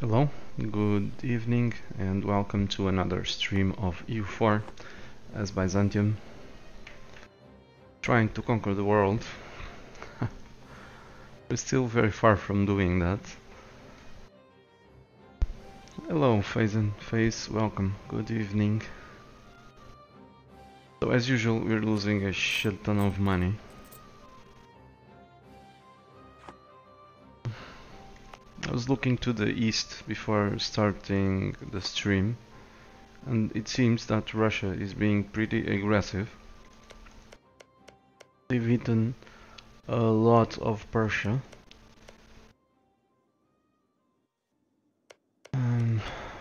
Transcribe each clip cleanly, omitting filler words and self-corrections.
Hello, good evening, and welcome to another stream of EU4 as Byzantium, trying to conquer the world. We're still very far from doing that. Hello, Face, welcome, good evening. So as usual, we're losing a shit ton of money. I was looking to the east before starting the stream, and it seems that Russia is being pretty aggressive. They've eaten a lot of Persia,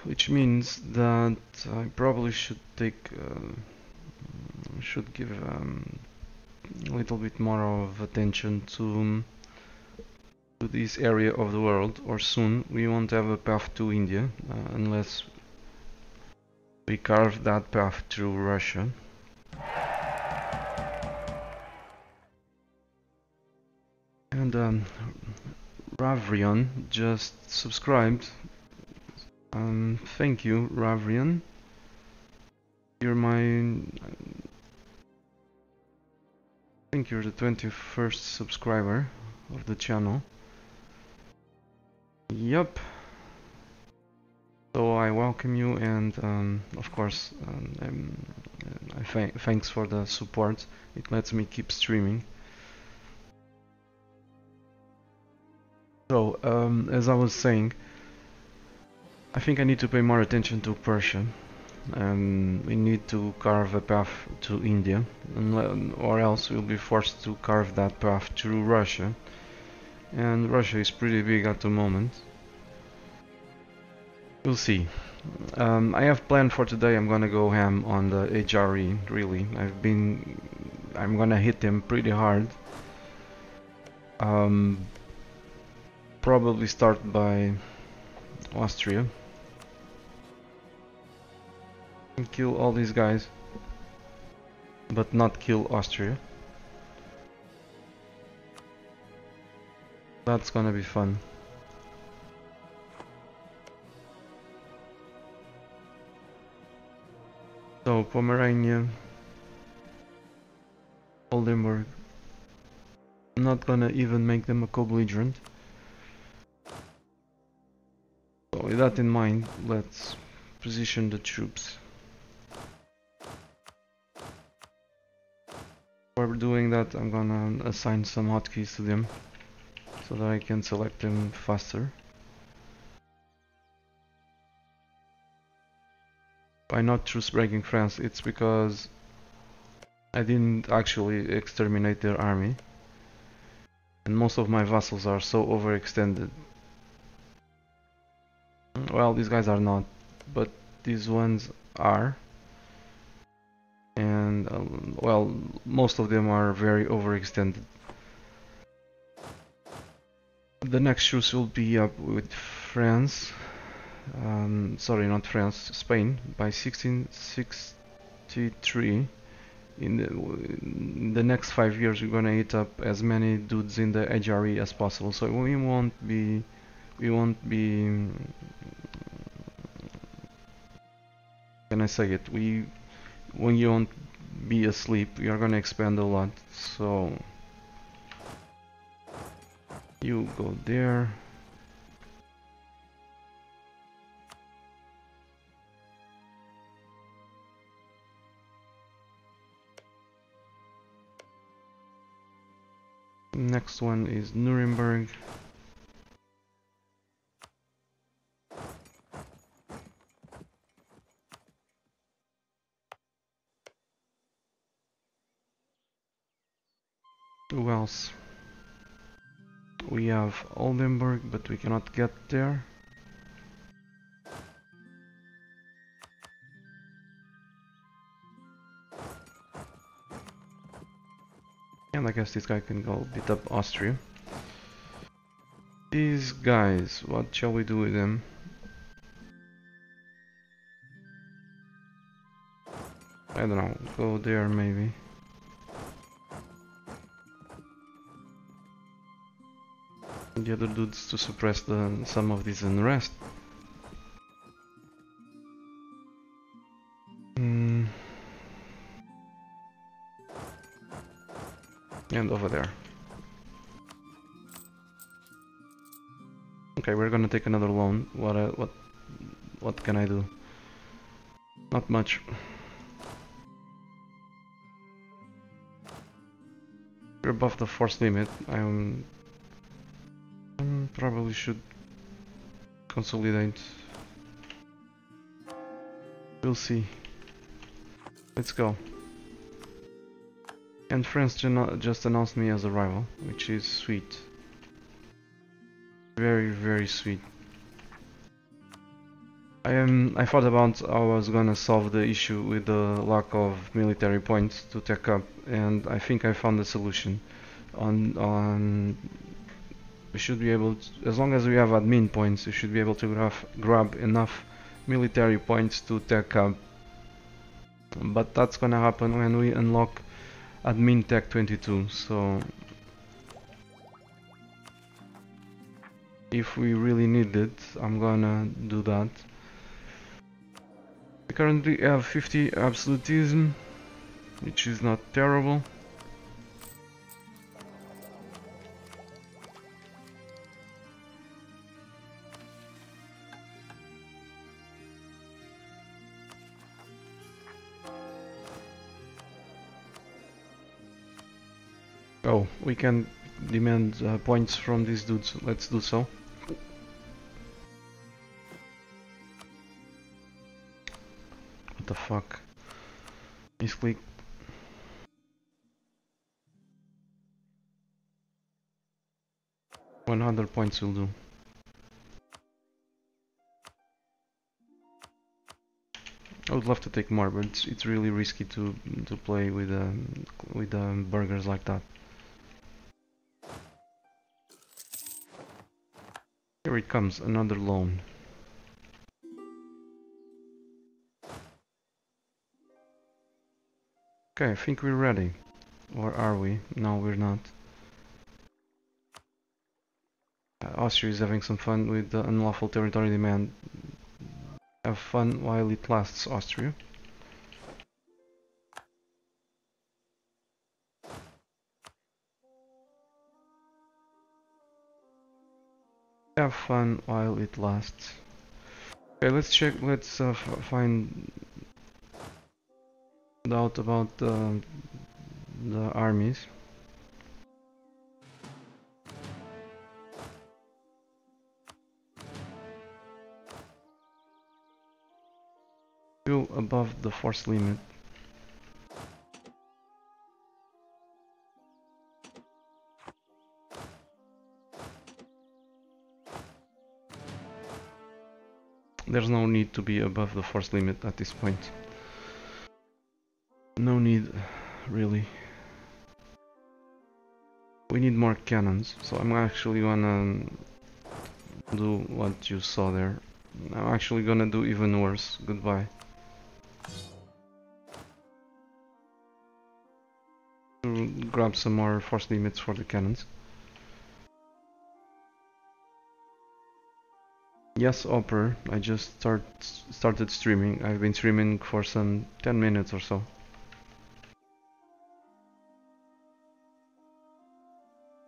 which means that I probably should give a little bit more of attention to this area of the world, or soon we won't have a path to India unless we carve that path through Russia. And Ravrion just subscribed. Thank you, Ravrion. You're I think you're the 21st subscriber of the channel. Yup. So I welcome you, and of course, thanks for the support. It lets me keep streaming. So, as I was saying, I think I need to pay more attention to Persia. We need to carve a path to India, or else we'll be forced to carve that path through Russia. And Russia is pretty big at the moment. We'll see. I have planned for today. I'm gonna go ham on the HRE. Really, I'm gonna hit him pretty hard. Probably start by Austria and kill all these guys, but not kill Austria. That's gonna be fun. So Pomerania, Oldenburg. I'm not gonna even make them a co-belligerent. So with that in mind, let's position the troops. While we're doing that, I'm gonna assign some hotkeys to them so that I can select them faster. By not truce breaking France, it's because I didn't actually exterminate their army, and most of my vassals are so overextended. Well, these guys are not, but these ones are. And well, most of them are very overextended. The next truce will be up with France. Sorry, not France, Spain, by 1663. In the next 5 years, we're gonna eat up as many dudes in the HRE as possible. So we won't be. Can I say it? When you won't be asleep, we are gonna expand a lot. So you go there. Next one is Nuremberg. Who else? We have Oldenburg, but we cannot get there. And I guess this guy can go beat up Austria. These guys, what shall we do with them? I don't know, go there maybe. The other dudes to suppress some of this unrest. and over there. Okay, we're gonna take another loan. What can I do? Not much. We're above the force limit. I probably should consolidate. We'll see. Let's go. And France just announced me as a rival, which is sweet. Very, very sweet. I thought about how I was gonna solve the issue with the lack of military points to tech up, and I think I found the solution. We should be able to, as long as we have admin points, we should be able to grab enough military points to tech up. But that's gonna happen when we unlock admin tech 22. So if we really need it, I'm gonna do that. We currently have 50 absolutism, which is not terrible. Oh, we can demand points from these dudes. Let's do so. What the fuck? Misclick. $100 points will do. I would love to take more, but it's really risky to play with burgers like that. Here it comes, another loan. Okay, I think we're ready. Or are we? No, we're not. Austria is having some fun with the unlawful territory demand. Have fun while it lasts, Austria. Have fun while it lasts. Okay, let's check. Let's find out about the armies. Still above the force limit. There's no need to be above the force limit at this point. No need, really. We need more cannons, so I'm actually gonna do what you saw there. I'm actually gonna do even worse. Goodbye. To grab some more force limits for the cannons. Yes, Opera, I just started streaming. I've been streaming for some 10 minutes or so.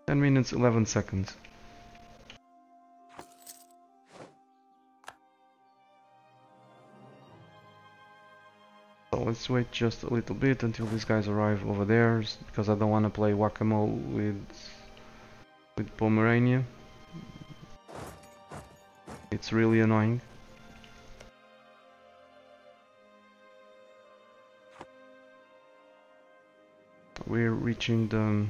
10 minutes, 11 seconds. So let's wait just a little bit until these guys arrive over there, because I don't want to play whack-a-mole with Pomerania. It's really annoying. We're reaching the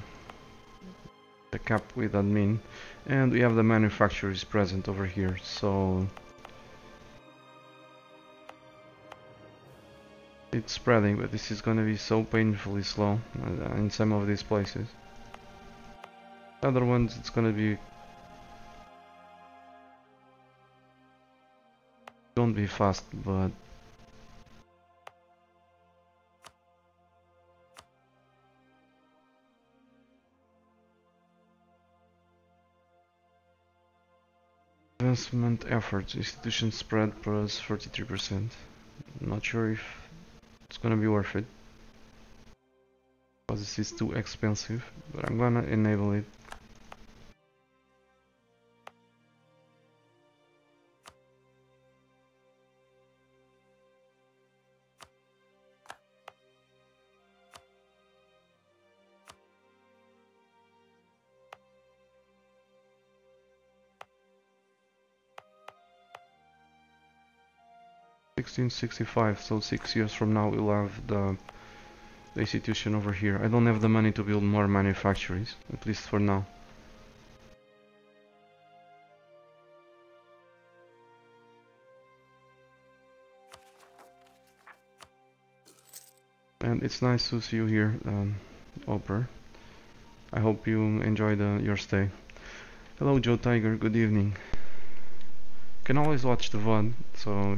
cap with admin, and we have the manufacturers present over here, so it's spreading, but this is gonna be so painfully slow in some of these places. Other ones it's gonna be don't be fast, but advancement efforts, institution spread plus 43%. Not sure if it's gonna be worth it. because this is too expensive, but I'm gonna enable it. $1665, so 6 years from now we'll have the institution over here. I don't have the money to build more manufactories, at least for now. And it's nice to see you here, Oprah. I hope you enjoy your stay. Hello Joe Tiger, good evening. You can always watch the VOD, so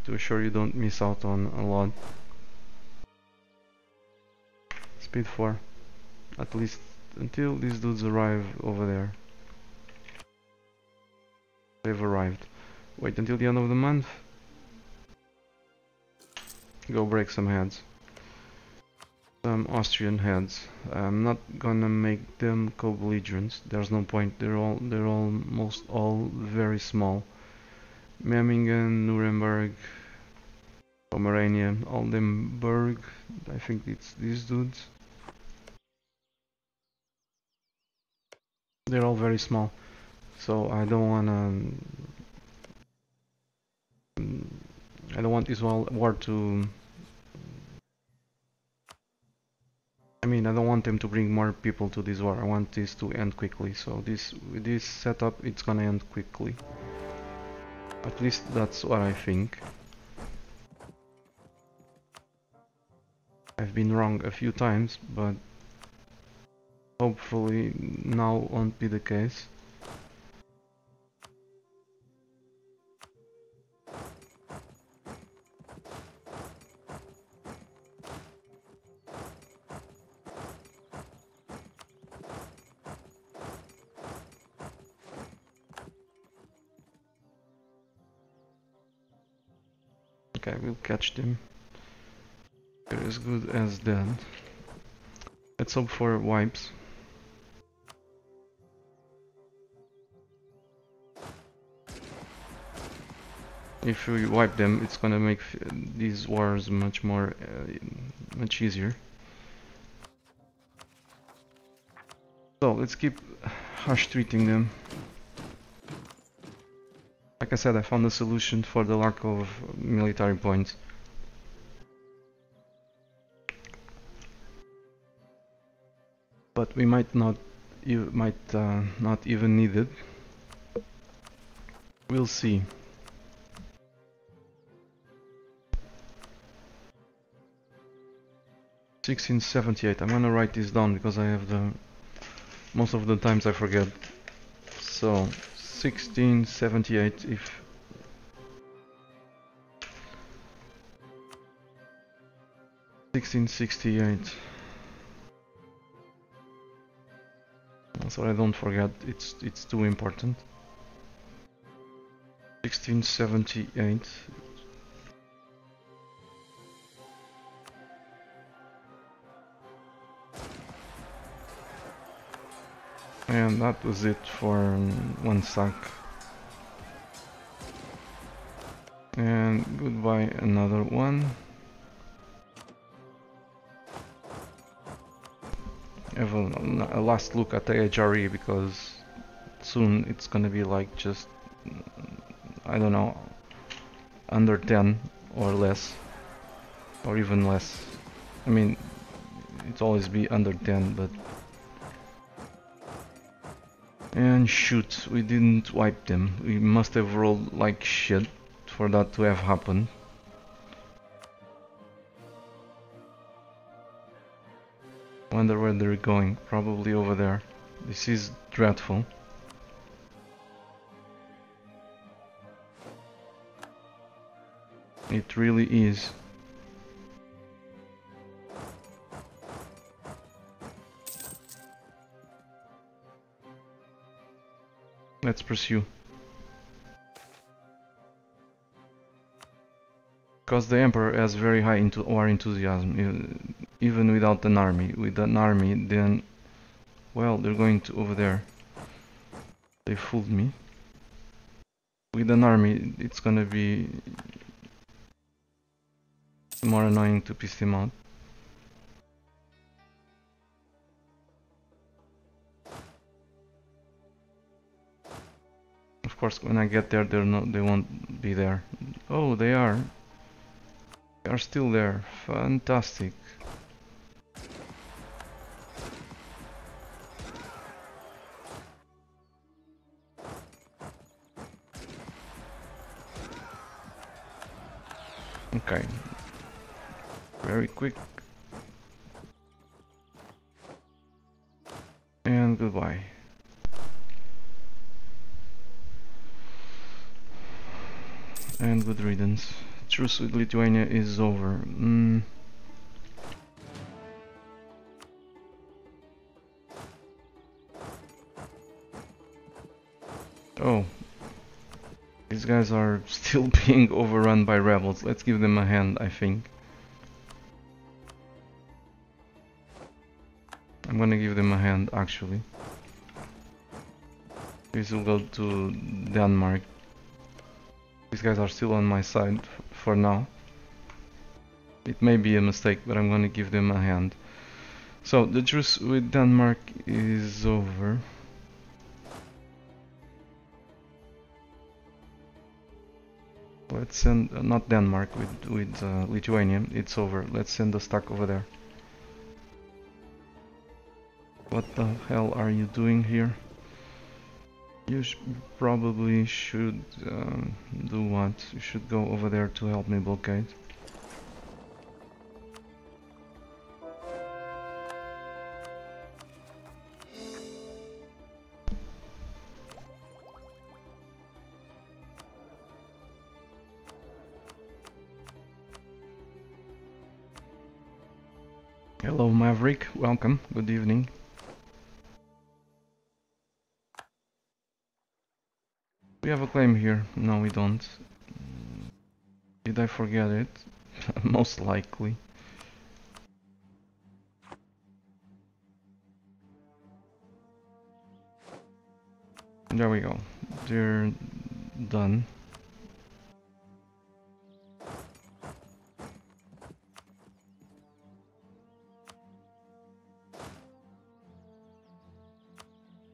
to ensure you don't miss out on a lot. Speed 4. At least until these dudes arrive over there. They've arrived. Wait until the end of the month. Go break some heads. Some Austrian heads. I'm not gonna make them co-belligerents. There's no point. They're almost all very small. Memmingen, Nuremberg, Pomerania, Oldenburg. I think it's these dudes. They're all very small, so I don't want this war to. I mean, I don't want them to bring more people to this war. I want this to end quickly. So with this setup, it's gonna end quickly. At least that's what I think. I've been wrong a few times, but hopefully now won't be the case. Okay, we'll catch them. They're as good as dead. Let's hope for wipes. If we wipe them, it's gonna make these wars much easier. So let's keep harsh treating them. Like I said, I found a solution for the lack of military points. But we might not even need it. We'll see. $1678. I'm gonna write this down because I have most of the times I forget. So 1678 if 1668. So I don't forget, it's too important. 1678. And that was it for one sack. And goodbye another one. Have a last look at the HRE because soon it's gonna be like just, I don't know, under 10 or less, or even less. I mean, it's always be under 10, but... And shoot, we didn't wipe them. We must have rolled like shit for that to have happened. Wonder where they're going. Probably over there. This is dreadful. It really is. Let's pursue. Because the Emperor has very high war enthusiasm, even without an army. With an army, then, well, they're going to over there. They fooled me. With an army, it's gonna be more annoying to piece them out. Of course, when I get there, they won't be there. Oh, they are. They are still there. Fantastic. Okay. Very quick. And goodbye. And good riddance. Truce with Lithuania is over. Oh. These guys are still being overrun by rebels. Let's give them a hand, I think. I'm gonna give them a hand, actually. This will go to Denmark. These guys are still on my side for now. It may be a mistake, but I'm gonna give them a hand. So, the truce with Denmark is over. Let's send, not Denmark, with Lithuania, it's over. Let's send the stack over there. What the hell are you doing here? You probably should do what? You should go over there to help me blockade. Hello Maverick, welcome, good evening. We have a claim here. No, we don't. Did I forget it? Most likely. There we go. They're done.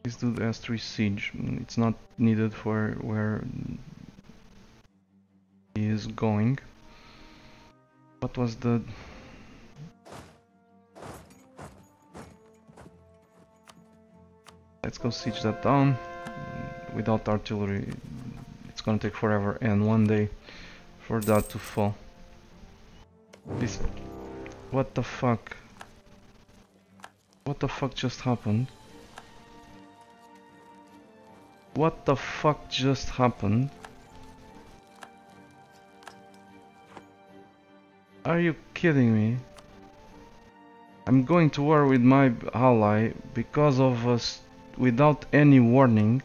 Let's do the S3 siege. It's not needed for where he is going. What was the... Let's go siege that down. Without artillery, it's gonna take forever and one day for that to fall. This... What the fuck? What the fuck just happened? What the fuck just happened? Are you kidding me? I'm going to war with my ally because of us without any warning.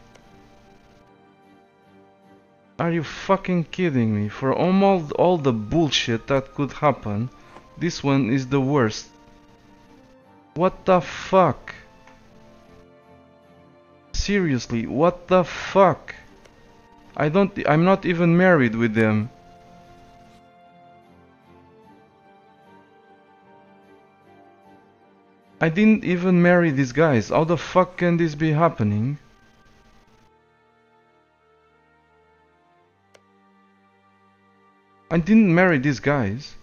Are you fucking kidding me? For almost all the bullshit that could happen, this one is the worst. What the fuck? Seriously, what the fuck? I'm not even married with them. I didn't even marry these guys. How the fuck can this be happening? I didn't marry these guys.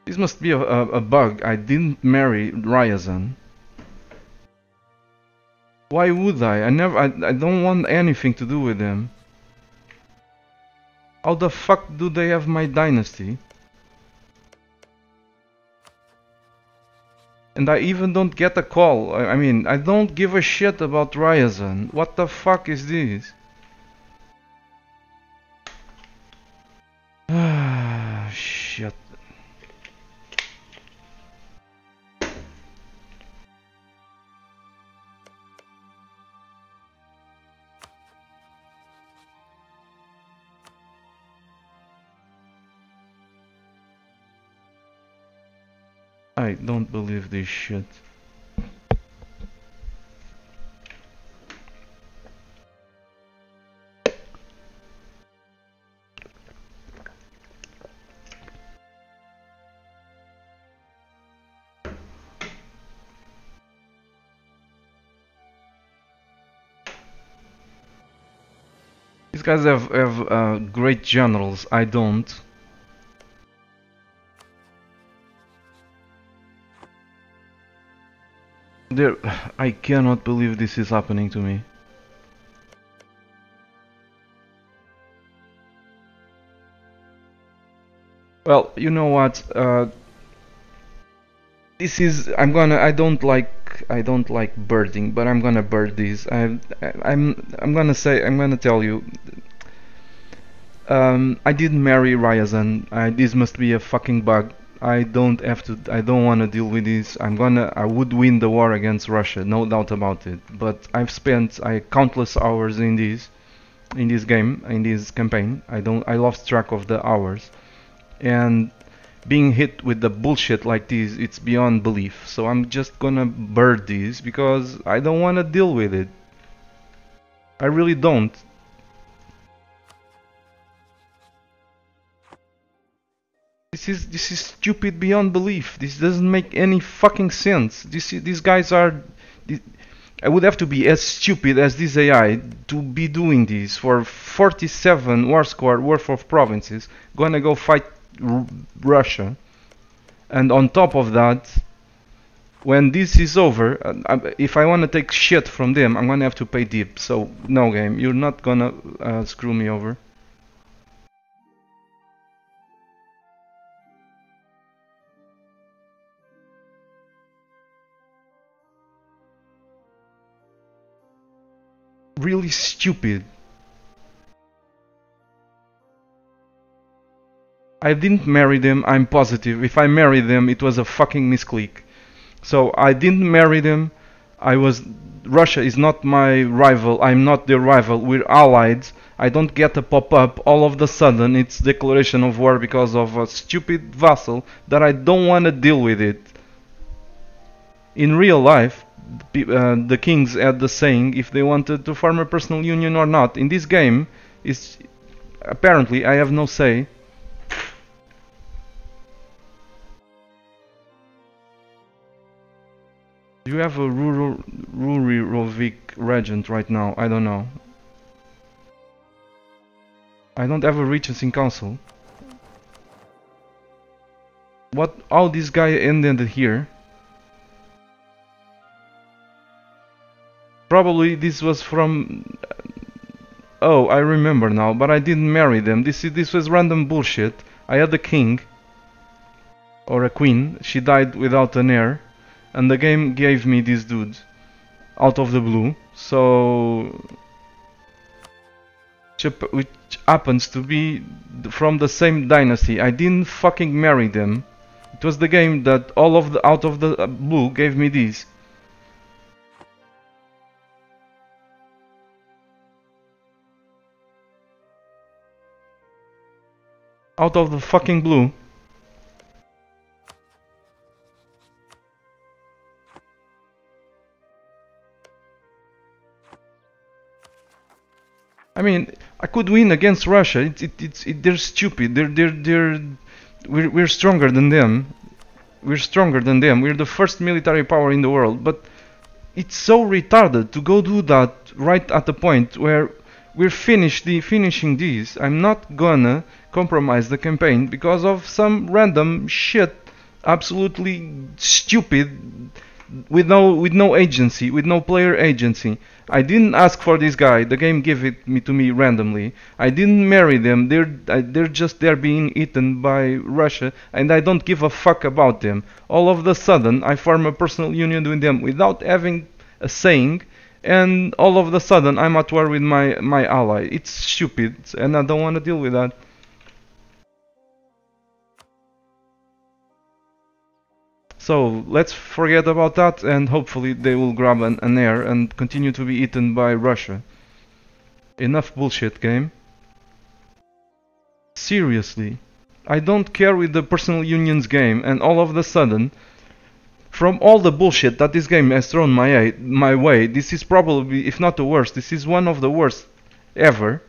This must be a bug. I didn't marry Ryazan. Why would I? I don't want anything to do with them. How the fuck do they have my dynasty? And I even don't get a call. I mean, I don't give a shit about Ryazan. What the fuck is this? Ah, shit. I don't believe this shit. These guys have great generals. I don't. There, I cannot believe this is happening to me. Well, you know what? This is. I don't like birding, but I'm gonna bird these. I'm gonna tell you. I didn't marry Ryazan. This must be a fucking bug. I don't have to. I don't want to deal with this. I would win the war against Russia, no doubt about it. But I've spent countless hours in this game, in this campaign. I lost track of the hours, and being hit with the bullshit like this, it's beyond belief. So I'm just gonna bird these because I don't want to deal with it. I really don't. This is stupid beyond belief. This doesn't make any fucking sense. These guys are. I would have to be as stupid as this AI to be doing this for 47 war square worth of provinces. Gonna go fight Russia, and on top of that, when this is over, if I want to take shit from them, I'm gonna have to pay deep. So no, game, you're not gonna screw me over. Really stupid. I didn't marry them, I'm positive. If I married them, it was a fucking misclick. So I didn't marry them. Russia is not my rival. I'm not their rival. We're allied. I don't get a pop-up. All of the sudden, it's declaration of war because of a stupid vassal that I don't want to deal with it. In real life, the kings had the saying if they wanted to form a personal union or not. In this game, apparently I have no say. Do you have a Rurirovic regent right now? I don't know. I don't have a regency council. How this guy ended here? Probably this was from. Oh, I remember now, but I didn't marry them. This was random bullshit. I had a king or a queen. She died without an heir, and the game gave me this dude out of the blue. So, which happens to be from the same dynasty. I didn't fucking marry them. It was the game that out of the blue gave me this. Out of the fucking blue. I mean, I could win against Russia. They're stupid. We're stronger than them. We're stronger than them. We're the first military power in the world. But it's so retarded to go do that right at the point where we're finishing this. I'm not gonna compromise the campaign because of some random shit, absolutely stupid, with no agency, with no player agency. I didn't ask for this guy. The game gave it to me randomly. I didn't marry them. They're being eaten by Russia, and I don't give a fuck about them. All of a sudden, I form a personal union with them without having a saying. And all of a sudden I'm at war with my ally. It's stupid, and I don't want to deal with that. So let's forget about that, and hopefully they will grab an heir and continue to be eaten by Russia. Enough bullshit, game. Seriously. I don't care with the personal unions game, and all of a sudden From all the bullshit that this game has thrown my way, this is probably, if not the worst, this is one of the worst ever.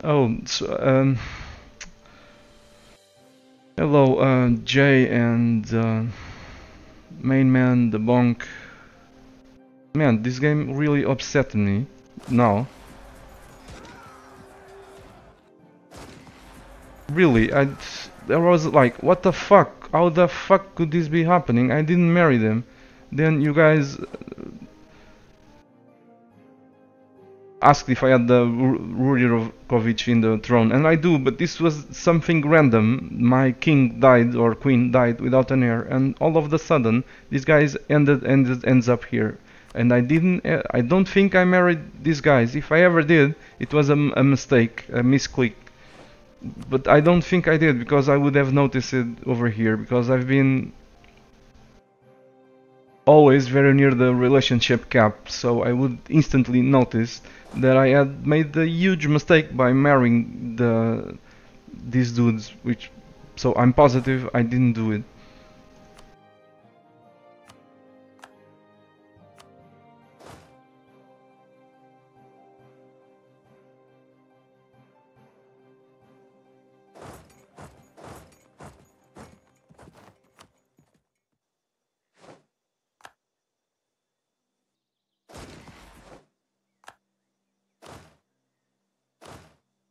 Oh, so, hello, Jay and main man, the bonk. Man, this game really upset me now. Really, there was like, what the fuck? How the fuck could this be happening? I didn't marry them. Then you guys asked if I had the Rurikovic in the throne, and I do, but this was something random. My king died, or queen died, without an heir, and all of a sudden, these guys ends up here. And I don't think I married these guys. If I ever did, it was a mistake, a misclick. But I don't think I did, because I would have noticed it over here, because I've been always very near the relationship cap, so I would instantly notice that I had made a huge mistake by marrying these dudes, so I'm positive I didn't do it.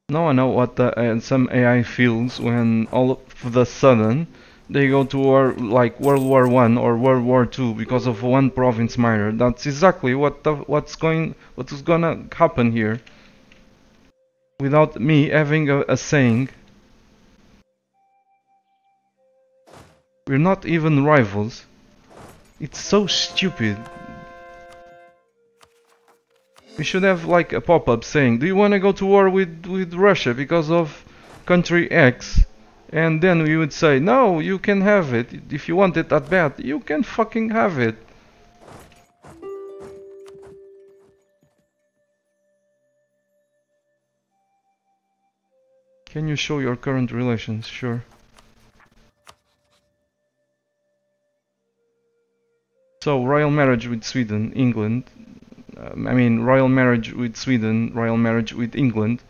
Now I know what some AI feels when all of a sudden they go to war, like World War I or World War II, because of one province minor. That's exactly what's gonna happen here. Without me having a saying. We're not even rivals. It's so stupid. We should have like a pop-up saying, do you want to go to war with Russia because of country X? And then we would say, no, you can have it. If you want it that bad, you can fucking have it. Can you show your current relations? Sure. So, royal marriage with Sweden, England. Royal marriage with Sweden, royal marriage with England.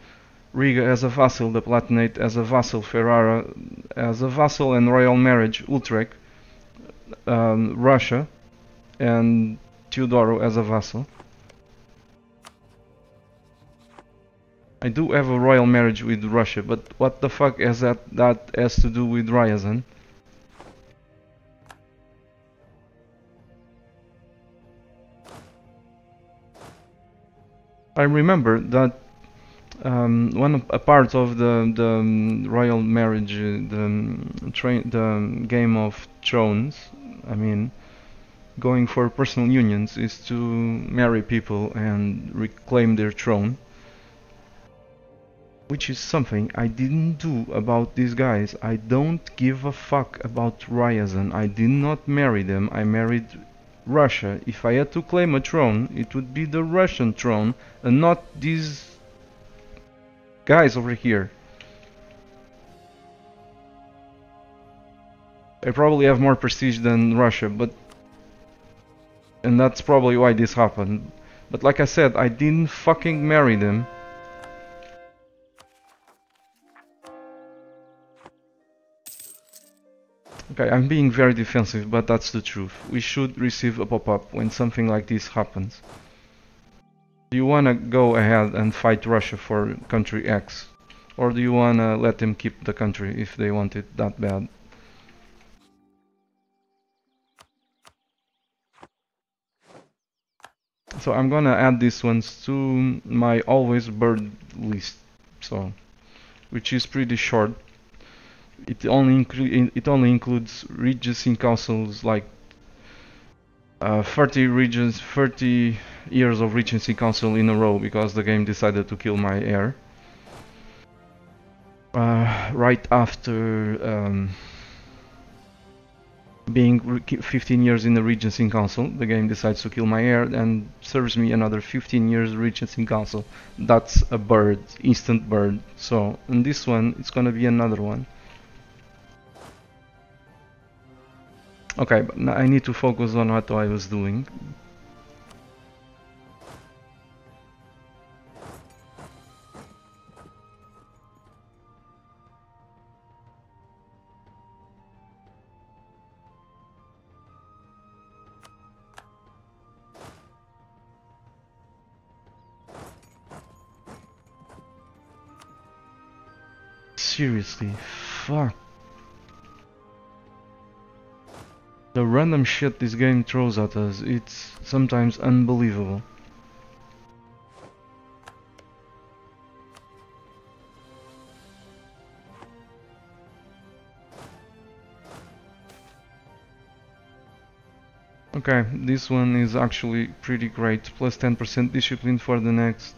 Riga as a vassal, the Palatinate as a vassal, Ferrara as a vassal, and royal marriage, Utrecht, Russia, and Teodoro as a vassal. I do have a royal marriage with Russia, but what the fuck has that has to do with Ryazan? I remember that a part of the royal marriage, the Game of Thrones, going for personal unions is to marry people and reclaim their throne, which is something I didn't do about these guys. I don't give a fuck about Ryazan. I did not marry them. I married Russia. If I had to claim a throne, it would be the Russian throne and not these guys over here. I probably have more prestige than Russia, and that's probably why this happened. But like I said, I didn't fucking marry them. Okay, I'm being very defensive, but that's the truth. We should receive a pop-up when something like this happens. Do you wanna go ahead and fight Russia for country X? Or do you wanna let them keep the country if they want it that bad? So I'm gonna add these ones to my always bird list, so which is pretty short. It only includes regency councils, like 30 regions, 30 years of regency council in a row, because the game decided to kill my heir right after Being 15 years in the Regency Council, the game decides to kill my heir and serves me another 15 years Regency Council. That's a bird, instant bird. So in this one, it's gonna be another one. Okay, but now I need to focus on what I was doing. Seriously, fuck. The random shit this game throws at us, it's sometimes unbelievable. Okay, this one is actually pretty great. Plus 10% discipline for the next.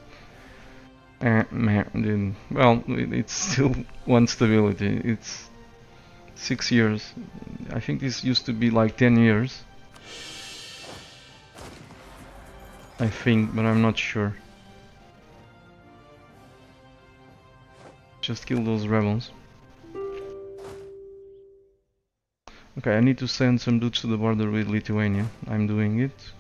Man, well, it's still one stability. It's 6 years. I think this used to be like 10 years. I think, but I'm not sure. Just kill those rebels. Okay, I need to send some dudes to the border with Lithuania. I'm doing it.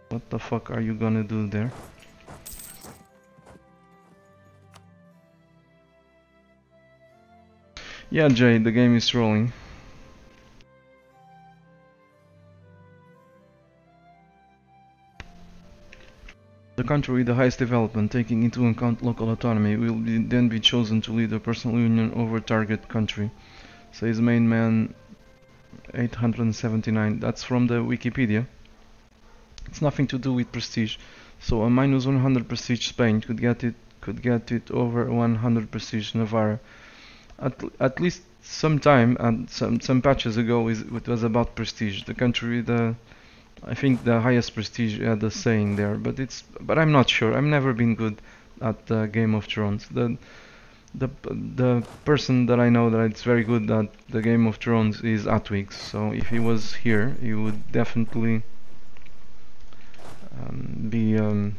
What the fuck are you gonna do there? Yeah, Jay, the game is rolling. The country with the highest development, taking into account local autonomy, will then be chosen to lead a personal union over target country. Says main man 879. That's from the Wikipedia. It's nothing to do with prestige. So a minus 100 prestige Spain could get it over 100 prestige Navarra. At least some time and some patches ago it was about prestige. The country with I think the highest prestige had a saying there, but I'm not sure. I've never been good at Game of Thrones. The person that I know that it's very good at the Game of Thrones is Atwix. So if he was here, he would definitely be a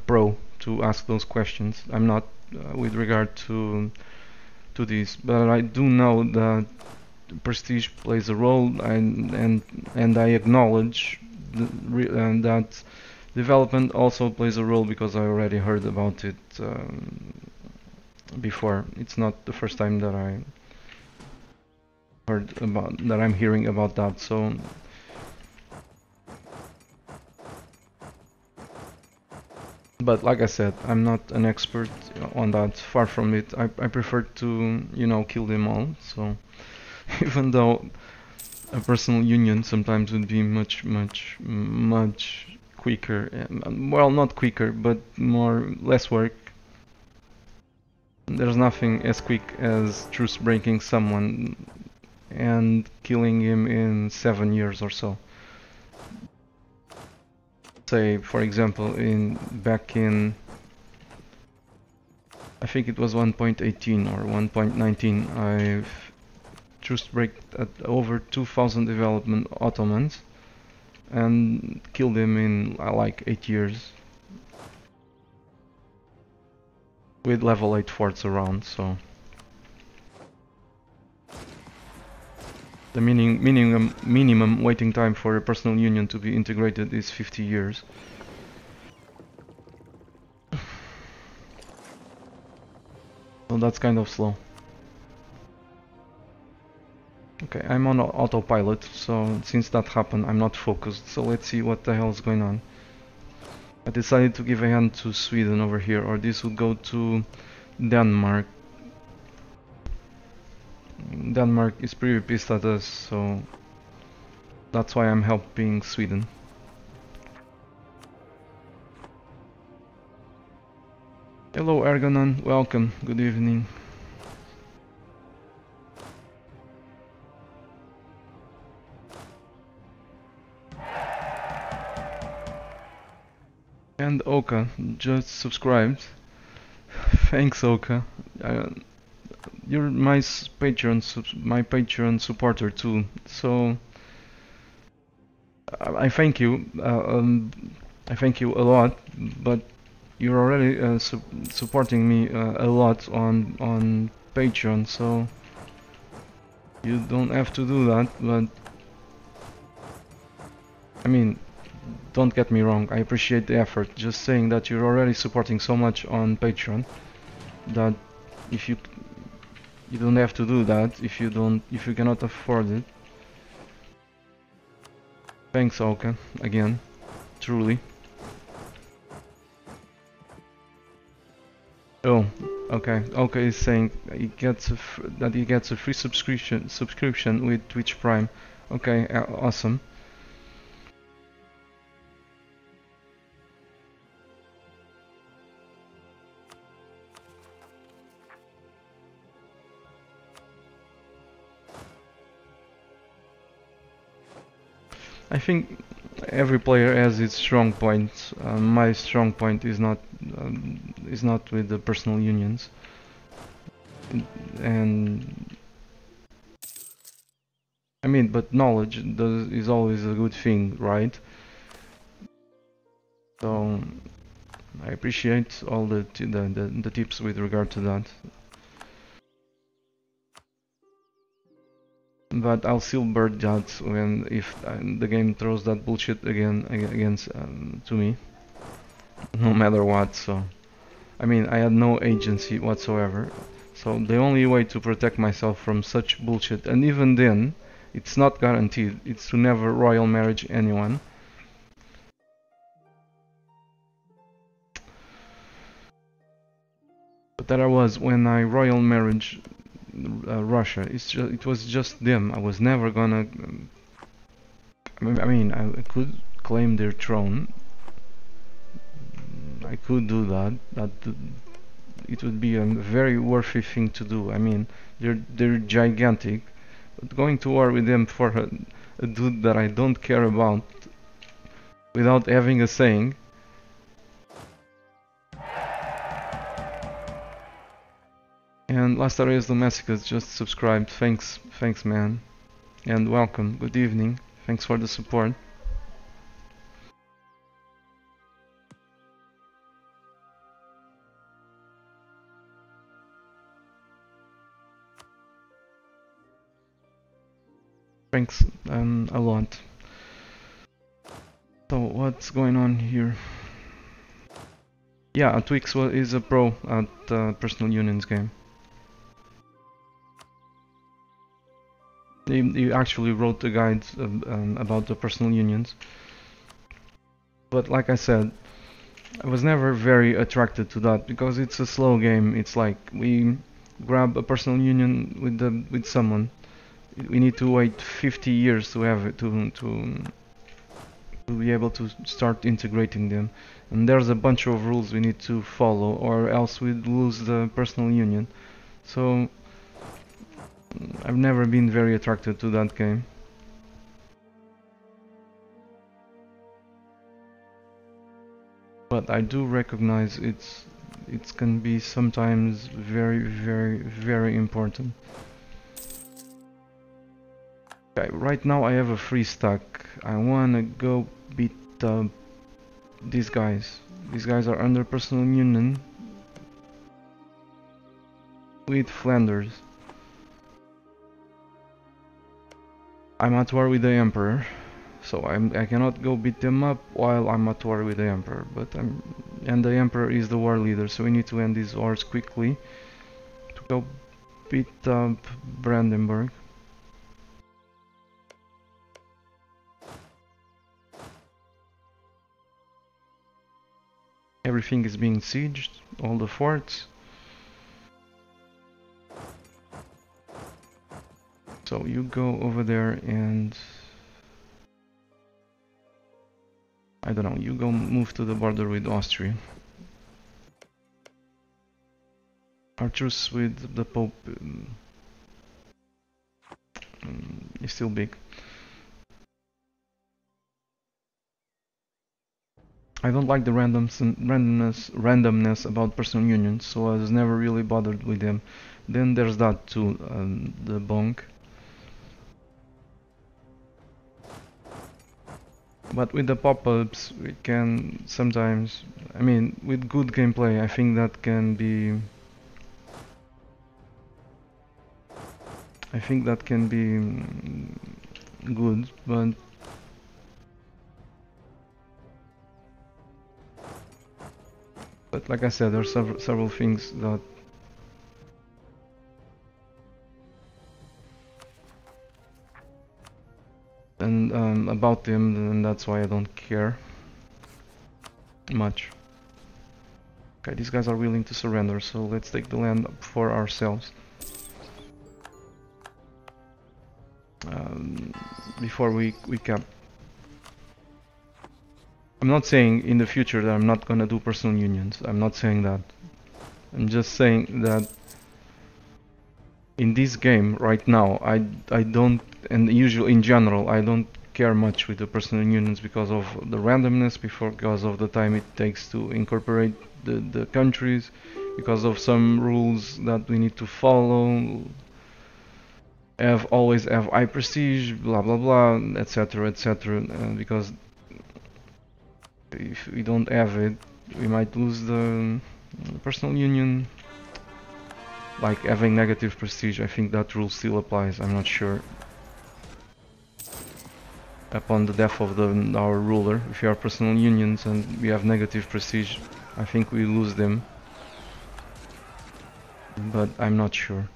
pro to ask those questions. I'm not with regard to this, but I do know that prestige plays a role, and I acknowledge that development also plays a role because I already heard about it before. It's not the first time that I heard about that I'm hearing about that. So but like I said, I'm not an expert on that, far from it. I prefer to, you know, kill them all. So even though a personal union sometimes would be much quicker, well, not quicker, but less work. There's nothing as quick as truce breaking someone and killing him in 7 years or so. Say, for example, back in I think it was 1.18 or 1.19, I've truce break at over 2,000 development Ottomans and killed them in like 8 years with level 8 forts around. So the minimum waiting time for a personal union to be integrated is 50 years. So that's kind of slow. Okay, I'm on autopilot, so since that happened, I'm not focused. So let's see what the hell is going on. I decided to give a hand to Sweden over here, or this would go to Denmark. Denmark is pretty pissed at us, so that's why I'm helping Sweden. Hello Ergonon, welcome, good evening. And Oka just subscribed. Thanks Oka. You're my Patreon supporter too. So I thank you. I thank you a lot, but you're already supporting me a lot on Patreon, so you don't have to do that. But I mean, don't get me wrong. I appreciate the effort. Just saying that you're already supporting so much on Patreon that if you don't have to do that if you cannot afford it. Thanks, Oka, again, truly. Oh, okay. Oka is saying that he gets a free subscription with Twitch Prime. Okay, awesome. I think every player has its strong points. My strong point is not with the personal unions, and I mean, but knowledge is always a good thing, right? So I appreciate all the tips with regard to that. But I'll still bird that when if the game throws that bullshit against to me, no matter what. So I mean, I had no agency whatsoever. So the only way to protect myself from such bullshit, and even then, it's not guaranteed. It's to never royal marriage anyone. But there I was when I royal marriage Russia. It was just them. I was never gonna. I could claim their throne. I could do that. It would be a very worthy thing to do. I mean, they're gigantic. But going to war with them for a dude that I don't care about, without having a saying. And Last Areas Domesticus just subscribed. Thanks, man. And welcome. Good evening. Thanks for the support. Thanks a lot. So what's going on here? Yeah, Twix is a pro at Personal Unions game. He actually wrote the guide about the personal unions. But like I said, I was never very attracted to that because it's a slow game. It's like we grab a personal union with someone. We need to wait 50 years to have it to be able to start integrating them. And there's a bunch of rules we need to follow, or else we'd lose the personal union. So I've never been very attracted to that game. But I do recognize it can be sometimes very important. Okay, right now I have a free stack. I wanna go beat these guys. These guys are under personal union with Flanders. I'm at war with the Emperor, so I cannot go beat them up while I'm at war with the Emperor. And the Emperor is the war leader, so we need to end these wars quickly to go beat up Brandenburg. Everything is being sieged, all the forts. So you go over there and I don't know, you go move to the border with Austria. Our truce with the Pope is still big. I don't like the randomness about personal unions, so I was never really bothered with them. Then there's that too, the bonk. But with the pop-ups, we can sometimes, I mean, with good gameplay, I think that can be, good, but like I said, there are several things that about them, and that's why I don't care much. Okay, these guys are willing to surrender, so let's take the land for ourselves. Before we cap. I'm not saying in the future that I'm not gonna do personal unions. I'm not saying that. I'm just saying that in this game right now, I don't, and usually in general, I don't care much with the personal unions because of the randomness, because of the time it takes to incorporate the countries, because of some rules that we need to follow, always have high prestige, blah blah blah, etc etc. Because if we don't have it, we might lose the personal union. Like having negative prestige, I think that rule still applies, I'm not sure. Upon the death of our ruler, if we are personal unions and we have negative prestige, I think we lose them. But I'm not sure.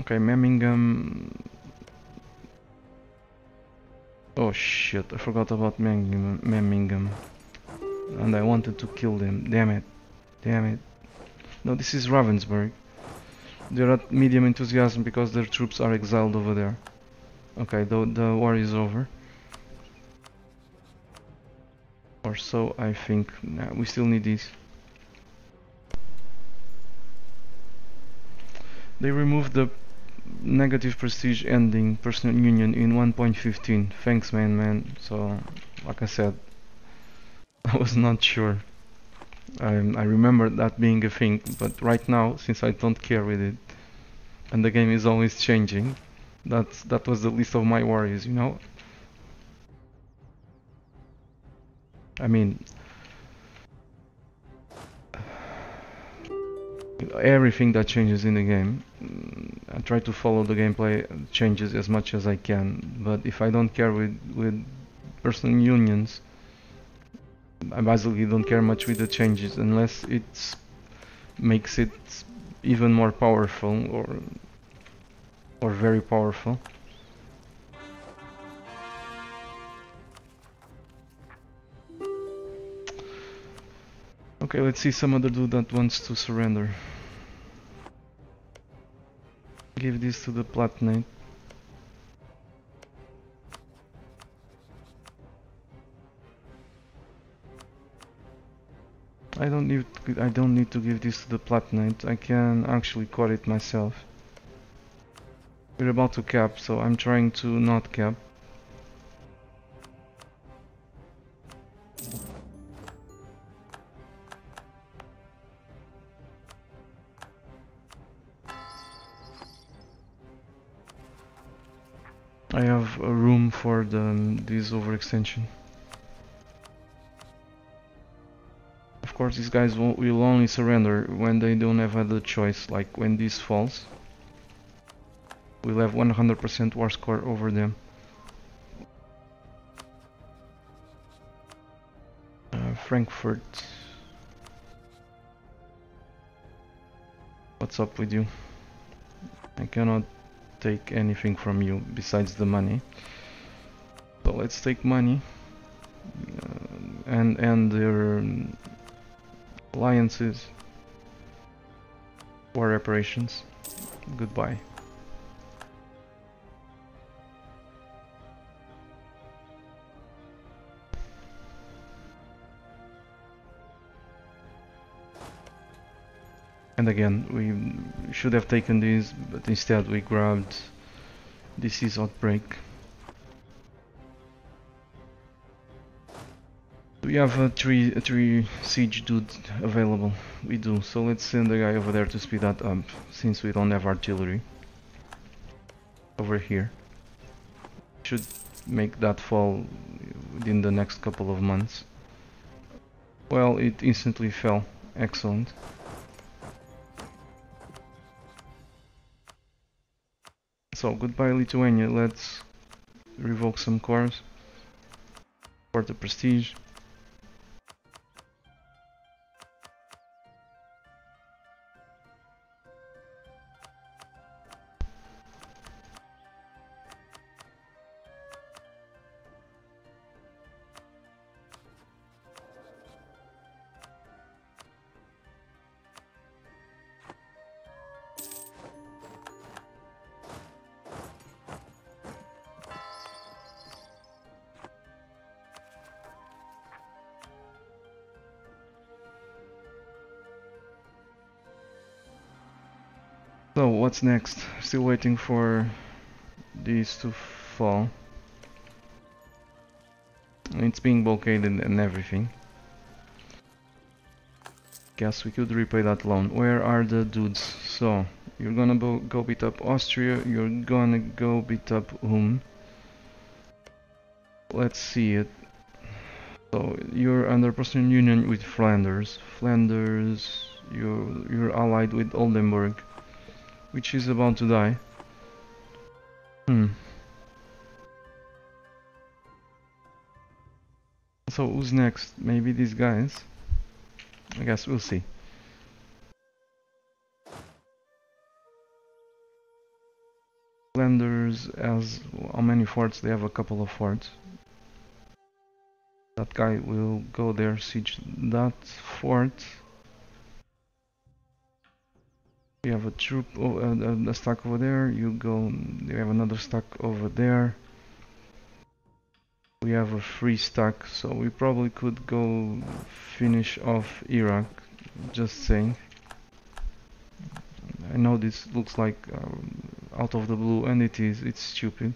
Okay, Memmingen. Oh shit, I forgot about Memmingen. And I wanted to kill them. Damn it. Damn it. No, this is Ravensburg. They're at medium enthusiasm because their troops are exiled over there. Okay, the war is over. Or so I think. Nah, we still need these. They removed the negative prestige ending personal union in 1.15. Thanks man. So, like I said, I was not sure. I remember that being a thing, but right now, since I don't care with it, and the game is always changing, that was the least of my worries, you know? I mean, everything that changes in the game, I try to follow the gameplay changes as much as I can, but if I don't care with personal unions, I basically don't care much with the changes unless it makes it even more powerful or very powerful. Okay, let's see some other dude that wants to surrender. Give this to the Platinate. I don't need to give this to the Platinate. I can actually cut it myself. We're about to cap, so I'm trying to not cap. I have a room for this overextension. Of course, these guys will only surrender when they don't have other choice, like when this falls. We'll have 100% war score over them. Frankfurt. What's up with you? I cannot take anything from you besides the money. So let's take money and their alliances, war reparations. Goodbye. And again, we should have taken these, but instead we grabbed disease outbreak. We have a three siege dude available. We do. So let's send the guy over there to speed that up, since we don't have artillery. Over here. Should make that fall within the next couple of months. Well, it instantly fell. Excellent. So, goodbye Lithuania. Let's revoke some cores for the prestige. So, what's next? Still waiting for these to fall. It's being blockaded and everything. Guess we could repay that loan. Where are the dudes? So, you're gonna go beat up Austria, you're gonna go beat up whom? Let's see it. So, you're under personal union with Flanders. Flanders, you're allied with Oldenburg, which is about to die. So who's next? Maybe these guys? I guess we'll see. Flanders has how many forts? They have a couple of forts. That guy will go there, siege that fort. We have a troop, a stack over there. You have another stack over there. We have a free stack, so we probably could go finish off Iraq. Just saying. I know this looks like out of the blue, and it is. It's stupid.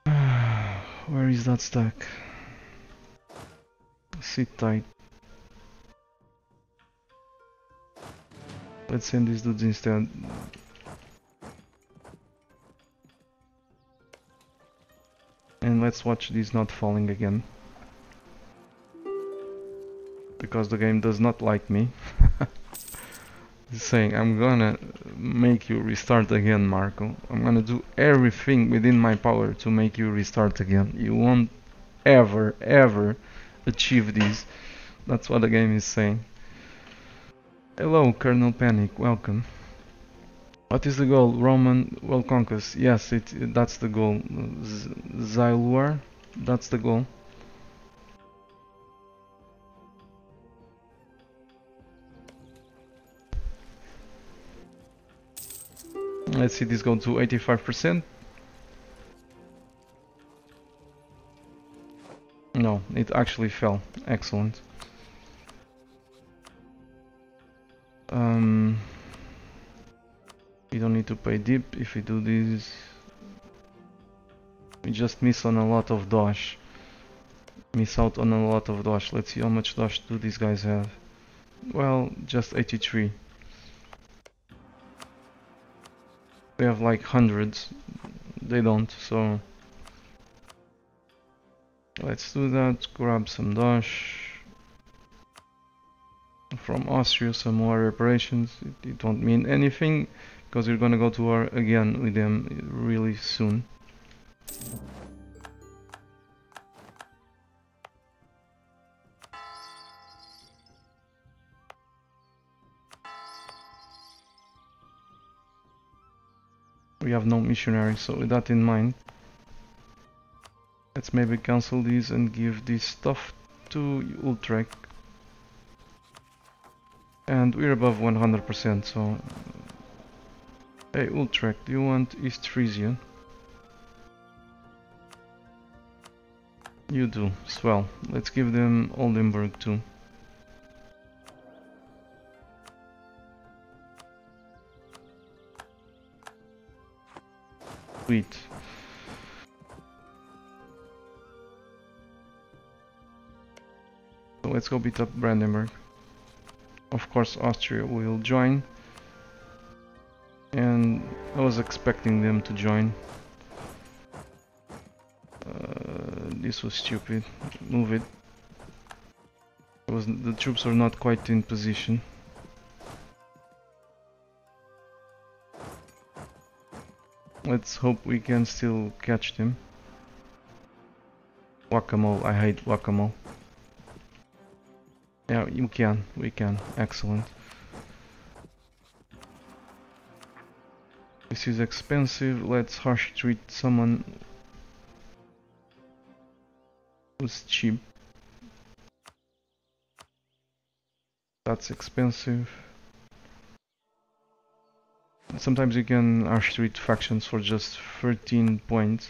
Where is that stack? Sit tight. Let's send these dudes instead. And let's watch these not falling again. Because the game does not like me. It's saying, I'm gonna make you restart again, Marco. I'm gonna do everything within my power to make you restart again. You won't ever achieve this. That's what the game is saying. Hello, Colonel Panic, welcome. What is the goal? Roman world conquest. Yes, that's the goal. Zailuar, that's the goal. Let's see this go to 85%. No, it actually fell. Excellent. We don't need to pay deep if we do this. We just miss on a lot of dosh. Miss out on a lot of dosh. Let's see how much dosh do these guys have. Well, just 83. They have like hundreds. They don't, so let's do that. Grab some dosh from Austria, some war reparations. It won't mean anything because we're gonna go to war again with them really soon. We have no missionaries, so with that in mind, let's maybe cancel these and give this stuff to Utrecht. And we're above 100%, so... Hey Utrecht, do you want East Frisia? You do, swell. Let's give them Oldenburg too. Sweet. let's go beat up Brandenburg. Of course Austria will join, and I was expecting them to join. This was stupid. Move it. The troops are not quite in position. Let's hope we can still catch them. Whack-a-mole, I hate whack-a-mole. Yeah, we can, excellent. This is expensive, let's harsh treat someone who's cheap. That's expensive. Sometimes you can harsh treat factions for just 13 points.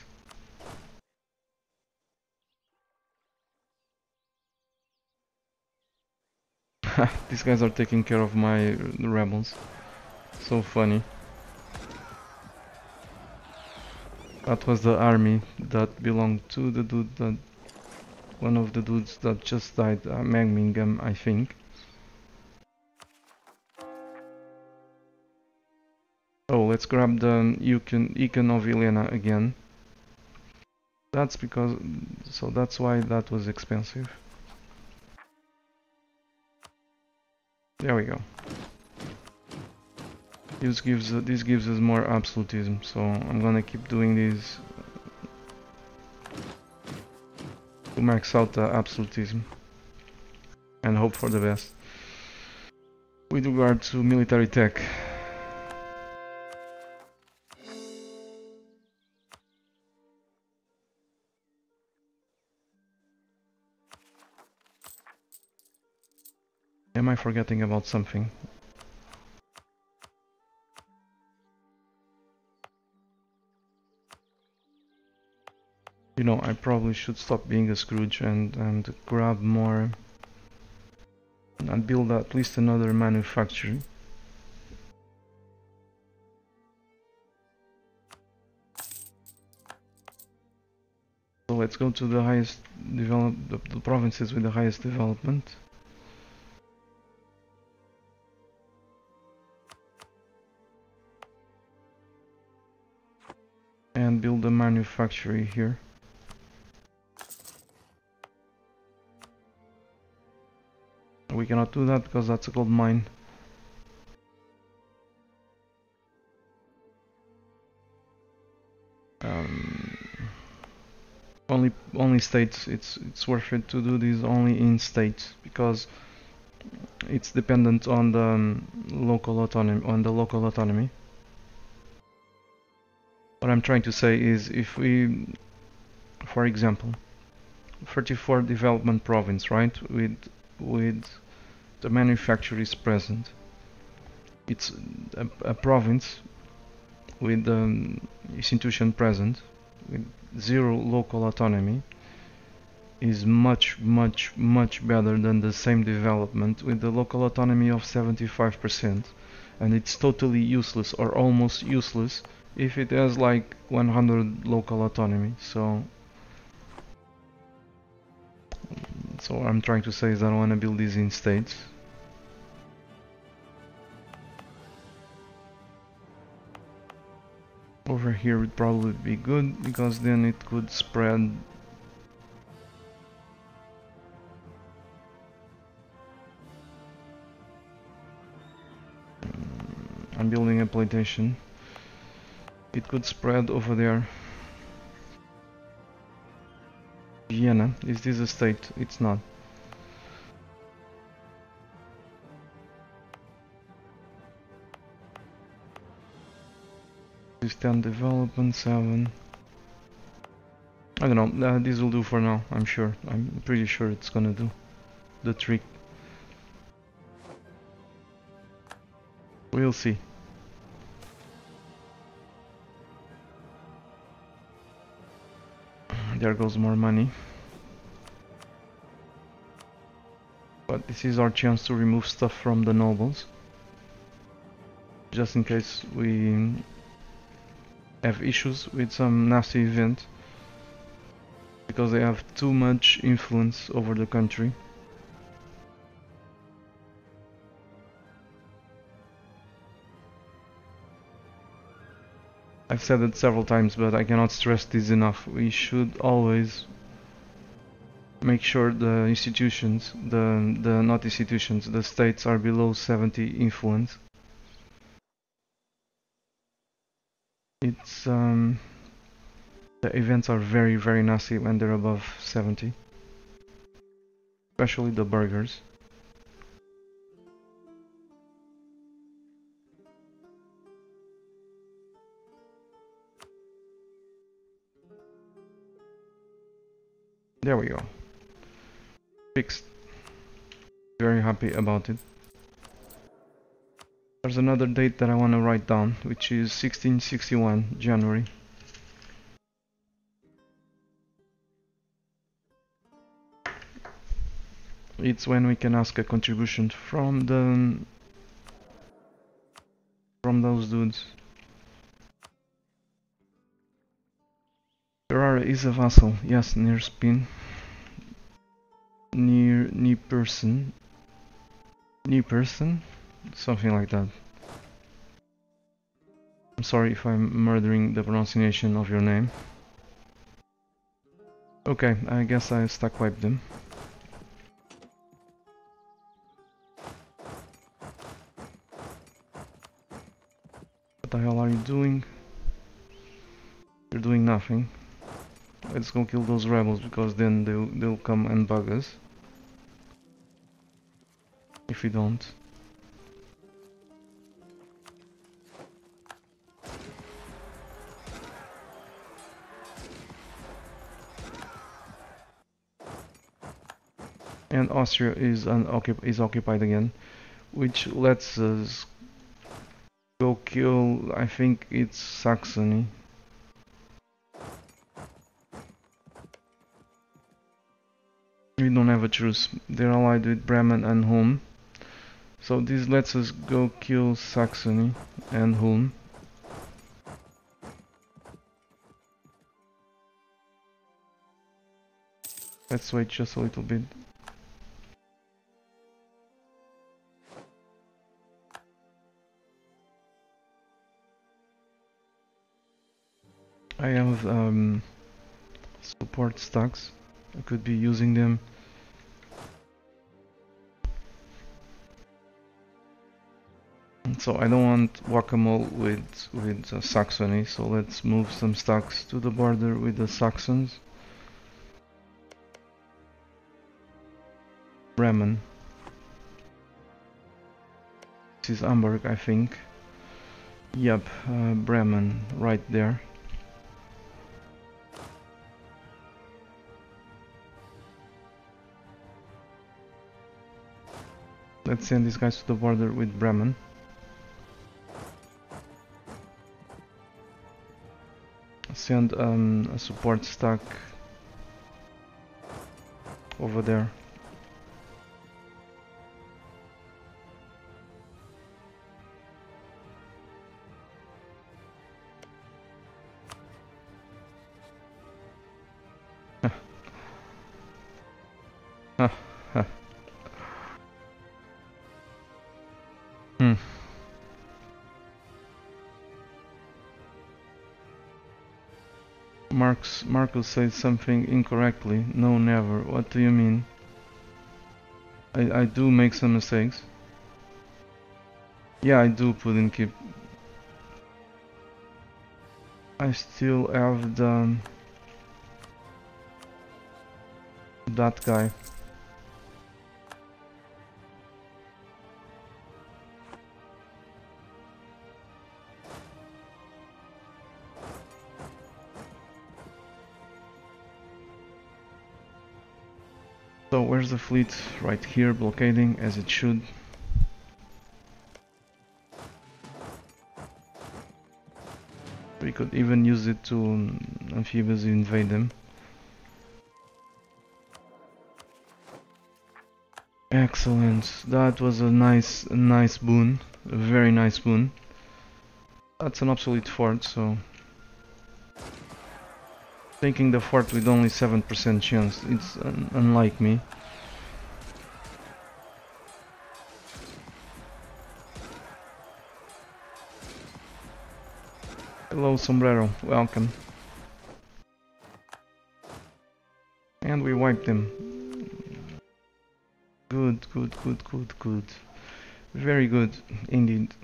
These guys are taking care of my rebels. So funny. That was the army that belonged to the dude that... one of the dudes that just died, Manningham, I think. Oh, let's grab the Econ of Elena again. That's because... so that's why that was expensive. There we go. This gives us more absolutism, so I'm gonna keep doing this to max out the absolutism and hope for the best. With regard to military tech, am I forgetting about something? You know, I probably should stop being a Scrooge and grab more and build at least another manufacturing. So let's go to the highest the provinces with the highest development. And build a manufactory here. We cannot do that because that's a gold mine. Only states. It's worth it to do this only in states because it's dependent on the local autonomy. What I'm trying to say is, if we, for example, 34 development province, right, with the manufacturers present, it's a province with the institution present with 0 local autonomy is much better than the same development with the local autonomy of 75%, and it's totally useless or almost useless if it has like 100 local autonomy. So what I'm trying to say is I don't want to build these in states. Over here would probably be good because then it could spread. I'm building a plantation. It could spread over there. Vienna, is this a state? It's not. This 10 development, 7. I don't know, this will do for now, I'm sure. I'm pretty sure it's gonna do the trick. We'll see. There goes more money. But this is our chance to remove stuff from the nobles. Just in case we have issues with some nasty event. Because they have too much influence over the country. I've said it several times, but I cannot stress this enough. We should always make sure the institutions, not institutions, the states are below 70 influence. It's the events are very, very nasty when they're above 70, especially the burgers. There we go. Fixed. Very happy about it. There's another date that I want to write down, which is 1661 January. It's when we can ask a contribution from those dudes. Ferrara is a vassal, yes, near Spin. Near Person, something like that. I'm sorry if I'm murdering the pronunciation of your name. Okay, I guess I stack wiped them. What the hell are you doing? You're doing nothing. Let's go kill those rebels, because then they'll come and bug us. If we don't. And Austria is occupied again, which lets us go kill, I think it's Saxony. We don't have a truce. They're allied with Bremen and Ulm. So this lets us go kill Saxony and Ulm. Let's wait just a little bit. I have support stacks. I could be using them. So I don't want whack-a-mole with Saxony, so let's move some stacks to the border with the Saxons. Bremen. This is Hamburg, I think. Yep, Bremen, right there. Let's send these guys to the border with Bremen. Send a support stack over there. Marcus says something incorrectly. No, never. What do you mean? I do make some mistakes. Yeah, I do put in keep. I still have that guy. So where's the fleet? Right here, blockading as it should. We could even use it to amphibiously invade them. Excellent. That was a nice boon. A very nice boon. That's an obsolete fort, so taking the fort with only 7% chance, it's unlike me. Hello, Sombrero. Welcome. And we wiped them. Good, good, good, good, good. Very good, indeed.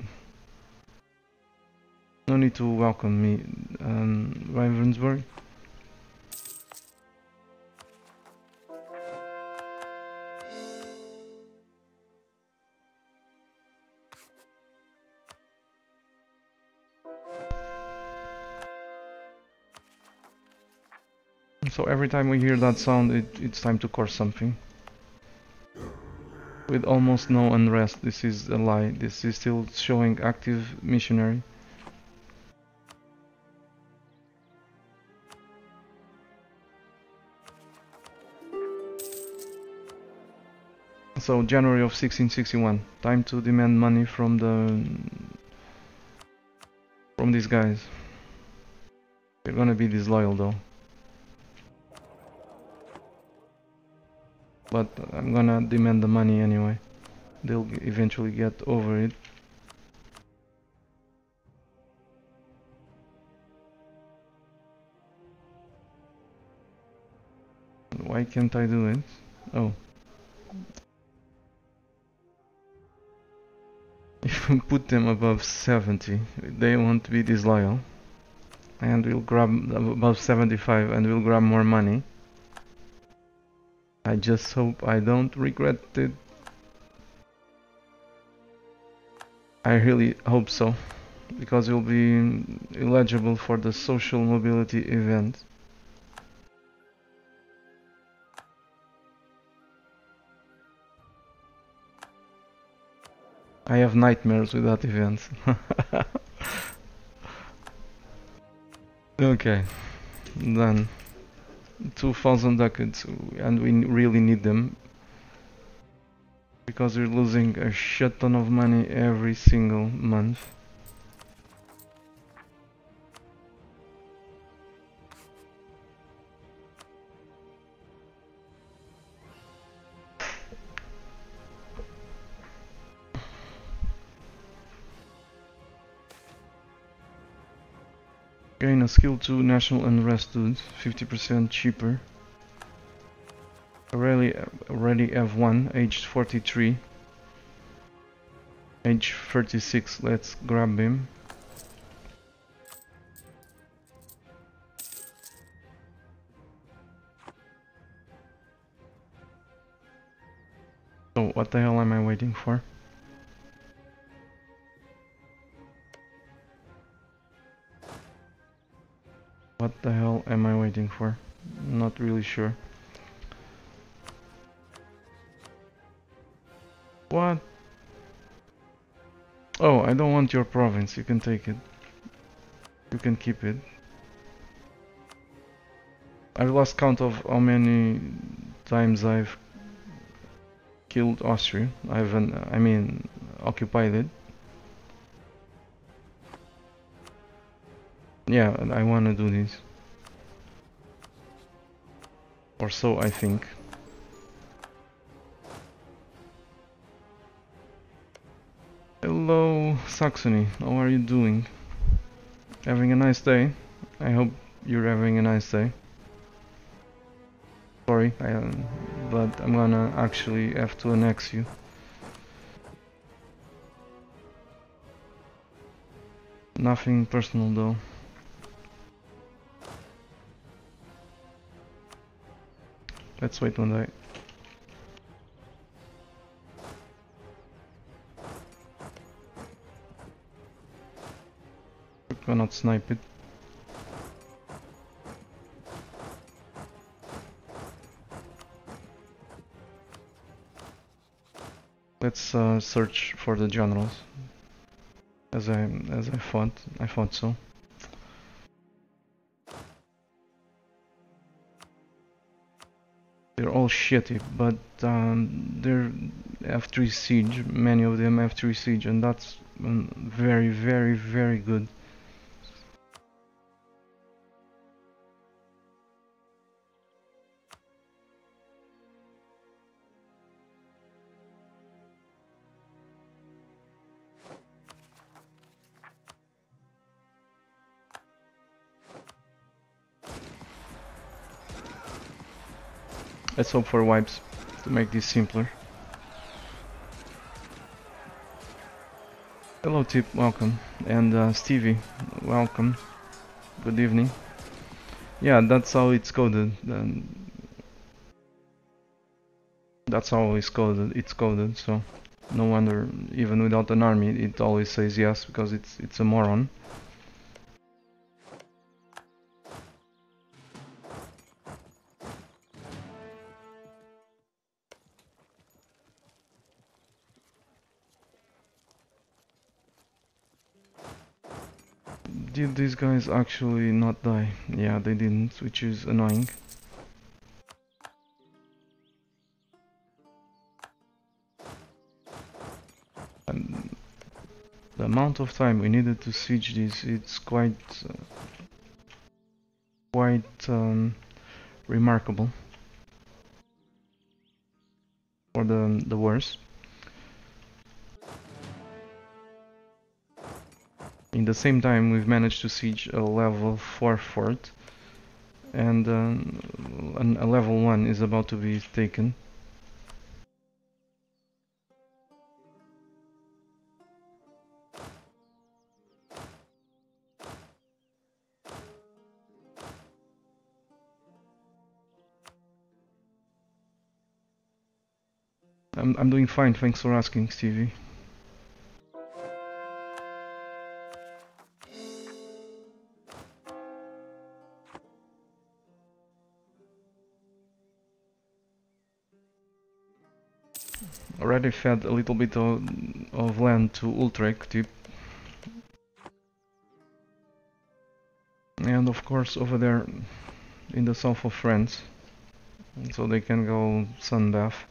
No need to welcome me, Ravensburg. So every time we hear that sound, it's time to course something. With almost no unrest, this is a lie. This is still showing active missionary. So January of 1661, time to demand money from these guys. They're gonna be disloyal though. But I'm gonna demand the money anyway. They'll eventually get over it. Why can't I do it? Oh. If we put them above 70, they won't be disloyal. And we'll grab above 75 and we'll grab more money. I just hope I don't regret it. I really hope so, because we'll be eligible for the social mobility event. I have nightmares with that event. Okay, then 2000 ducats, and we really need them because we're losing a shit ton of money every single month. Gain a skill 2 national unrest, dude. 50% cheaper. Already have one, aged 43. Age 36, let's grab him. So what the hell am I waiting for? What the hell am I waiting for? Not really sure. What? Oh, I don't want your province. You can take it. You can keep it. I've lost count of how many times I've killed Austria. I mean, occupied it. Yeah, I wanna do this. Or so I think. Hello, Saxony. How are you doing? Having a nice day? I hope you're having a nice day. Sorry, but I'm gonna actually have to annex you. Nothing personal though. Let's wait one day. We cannot snipe it. Let's search for the generals. As I thought so. They're all shitty, but they're F3 siege. Many of them F3 siege, and that's very, very, very good. Let's hope for wipes to make this simpler. Hello Tip, welcome. And Stevie, welcome. Good evening. Yeah, that's how it's coded. That's how it's coded, so no wonder even without an army it always says yes, because it's a moron. Did these guys actually not die? Yeah, they didn't, which is annoying. And the amount of time we needed to siege this, it's quite remarkable for the wars. In the same time, we've managed to siege a level 4 fort, and a level 1 is about to be taken. I'm doing fine, thanks for asking, Stevie. Already fed a little bit of land to Utrecht, Tip. And of course over there in the south of France, so they can go sunbath.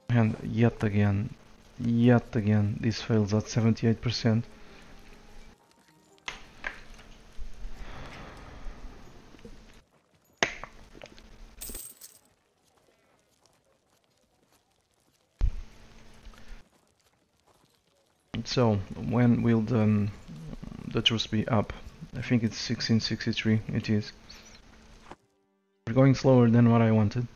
And yet again, this fails at 78%. So, when will the truce be up? I think it's 1663, it is. We're going slower than what I wanted.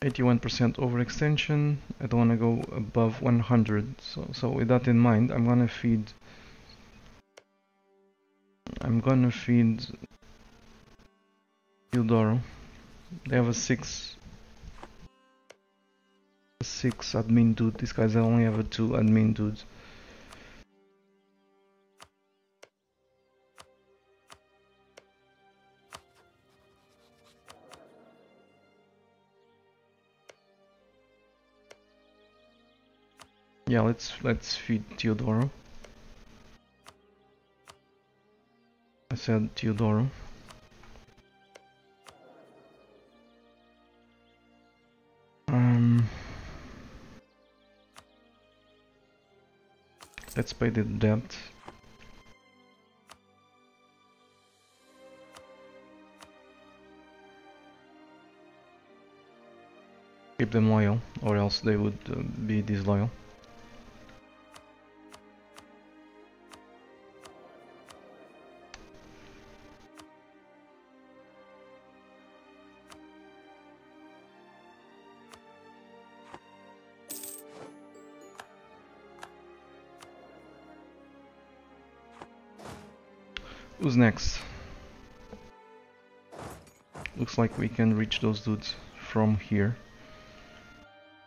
%81 overextension. I don't want to go above 100. So with that in mind, I'm gonna feed Teodoro. They have a 6 admin dude. These guys only have a 2 admin dudes. Yeah, let's feed Teodoro. I said Teodoro. Let's pay the debt. Keep them loyal, or else they would be disloyal. Who's next? Looks like we can reach those dudes from here,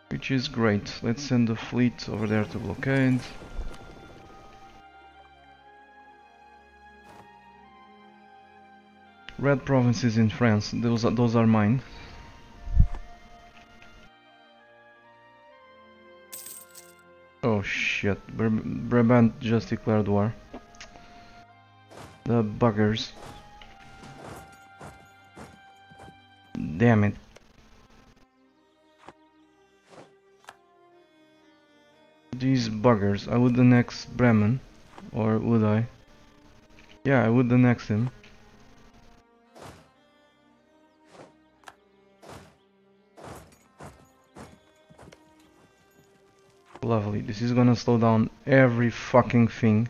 which is great. Let's send the fleet over there to blockade. Red provinces in France, those are mine. Oh shit, Brabant just declared war. The buggers. Damn it. These buggers. I would annex Bremen. Or would I? Yeah, I would annex him. Lovely. This is gonna slow down every fucking thing.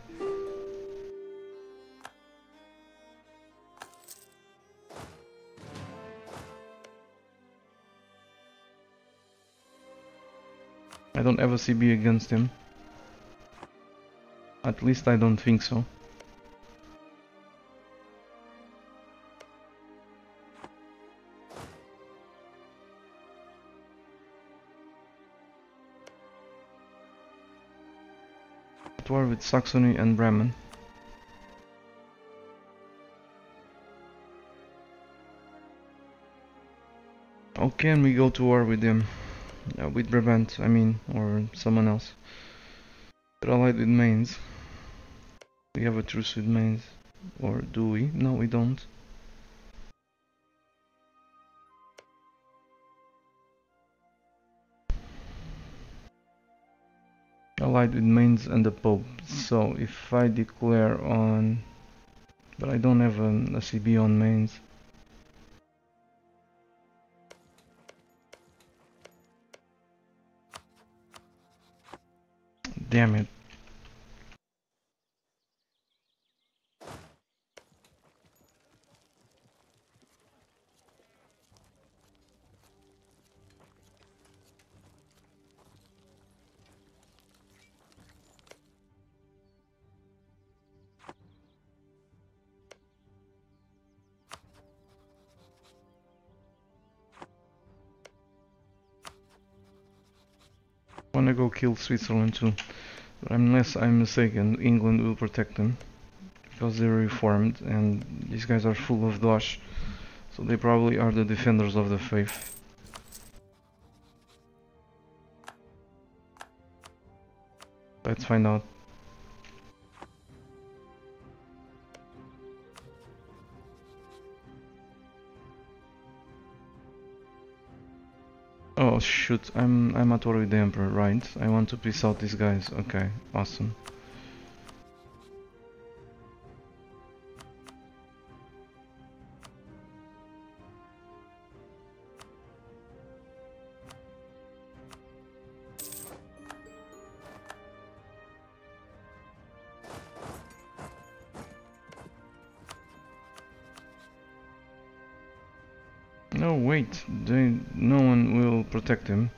I don't have a CB against him. At least I don't think so. At war with Saxony and Bremen. How can we go to war with them? With Brabant, I mean, or someone else. They're allied with Mainz. We have a truce with Mainz. Or do we? No, we don't. Allied with Mainz and the Pope. So if I declare on... But I don't have a CB on Mainz. Damn it. I wanna go kill Switzerland too. But unless I'm mistaken, England will protect them. Because they're reformed and these guys are full of dosh. So they probably are the defenders of the faith. Let's find out. Oh shoot, I'm at war with the Emperor, right? I want to piece out these guys. Okay, awesome. No, wait, no one will protect him.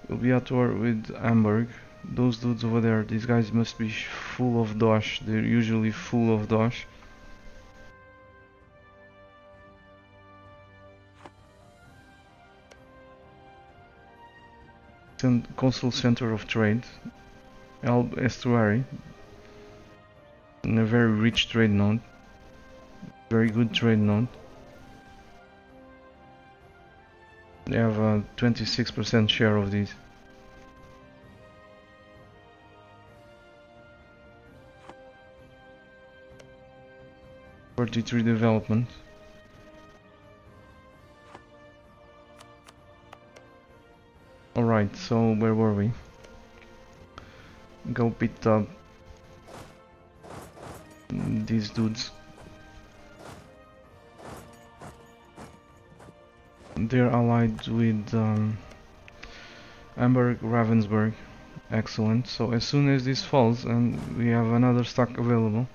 We'll be at war with Hamburg. Those dudes over there, these guys must be full of dosh. They're usually full of dosh. Coastal center of trade. Elbe estuary. And a very rich trade node. Very good trade node. They have a 26% share of these. '43 development. Alright, so where were we? Go beat up these dudes. They're allied with Hamburg, Ravensburg. Excellent. So as soon as this falls and we have another stock available.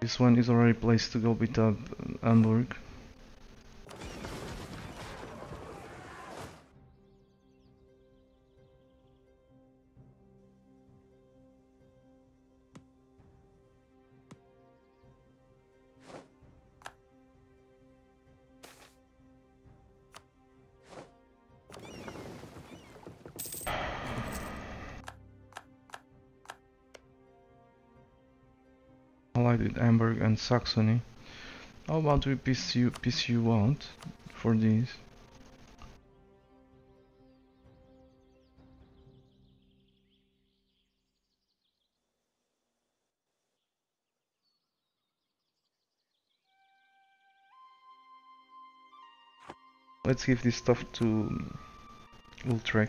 This one is already placed to go beat up Hamburg. Allied with Hamburg and Saxony. How about we piece you out for these? Let's give this stuff to Ultrek.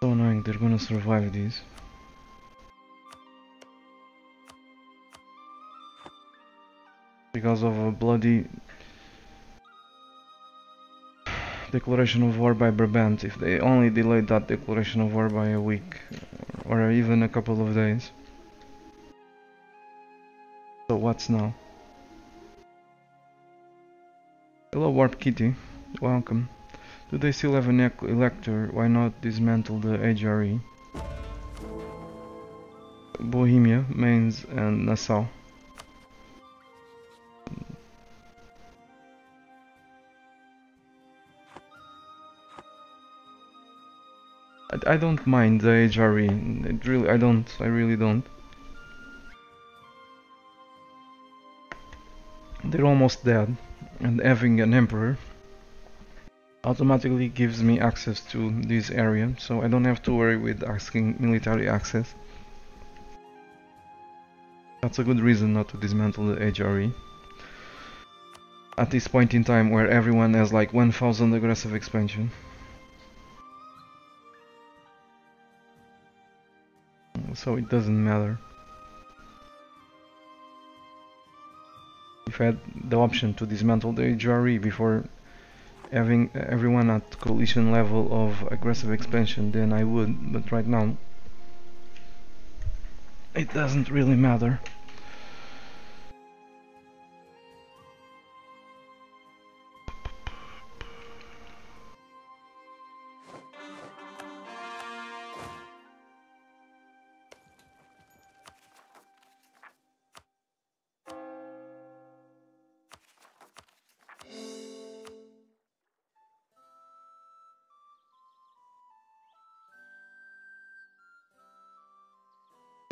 So annoying, they're gonna survive these. Because of a bloody declaration of war by Brabant. If they only delayed that declaration of war by a week or even a couple of days. So what's now? Hello Warp Kitty, welcome. Do they still have an elector? Why not dismantle the HRE? Bohemia, Mainz and Nassau. I don't mind the HRE. I really don't. They're almost dead, and having an emperor automatically gives me access to this area, so I don't have to worry with asking military access. That's a good reason not to dismantle the HRE. At this point in time where everyone has like 1000 aggressive expansion. So it doesn't matter. If I had the option to dismantle the HRE before having everyone at coalition level of aggressive expansion, then I would, but right now it doesn't really matter.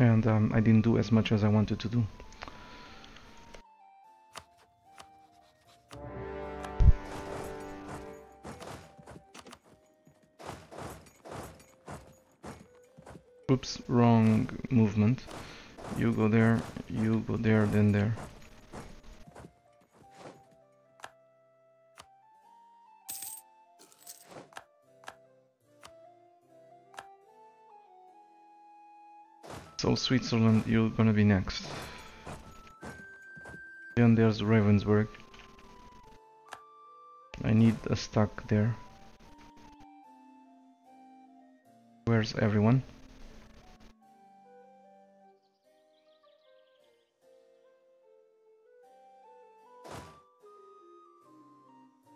And I didn't do as much as I wanted to do. Oops, wrong movement. You go there, then there. So Switzerland, you're gonna be next. Then there's Ravensburg. I need a stack there. Where's everyone?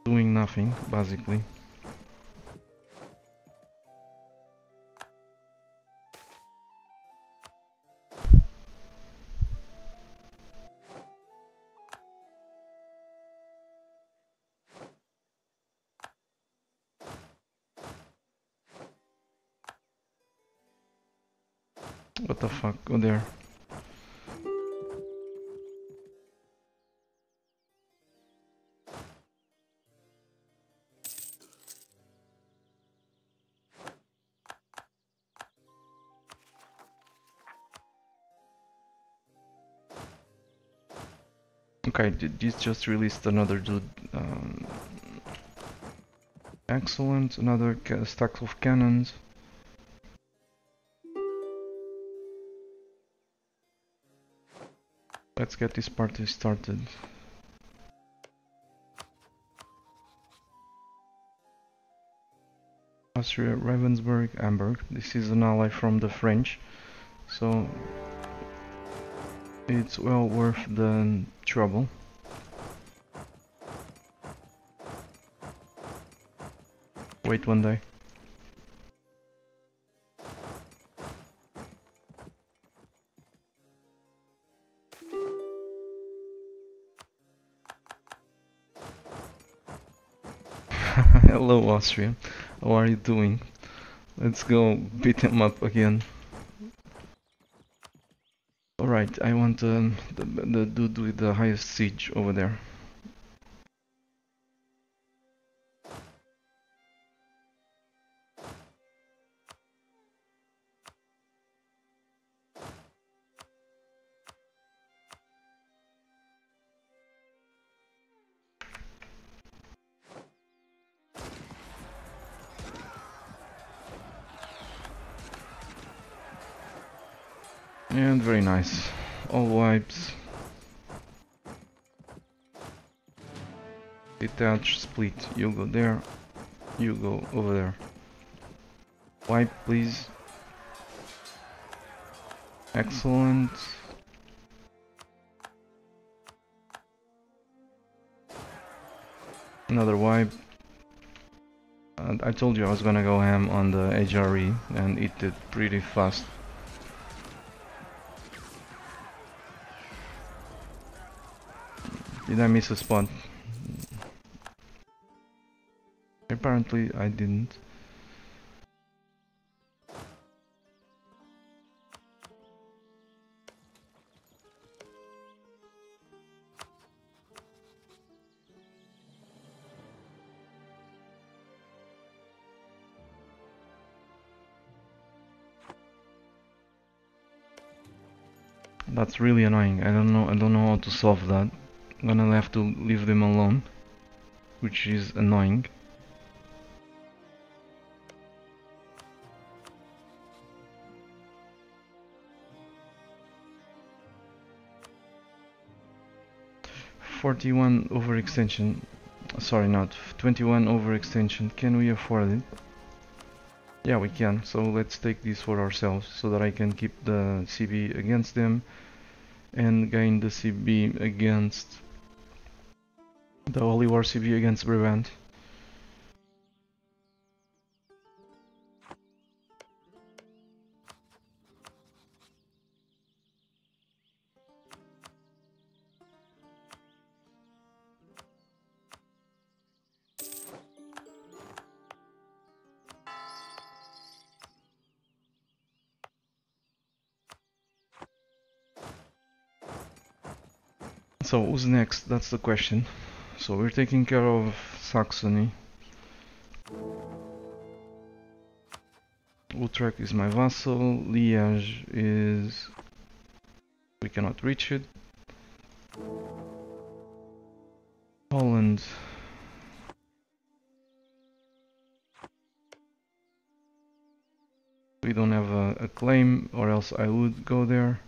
Doing nothing, basically. What the fuck? Go there. Okay, this just released another dude. Excellent, another stack of cannons. Let's get this party started. Austria, Ravensburg, Hamburg. This is an ally from the French, so it's well worth the trouble. Wait one day. Hello Austria, how are you doing? Let's go beat them up again. Alright, I want the dude with the highest siege over there. And very nice. All wipes. Detach, split. You go there. You go over there. Wipe, please. Excellent. Another wipe. And I told you I was gonna go ham on the HRE and eat it pretty fast. Did I miss a spot? Apparently I didn't. That's really annoying. I don't know how to solve that. I'm gonna have to leave them alone, which is annoying. "41 overextension." Sorry, not 21 overextension. Can we afford it? Yeah, we can. So let's take this for ourselves so that I can keep the CB against them and gain the CB against the Holy War CB against Brabant. So who's next? That's the question. So we're taking care of Saxony. Utrecht is my vassal. Liège is... we cannot reach it. Holland. We don't have a claim, or else I would go there.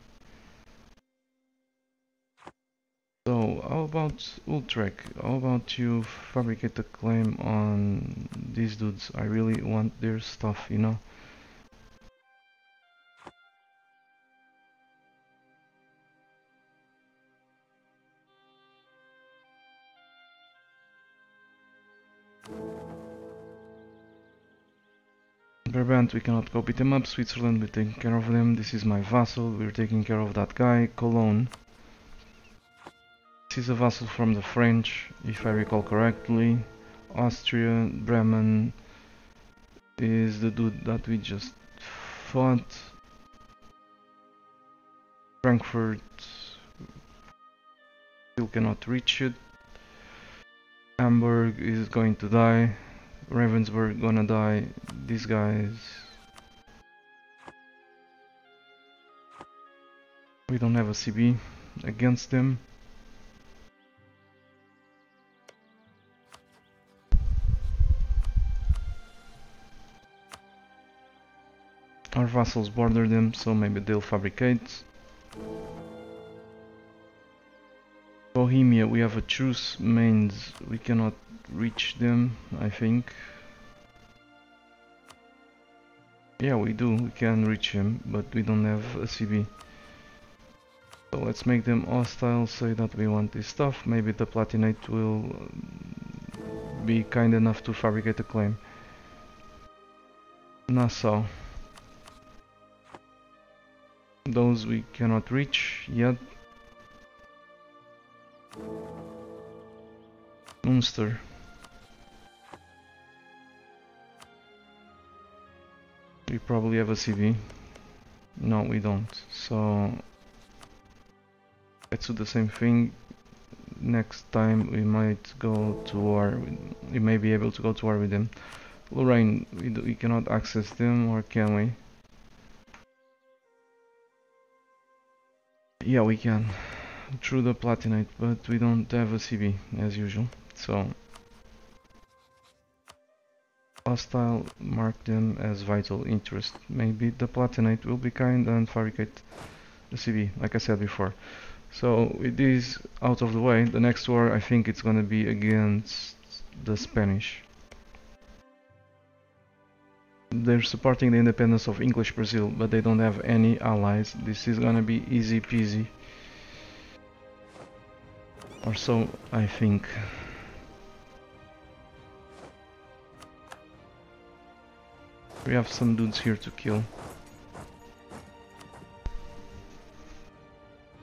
So, how about Utrecht? How about you fabricate a claim on these dudes? I really want their stuff, you know? Brabant, we cannot go beat them up. Switzerland, we're taking care of them. This is my vassal, we're taking care of that guy. Cologne. This is a vassal from the French, if I recall correctly. Austria, Bremen is the dude that we just fought. Frankfurt still cannot reach it. Hamburg is going to die. Ravensburg gonna die. These guys... we don't have a CB against them. Our vassals border them, so maybe they'll fabricate. Bohemia, we have a truce. Mainz, we cannot reach them, I think. Yeah, we do, we can reach him, but we don't have a CB. So let's make them hostile, say that we want this stuff. Maybe the Platinate will be kind enough to fabricate a claim. Nassau. Those we cannot reach yet. Munster. We probably have a CB. No, we don't. So let's do the same thing. Next time we might go to war. We may be able to go to war with them. Lorraine, we cannot access them, or can we? Yeah, we can. Through the Platinate, but we don't have a CB as usual. So hostile, mark them as vital interest. Maybe the Platinate will be kind and fabricate the CB, like I said before. So with this out of the way, the next war I think it's gonna be against the Spanish. They're supporting the independence of English Brazil, but they don't have any allies. This is gonna be easy peasy. Or so I think. We have some dudes here to kill.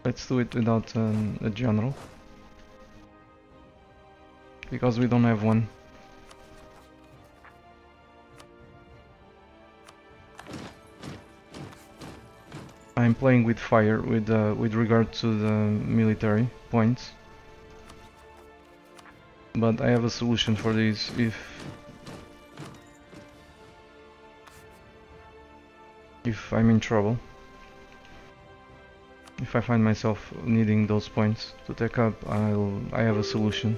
Let's do it without a general. Because we don't have one. I'm playing with fire with regard to the military points. But I have a solution for this if I'm in trouble. If I find myself needing those points to take up, I have a solution.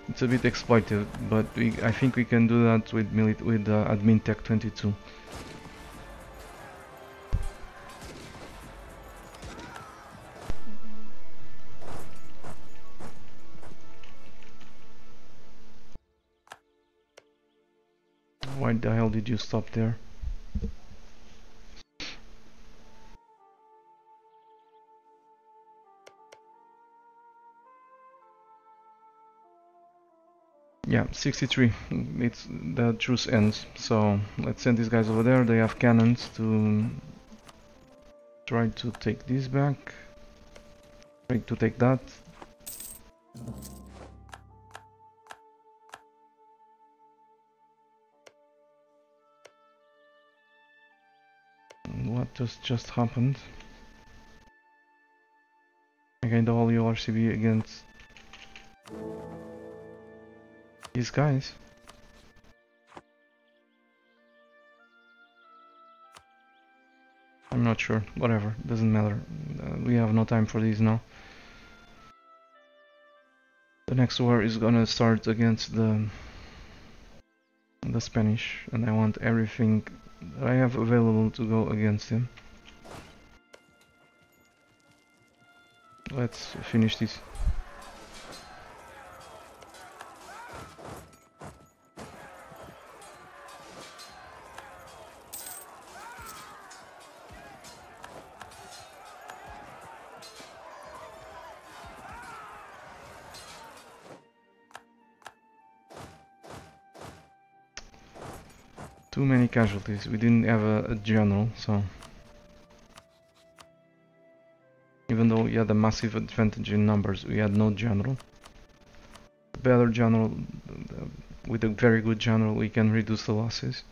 It's a bit exploitive, but I think we can do that with admin tech 22. Why the hell did you stop there? Yeah, 63. It's the truce ends. So let's send these guys over there. They have cannons to try to take this back. Try to take that. What just happened? Again, the whole URCB against these guys. I'm not sure. Whatever, doesn't matter. We have no time for these now. The next war is gonna start against the Spanish, and I want everything that I have available to go against him. Let's finish this. Too many casualties. We didn't have a general, so even though we had a massive advantage in numbers, we had no general. A better general, with a very good general, we can reduce the losses.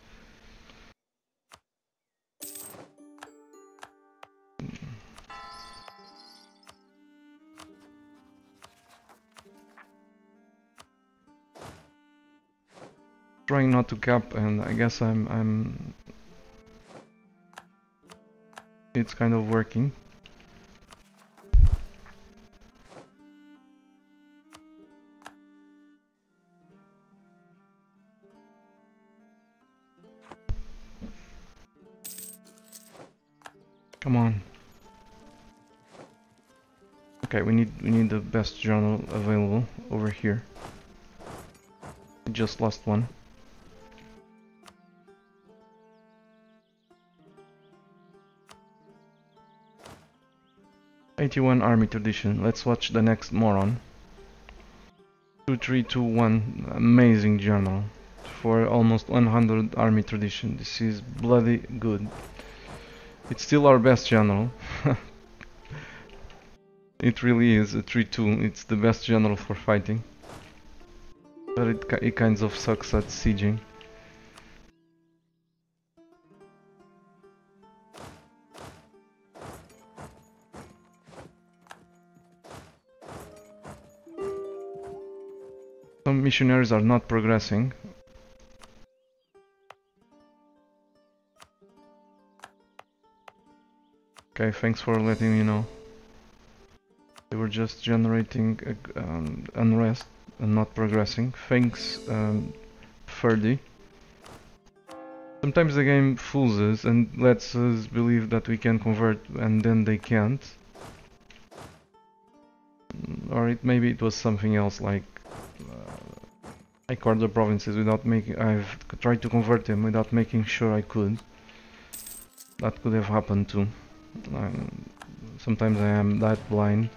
Trying not to cap, and I guess it's kind of working. Come on. Okay, we need the best general available over here. We just lost one. '81 army tradition. Let's watch the next moron. 2321, amazing general for almost 100 army tradition. This is bloody good. It's still our best general. It really is a 3-2. It's the best general for fighting, but it kind of sucks at sieging. Some missionaries are not progressing. Okay, thanks for letting me know. They were just generating unrest and not progressing. Thanks, Ferdy. Sometimes the game fools us and lets us believe that we can convert and then they can't. Or maybe it was something else, like I caught the provinces without making. I've tried to convert them without making sure I could. That could have happened too. Sometimes I am that blind.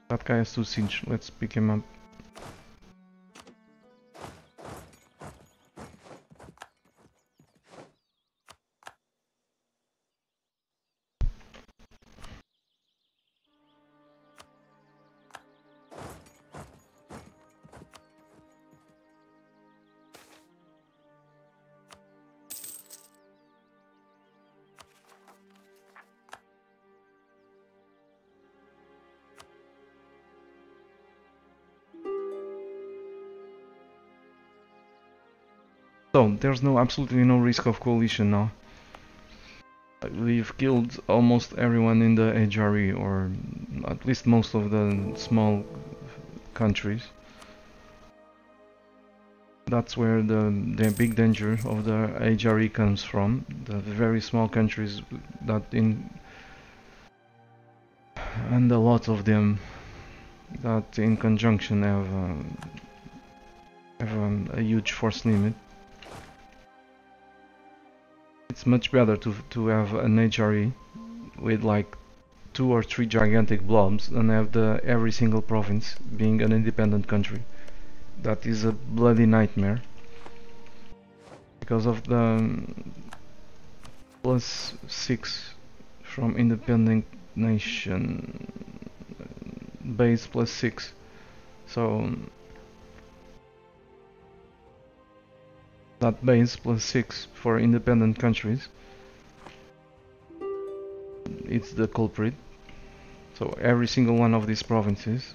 That guy has 2 siege. Let's pick him up. So, there's absolutely no risk of coalition now. We've killed almost everyone in the HRE, or at least most of the small countries. That's where the big danger of the HRE comes from. The very small countries and a lot of them that in conjunction have a huge force limit. It's much better to have an HRE with like 2 or 3 gigantic blobs and have every single province being an independent country. That is a bloody nightmare because of the +6 from independent nation base +6. So that base +6 for independent countries, it's the culprit. So every single one of these provinces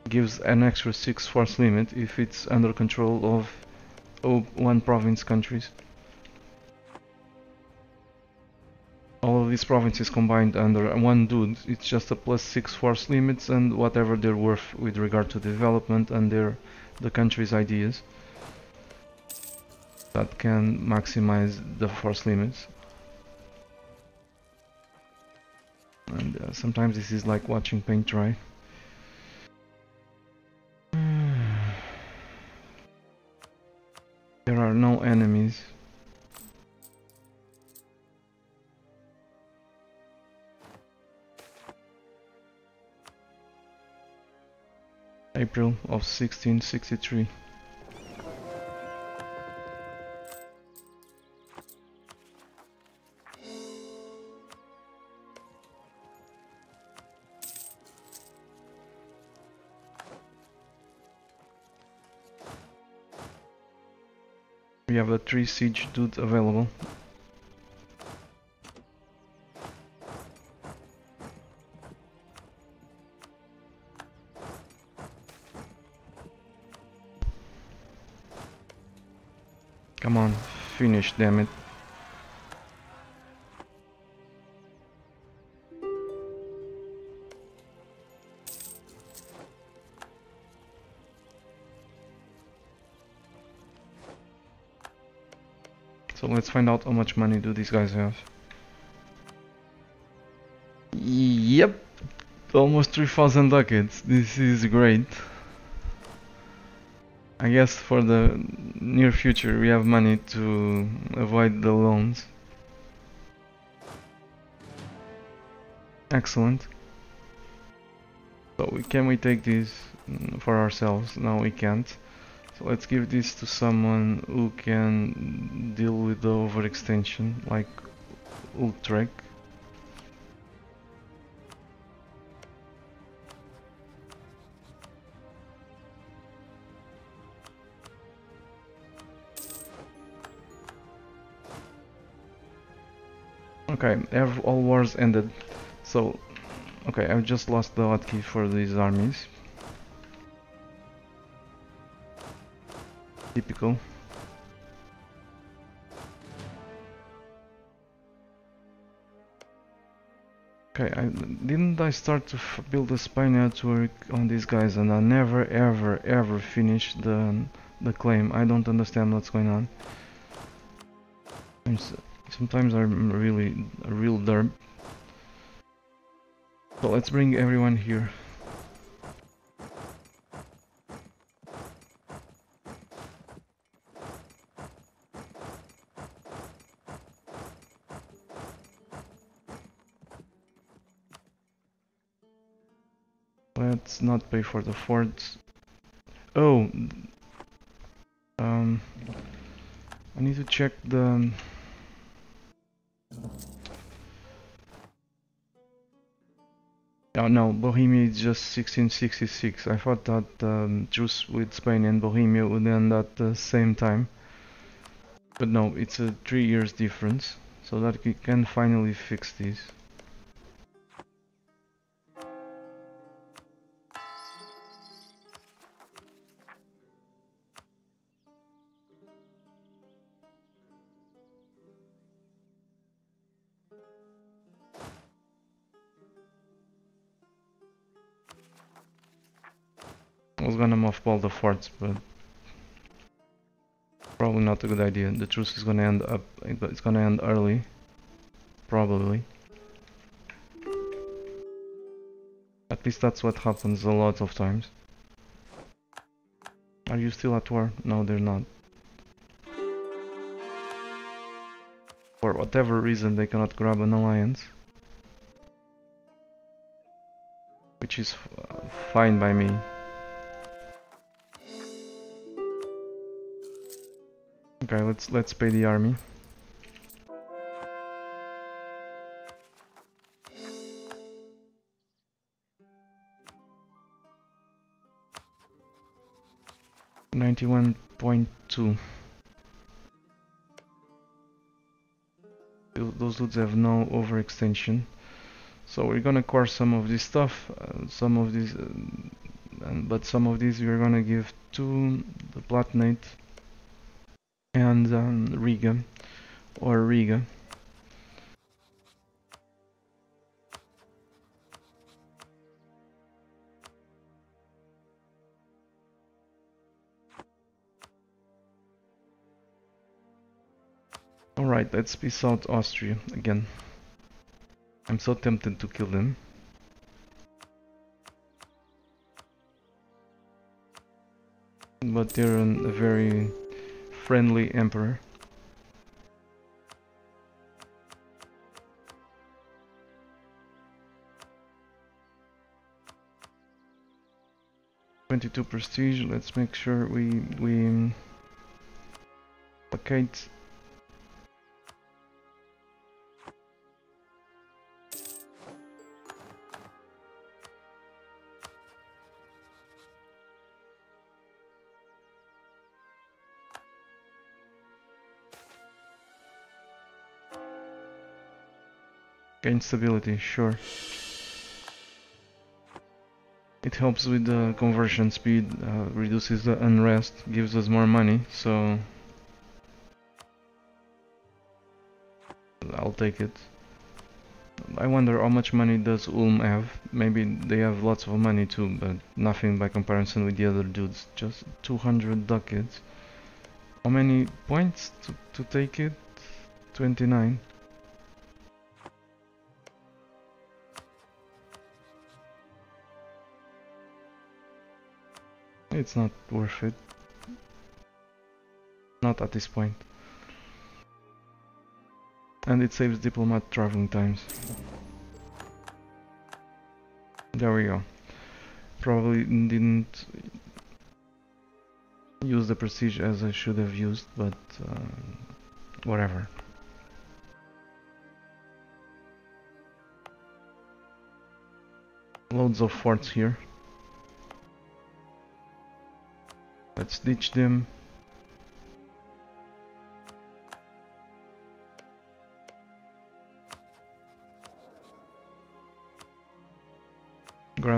gives an extra 6 force limit if it's under control of 1 province countries. All of these provinces combined under one dude, it's just a +6 force limits and whatever they're worth with regard to development and the country's ideas. That can maximize the force limits. And sometimes this is like watching paint dry. There are no enemies. April of 1663. We have a 3 siege dude available. Come on, finish, damn it. So let's find out how much money do these guys have. Yep, almost 3,000 ducats. This is great. I guess for the near future we have money to avoid the loans. Excellent. So can we take these for ourselves? No, we can't. So let's give this to someone who can deal with the overextension, like Ultrek. Okay, all wars ended. So, okay, I've just lost the hotkey for these armies. Typical. Okay, didn't I start to build a spy network on these guys, and I never ever finished the claim. I don't understand what's going on. Sometimes I'm really a real derp. So let's bring everyone here. Let's not pay for the forts. Oh, I need to check the. Oh no, Bohemia is just 1666. I thought that truce with Spain and Bohemia would end at the same time. But no, it's a 3 years difference, so that we can finally fix this. I was gonna mothball the forts, but probably not a good idea. The truce is gonna end up. It's gonna end early, probably. At least that's what happens a lot of times. Are you still at war? No, they're not. For whatever reason, they cannot grab an alliance, which is fine by me. Okay, let's pay the army. $91.2. Those dudes have no overextension, so we're gonna core some of this stuff, some of these, but some of these we're gonna give to the Palatinate and Riga, or Riga. Alright, let's peace out Austria again. I'm so tempted to kill them. But they're a very friendly emperor. $22 prestige. Let's make sure we placate. Gain stability, sure. It helps with the conversion speed, reduces the unrest, gives us more money, so I'll take it. I wonder how much money does Ulm have. Maybe they have lots of money too, but nothing by comparison with the other dudes. Just 200 ducats. How many points to take it? 29. It's not worth it. Not at this point. And it saves diplomat traveling times. There we go. Probably didn't use the prestige as I should have used, but whatever. Loads of forts here. Let's ditch them.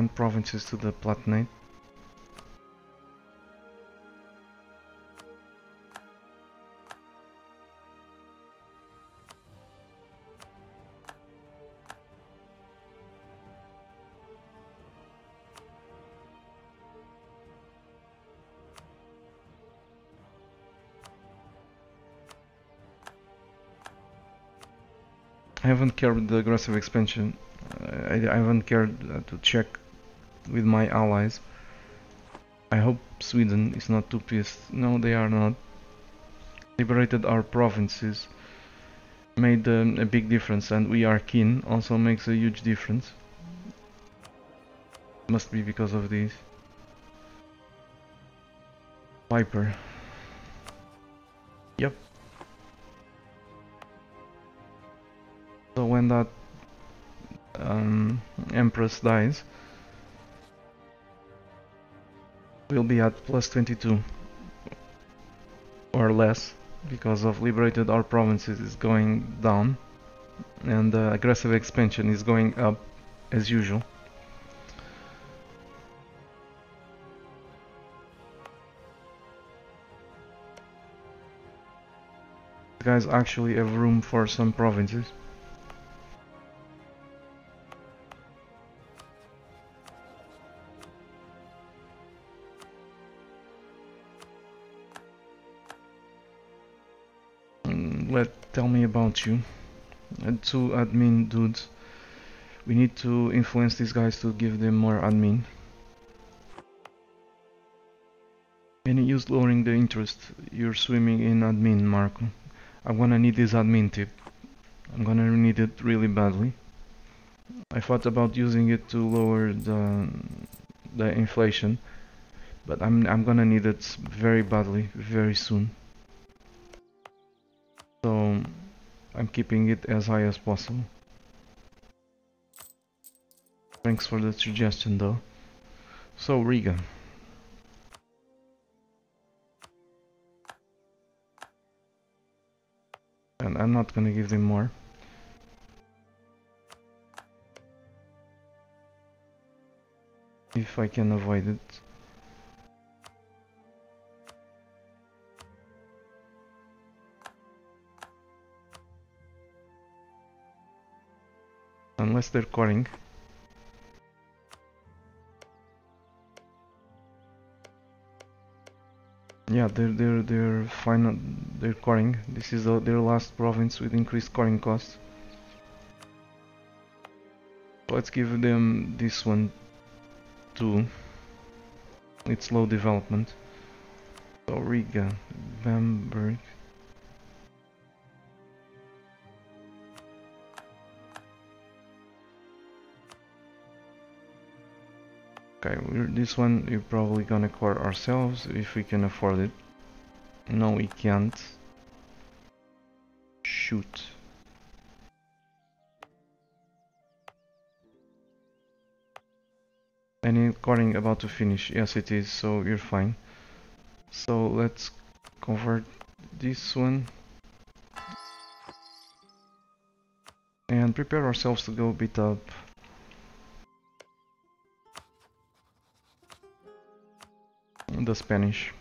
grant provinces to the Palatinate. I haven't cared the aggressive expansion. I haven't cared to check with my allies. I hope Sweden is not too pissed. No, they are not. Liberated our provinces. Made a big difference, and we are keen also makes a huge difference. Must be because of this. Viper. Yep. So when that Empress dies, we'll be at plus 22 or less, because of liberated our provinces is going down and aggressive expansion is going up as usual. You guys actually have room for some provinces. Tell me about you. Two admin dudes. We need to influence these guys to give them more admin. Any use lowering the interest? You're swimming in admin, Marco. I'm gonna need this admin tip. I'm gonna need it really badly. I thought about using it to lower the inflation, but I'm gonna need it very badly, very soon. So I'm keeping it as high as possible. Thanks for the suggestion though. So Riga. And I'm not gonna give them more. If I can avoid it. Unless they're coring. Yeah, they're fine. They're coring. This is their last province with increased coring costs. Let's give them this one too. It's low development. So Riga, Bamberg. Okay, this one we're probably gonna core ourselves if we can afford it. No, we can't. Shoot. Any coring about to finish? Yes, it is, so you're fine. So let's convert this one. And prepare ourselves to go beat up the Spanish.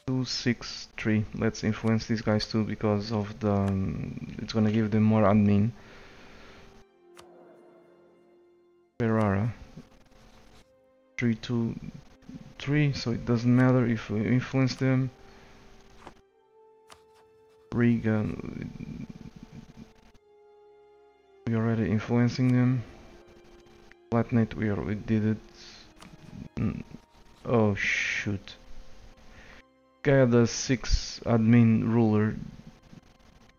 Two, 6, 3. Let's influence these guys too because of the it's gonna give them more admin. Ferrara. 3, 2, 3. So it doesn't matter if we influence them. Riga. We already influencing them. Palatinate, we did it. Oh shoot. Guy, the 6 admin ruler,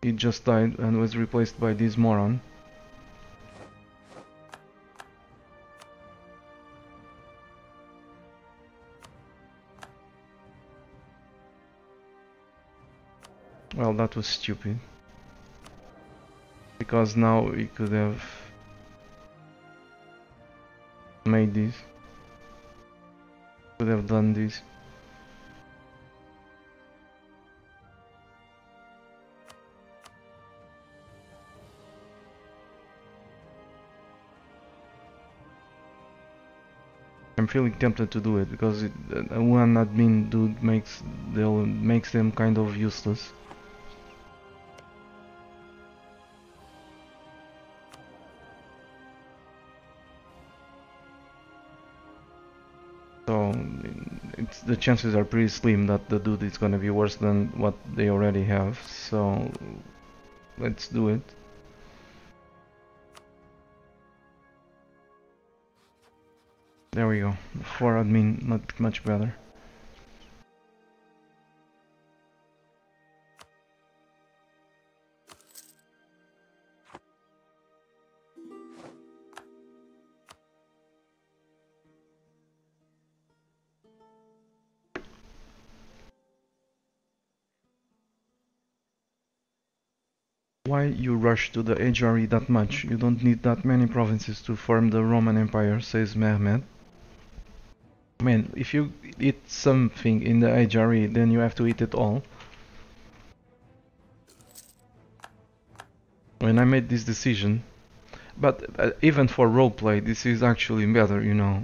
he just died and was replaced by this moron. Well, that was stupid. Because now we could have made this. Could have done this. I'm feeling tempted to do it because one admin dude makes them kind of useless. So the chances are pretty slim that the dude is gonna be worse than what they already have. So let's do it. There we go. 4 admin, not much better. Why you rush to the HRE that much? You don't need that many provinces to form the Roman Empire, says Mehmed. Man, if you eat something in the HRE, then you have to eat it all. When I made this decision, but even for roleplay, this is actually better, you know.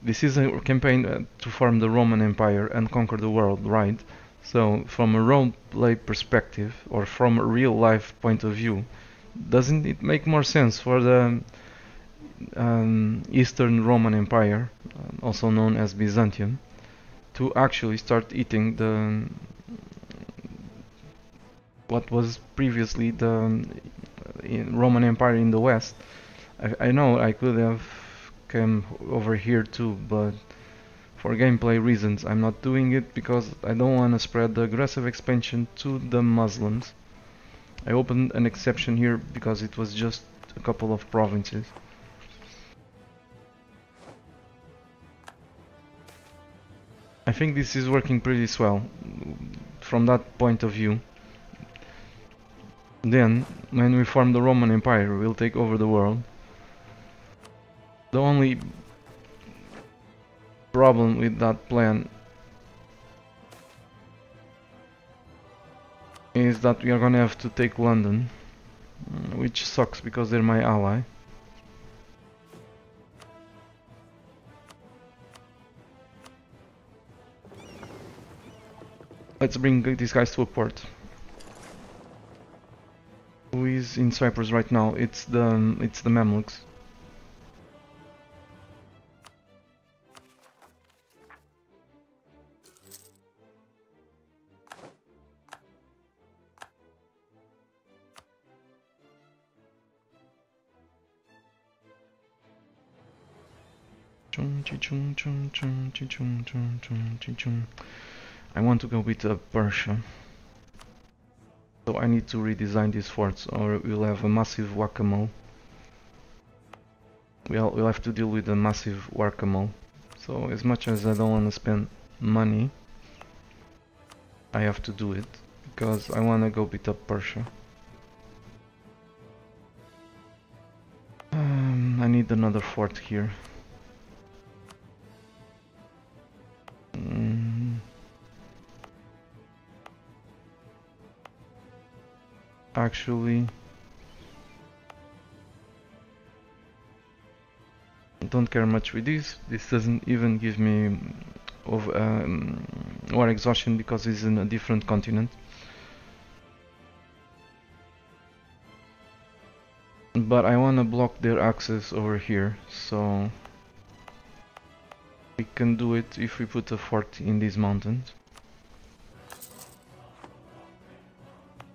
This is a campaign to form the Roman Empire and conquer the world, right? So, from a roleplay perspective, or from a real life point of view, doesn't it make more sense for the Eastern Roman Empire, also known as Byzantium, to actually start eating the what was previously the Roman Empire in the West? I know I could have come over here too, but for gameplay reasons I'm not doing it because I don't want to spread the aggressive expansion to the Muslims. I opened an exception here because it was just a couple of provinces. I think this is working pretty swell from that point of view. Then, when we form the Roman Empire, we'll take over the world. The only problem with that plan is that we are gonna have to take London, which sucks because they're my ally. Let's bring these guys to a port. Who is in Cyprus right now? It's the Mamluks. I want to go with Persia. So I need to redesign these forts or we'll have a massive whack-a-mole. We'll have to deal with a massive whack-a-mole. So as much as I don't want to spend money, I have to do it because I want to go beat up Persia. I need another fort here. Actually, don't care much with this. This doesn't even give me war exhaustion because it's in a different continent. But I want to block their access over here, so we can do it if we put a fort in these mountains.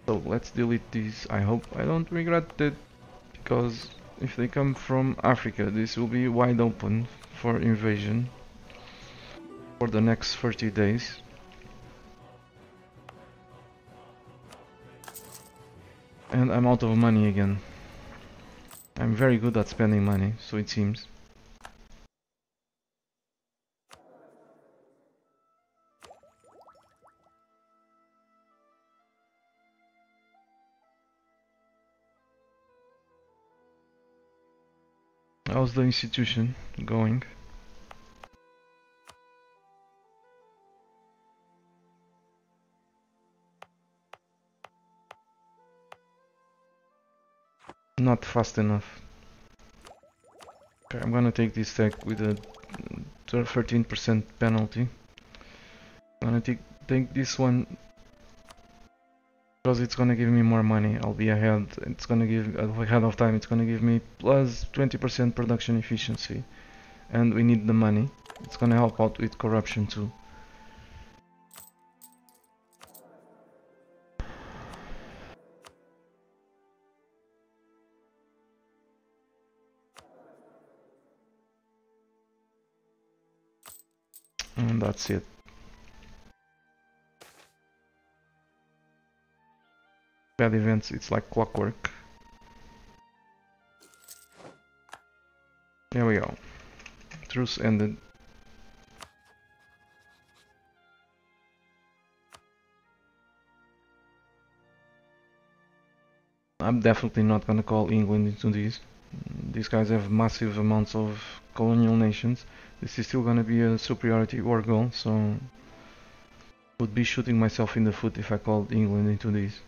So let's delete these. I hope I don't regret it, because if they come from Africa, this will be wide open for invasion for the next 30 days. And I'm out of money again. I'm very good at spending money, so it seems. How's the institution going? Not fast enough. Okay, I'm gonna take this tech with a 13% penalty. I'm gonna take this one because it's gonna give me more money. I'll be ahead. It's gonna give ahead of time. It's gonna give me plus 20% production efficiency, and we need the money. It's gonna help out with corruption too. And that's it. Bad events, it's like clockwork. There we go. Truce ended. I'm definitely not gonna call England into this. These guys have massive amounts of colonial nations. This is still gonna be a superiority war goal, so would be shooting myself in the foot if I called England into this.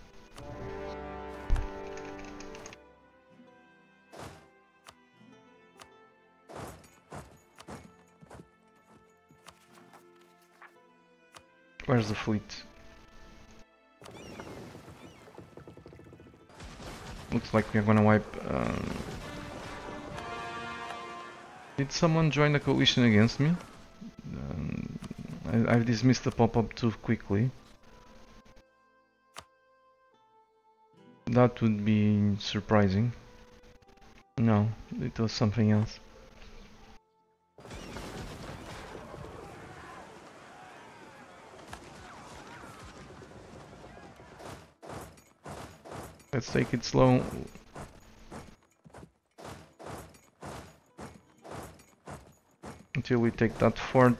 Where's the fleet? Looks like we're gonna wipe. Did someone join the coalition against me? I've dismissed the pop-up too quickly. That would be surprising. No, it was something else. Let's take it slow. Until we take that fort.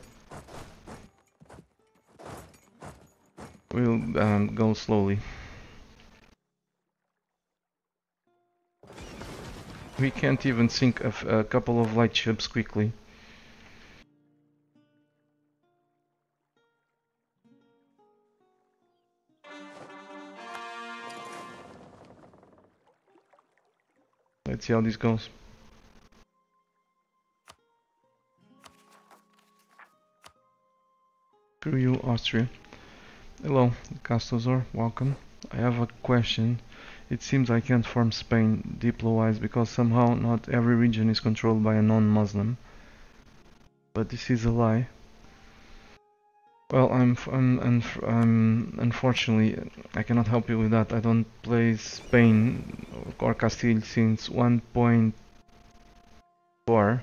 We'll go slowly. We can't even sink a couple of light ships quickly. Let's see how this goes. Screw you, Austria. Hello, Castozor, welcome. I have a question. It seems I can't form Spain diplo-wise because somehow not every region is controlled by a non-Muslim. But this is a lie. Well, unfortunately, I cannot help you with that. I don't play Spain or Castile since 1.4.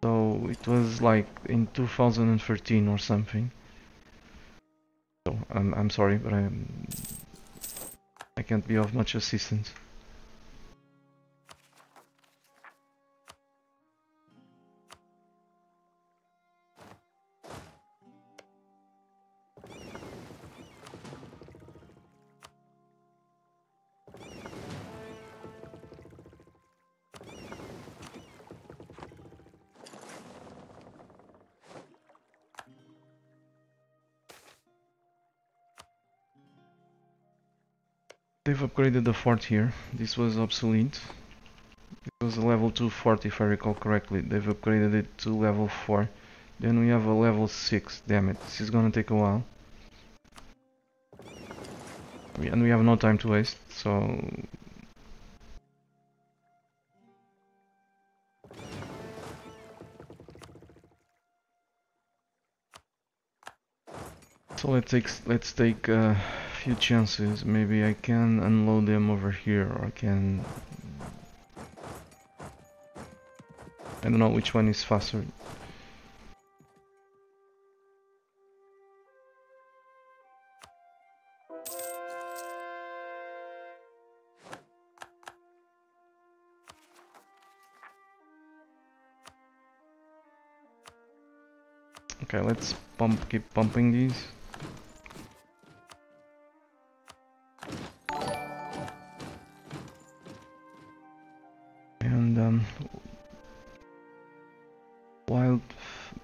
So it was like in 2013 or something. So I'm sorry, but I can't be of much assistance. They've upgraded the fort here. This was obsolete. It was a level 2 fort if I recall correctly. They've upgraded it to level 4. Then we have a level 6. Damn it, this is gonna take a while. And we have no time to waste, so... So let's take a few chances. Maybe I can unload them over here, or I can... I don't know which one is faster. Okay, let's keep pumping these. And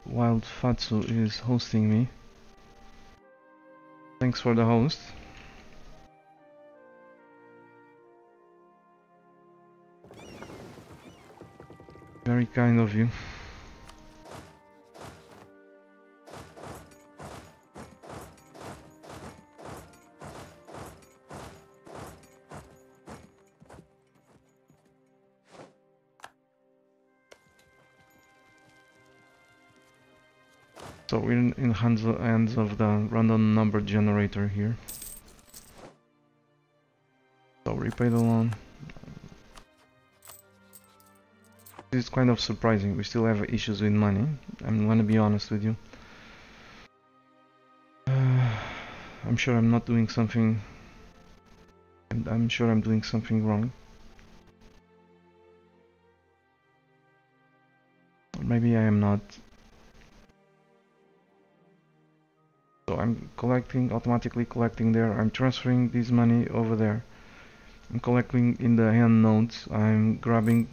Wild Fatsu is hosting me. Thanks for the host. Very kind of you. So we're in hands of the random number generator here. So repay the loan. This is kind of surprising. We still have issues with money. I'm gonna be honest with you. I'm sure I'm not doing something. I'm sure I'm doing something wrong. Or maybe I am not. So I'm collecting, automatically collecting there. I'm transferring this money over there. I'm collecting in the hand nodes. I'm grabbing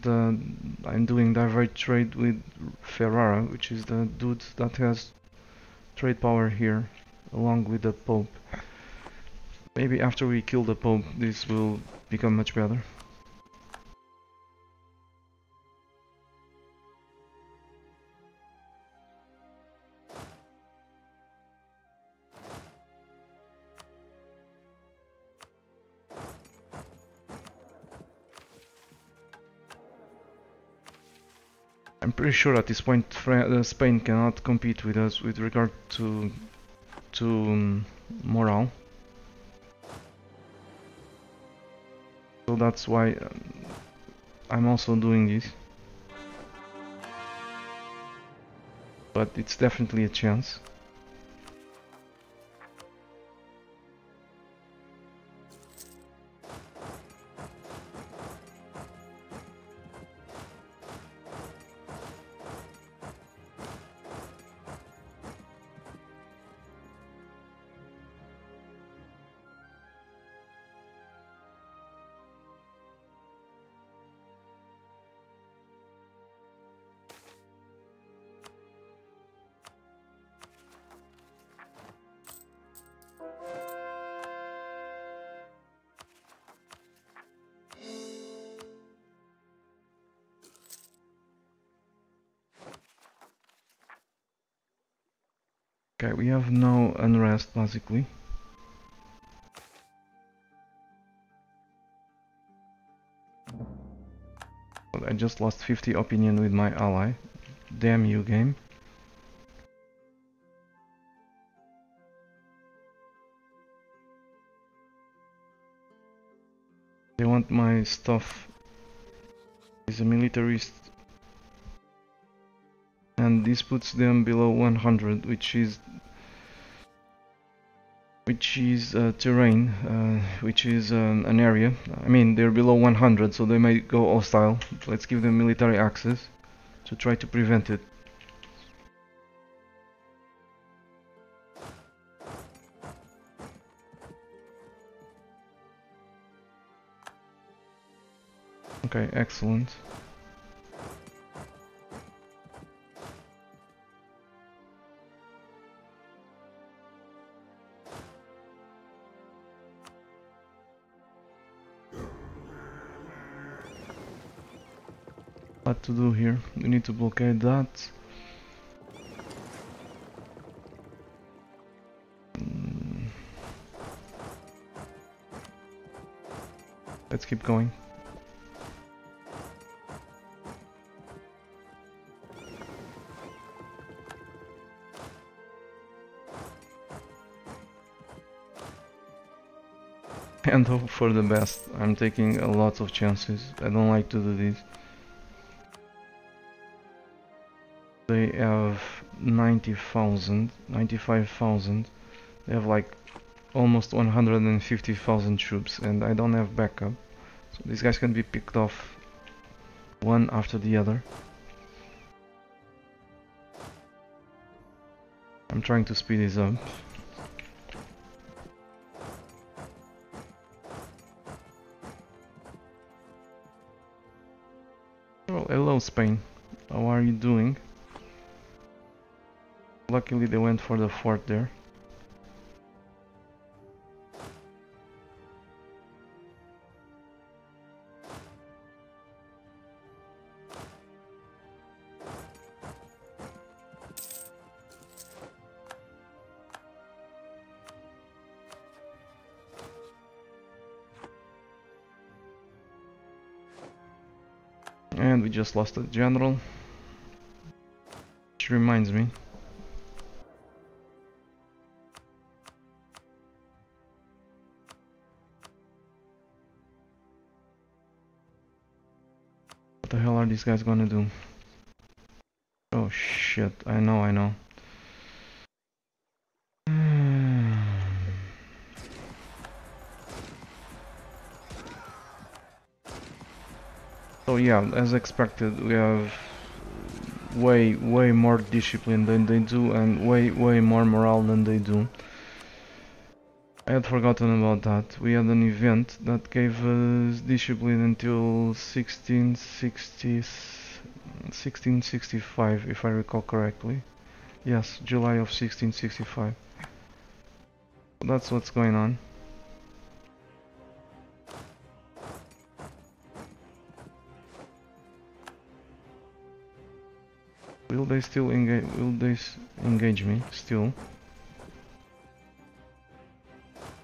the... I'm doing direct trade with Ferrara, which is the dude that has trade power here, along with the Pope. Maybe after we kill the Pope, this will become much better. I'm pretty sure at this point Spain cannot compete with us with regard to morale. So that's why I'm also doing this. But it's definitely a chance. Okay, we have no unrest basically. But I just lost 50 opinion with my ally. Damn you, game. They want my stuff. He's a militarist. And this puts them below 100, which is terrain, which is an area. I mean, they're below 100, so they may go hostile. Let's give them military access to try to prevent it. Okay, excellent. What to do here? We need to blockade that. Let's keep going. And hope for the best. I'm taking a lot of chances. I don't like to do this. They have 90,000, 95,000. They have like almost 150,000 troops, and I don't have backup. So these guys can be picked off one after the other. I'm trying to speed this up. Oh, hello Spain. How are you doing? Luckily they went for the fort there. And we just lost a general. Which reminds me. What the hell are these guys gonna do? Oh shit, I know. So yeah, as expected, we have way more discipline than they do, and way more morale than they do. I had forgotten about that. We had an event that gave us discipline until 1665, if I recall correctly. Yes, July of 1665. That's what's going on. Will they still engage? Will they engage me still?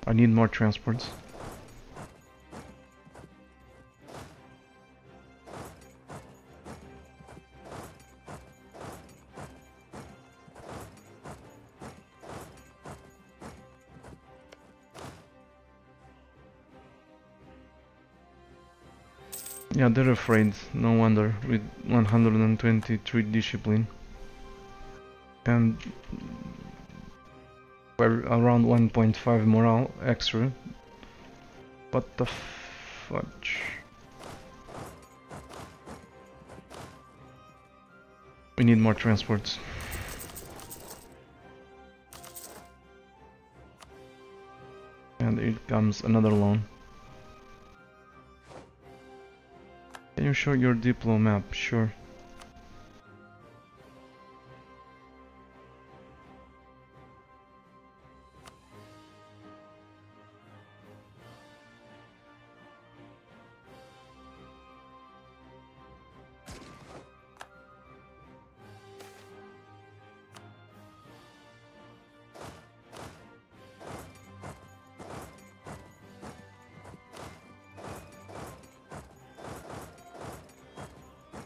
I need more transports. Yeah, they're afraid, no wonder, with 123 discipline. And we're around 1.5 morale extra. What the fudge? We need more transports. And here comes another loan. Can you show your Diplo map? Sure.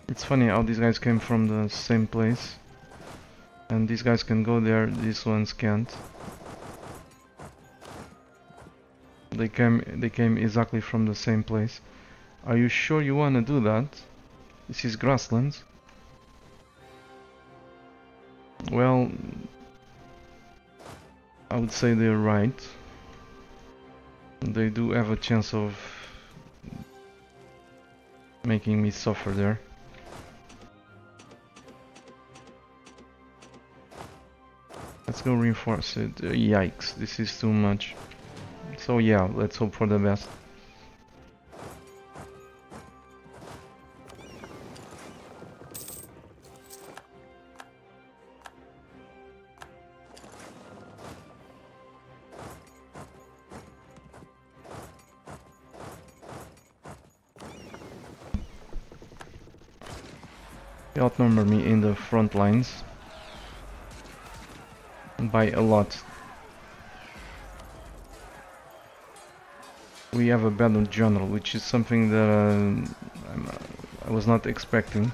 It's funny how these guys came from the same place. And these guys can go there, these ones can't. They came exactly from the same place. Are you sure you wanna do that? This is grasslands. Well, I would say they're right. They do have a chance of making me suffer there. Let's go reinforce it. Yikes, this is too much. So yeah, let's hope for the best. They outnumber me in the front lines by a lot. We have a better general, which is something that I was not expecting.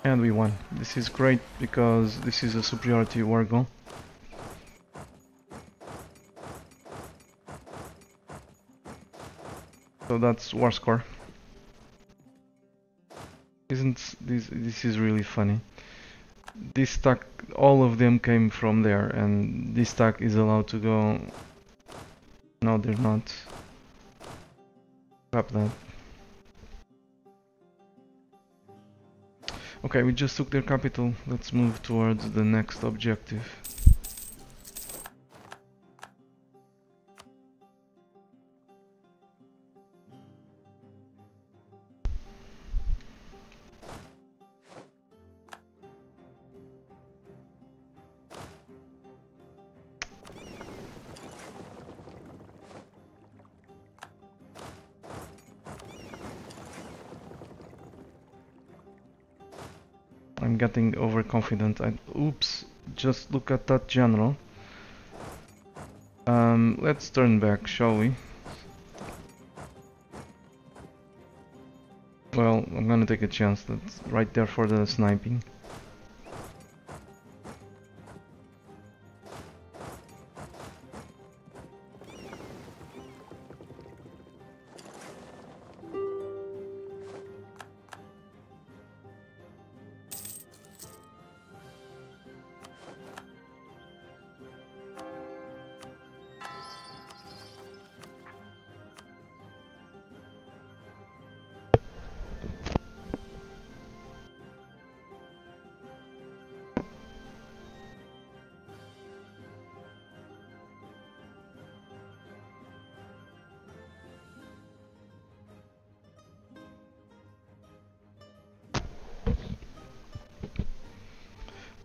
And we won. This is great because this is a superiority war goal. So that's war score. Isn't this is really funny. This stack, all of them came from there, and this stack is allowed to go. No, they're not. Crap that. Okay, we just took their capital. Let's move towards the next objective. I'm getting overconfident. Oops, just look at that general. Let's turn back, shall we? Well, I'm gonna take a chance. That's right there for the sniping.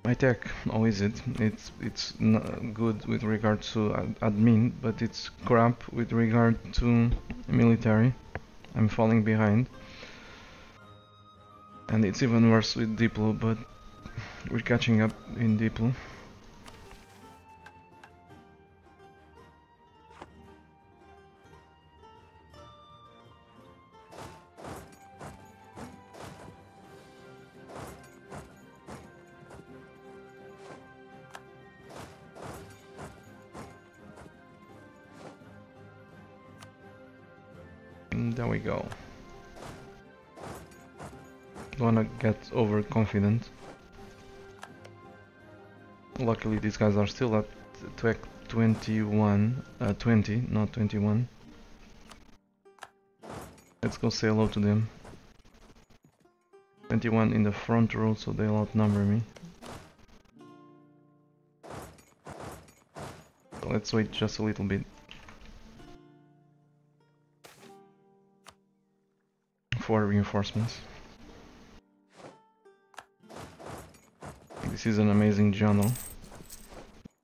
My tech, how is it? It's good with regard to admin, but it's crap with regard to military. I'm falling behind. And it's even worse with Diplo, but we're catching up in Diplo. And there we go. Don't wanna get overconfident. Luckily these guys are still at 21, 20, not 21. Let's go say hello to them. 21 in the front row, so they'll outnumber me. So let's wait just a little bit. For reinforcements. This is an amazing journal.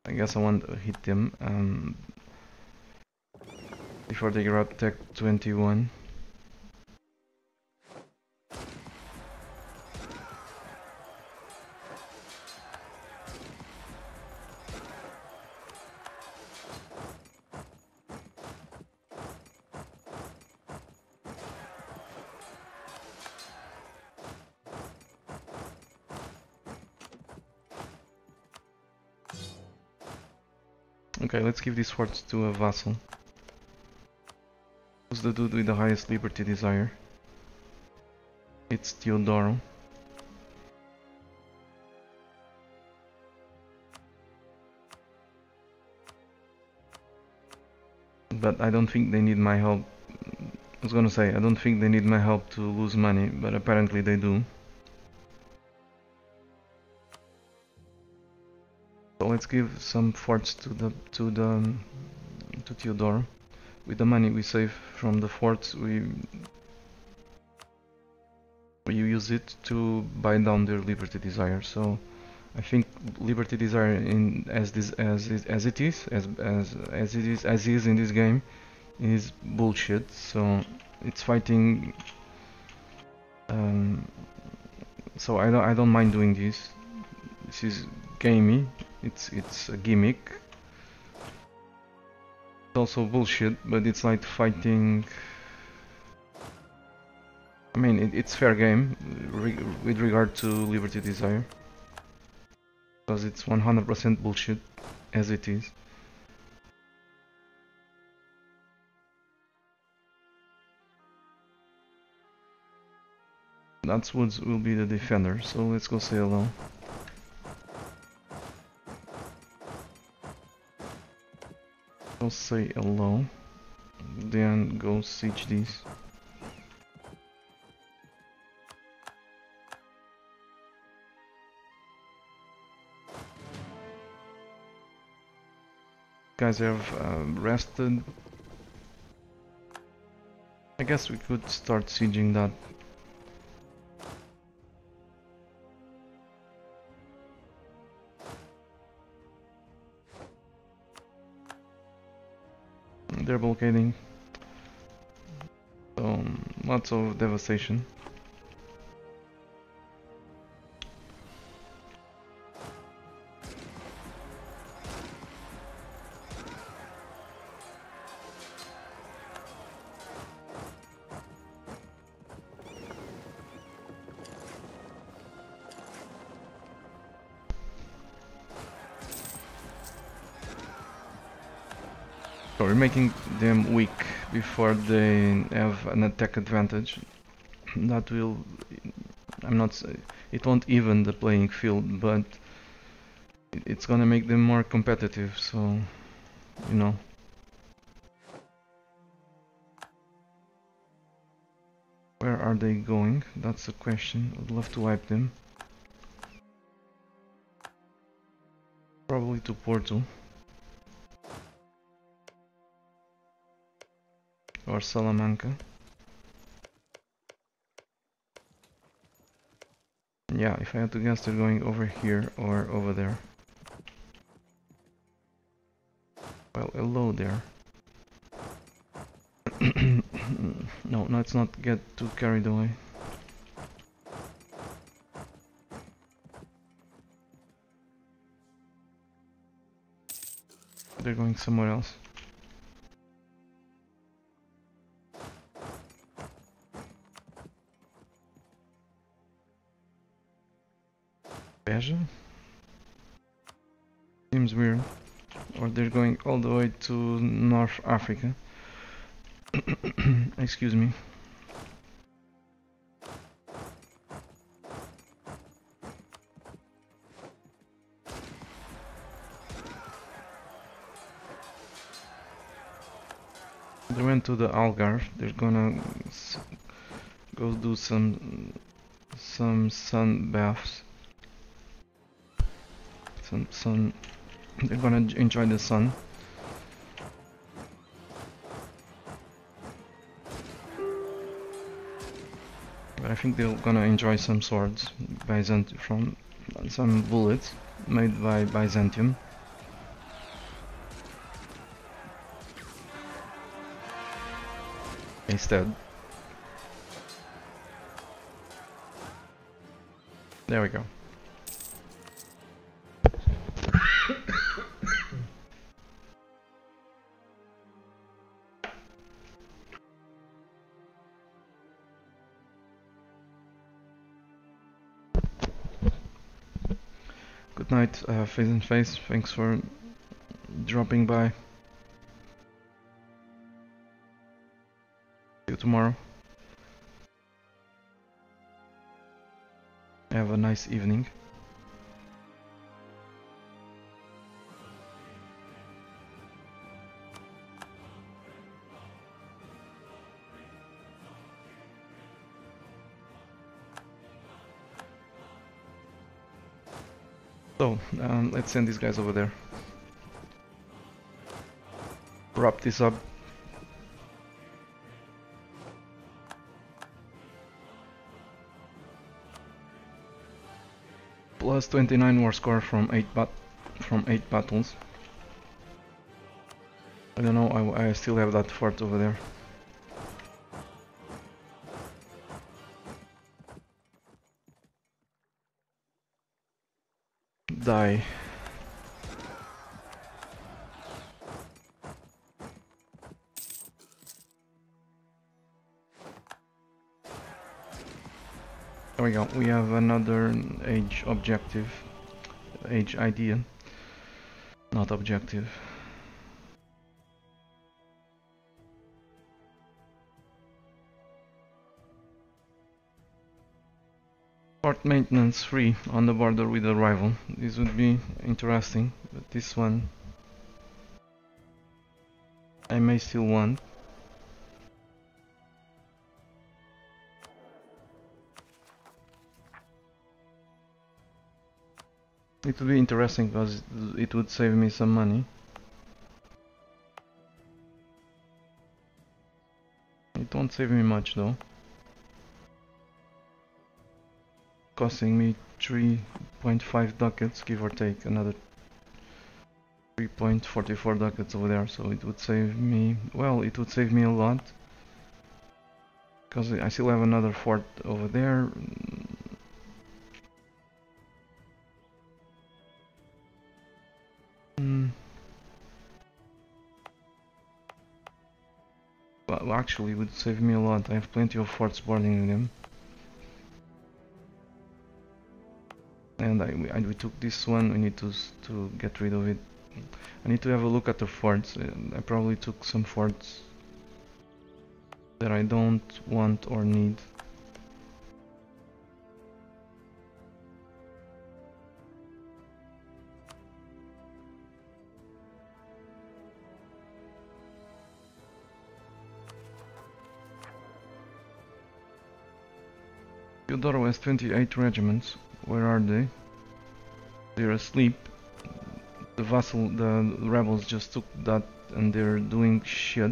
I guess I want to hit them before they grab Tech 21. Okay, let's give these forts to a vassal. Who's the dude with the highest liberty desire? It's Theodoro. But I don't think they need my help. I was gonna say, I don't think they need my help to lose money, but apparently they do. So let's give some forts to Theodoro. With the money we save from the forts, we use it to buy down their liberty desire. So I think liberty desire as it is in this game is bullshit. So it's fighting. So I don't mind doing this. This is gamey. It's a gimmick. It's also bullshit, but it's like fighting. I mean, it's fair game with regard to liberty desire, because it's 100% bullshit as it is. That's Woods will be the defender, so let's go say hello. Go say hello, then go siege these. Guys have rested. I guess we could start sieging that. They're blockading. So, lots of devastation. So we're making them weak before they have an attack advantage. That will, I'm not, it won't even the playing field, but it's gonna make them more competitive, so, you know. Where are they going? That's the question. I'd love to wipe them. Probably to Porto. Or Salamanca. Yeah, if I had to guess, they're going over here or over there. Well, hello there. No, let's not get too carried away. They're going somewhere else. Beja? Seems weird. Or they're going all the way to North Africa. Excuse me. They went to the Algarve. They're gonna go do some sun baths. Some they're gonna enjoy the sun. But I think they're gonna enjoy some swords, from some bullets made by Byzantium. Instead. There we go. Good night, Face and Face. Thanks for dropping by. See you tomorrow. Have a nice evening. So, let's send these guys over there. Wrap this up. Plus 29 war score from 8 battles. I don't know, I still have that fort over there. Die. There we go, we have another age objective. Age idea. Not objective. Port maintenance free on the border with a rival. This would be interesting, but this one I may still want. It would be interesting because it would save me some money. It won't save me much though. Costing me 3.5 ducats, give or take, another 3.44 ducats over there, so it would save me, well, it would save me a lot. Because I still have another fort over there. Well, actually, it would save me a lot. I have plenty of forts boarding with them. And we took this one, we need to get rid of it I need to have a look at the forts. I probably took some forts that I don't want or need. Theodoro has 28 regiments. Where are they? They're asleep. The rebels just took that and they're doing shit.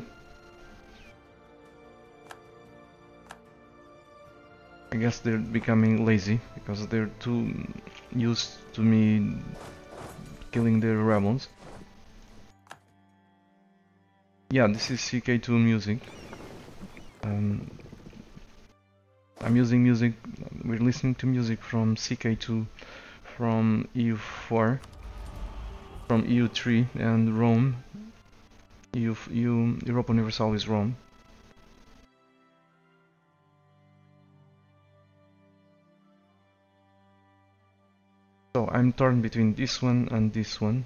I guess they're becoming lazy because they're too used to me killing their rebels. Yeah, this is CK2 music. I'm using music, we're listening to music from CK2, from EU4, from EU3 and Rome. Europa Universalis Rome. So I'm torn between this one and this one.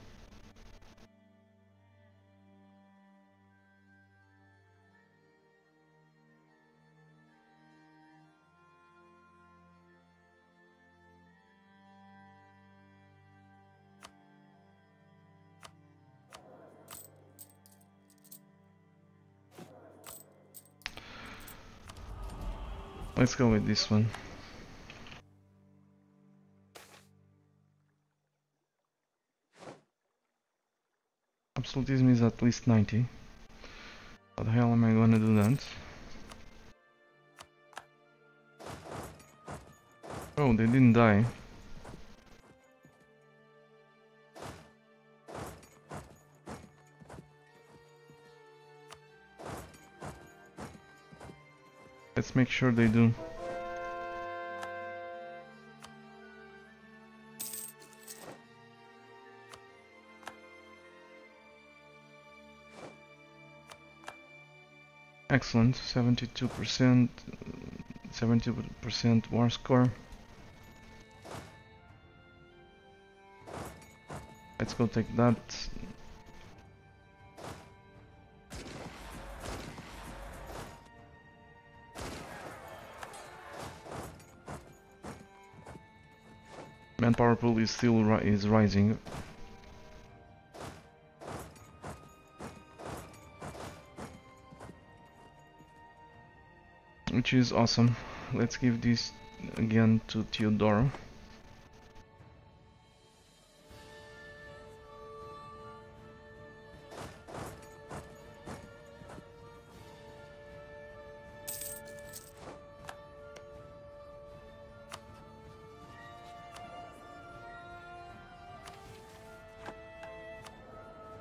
Let's go with this one. Absolutism is at least 90. How the hell am I gonna do that? Oh, they didn't die. Let's make sure they do. Excellent, 72%, 70% war score. Let's go take that. Manpower pool is still rising. Which is awesome. Let's give this again to Teodoro.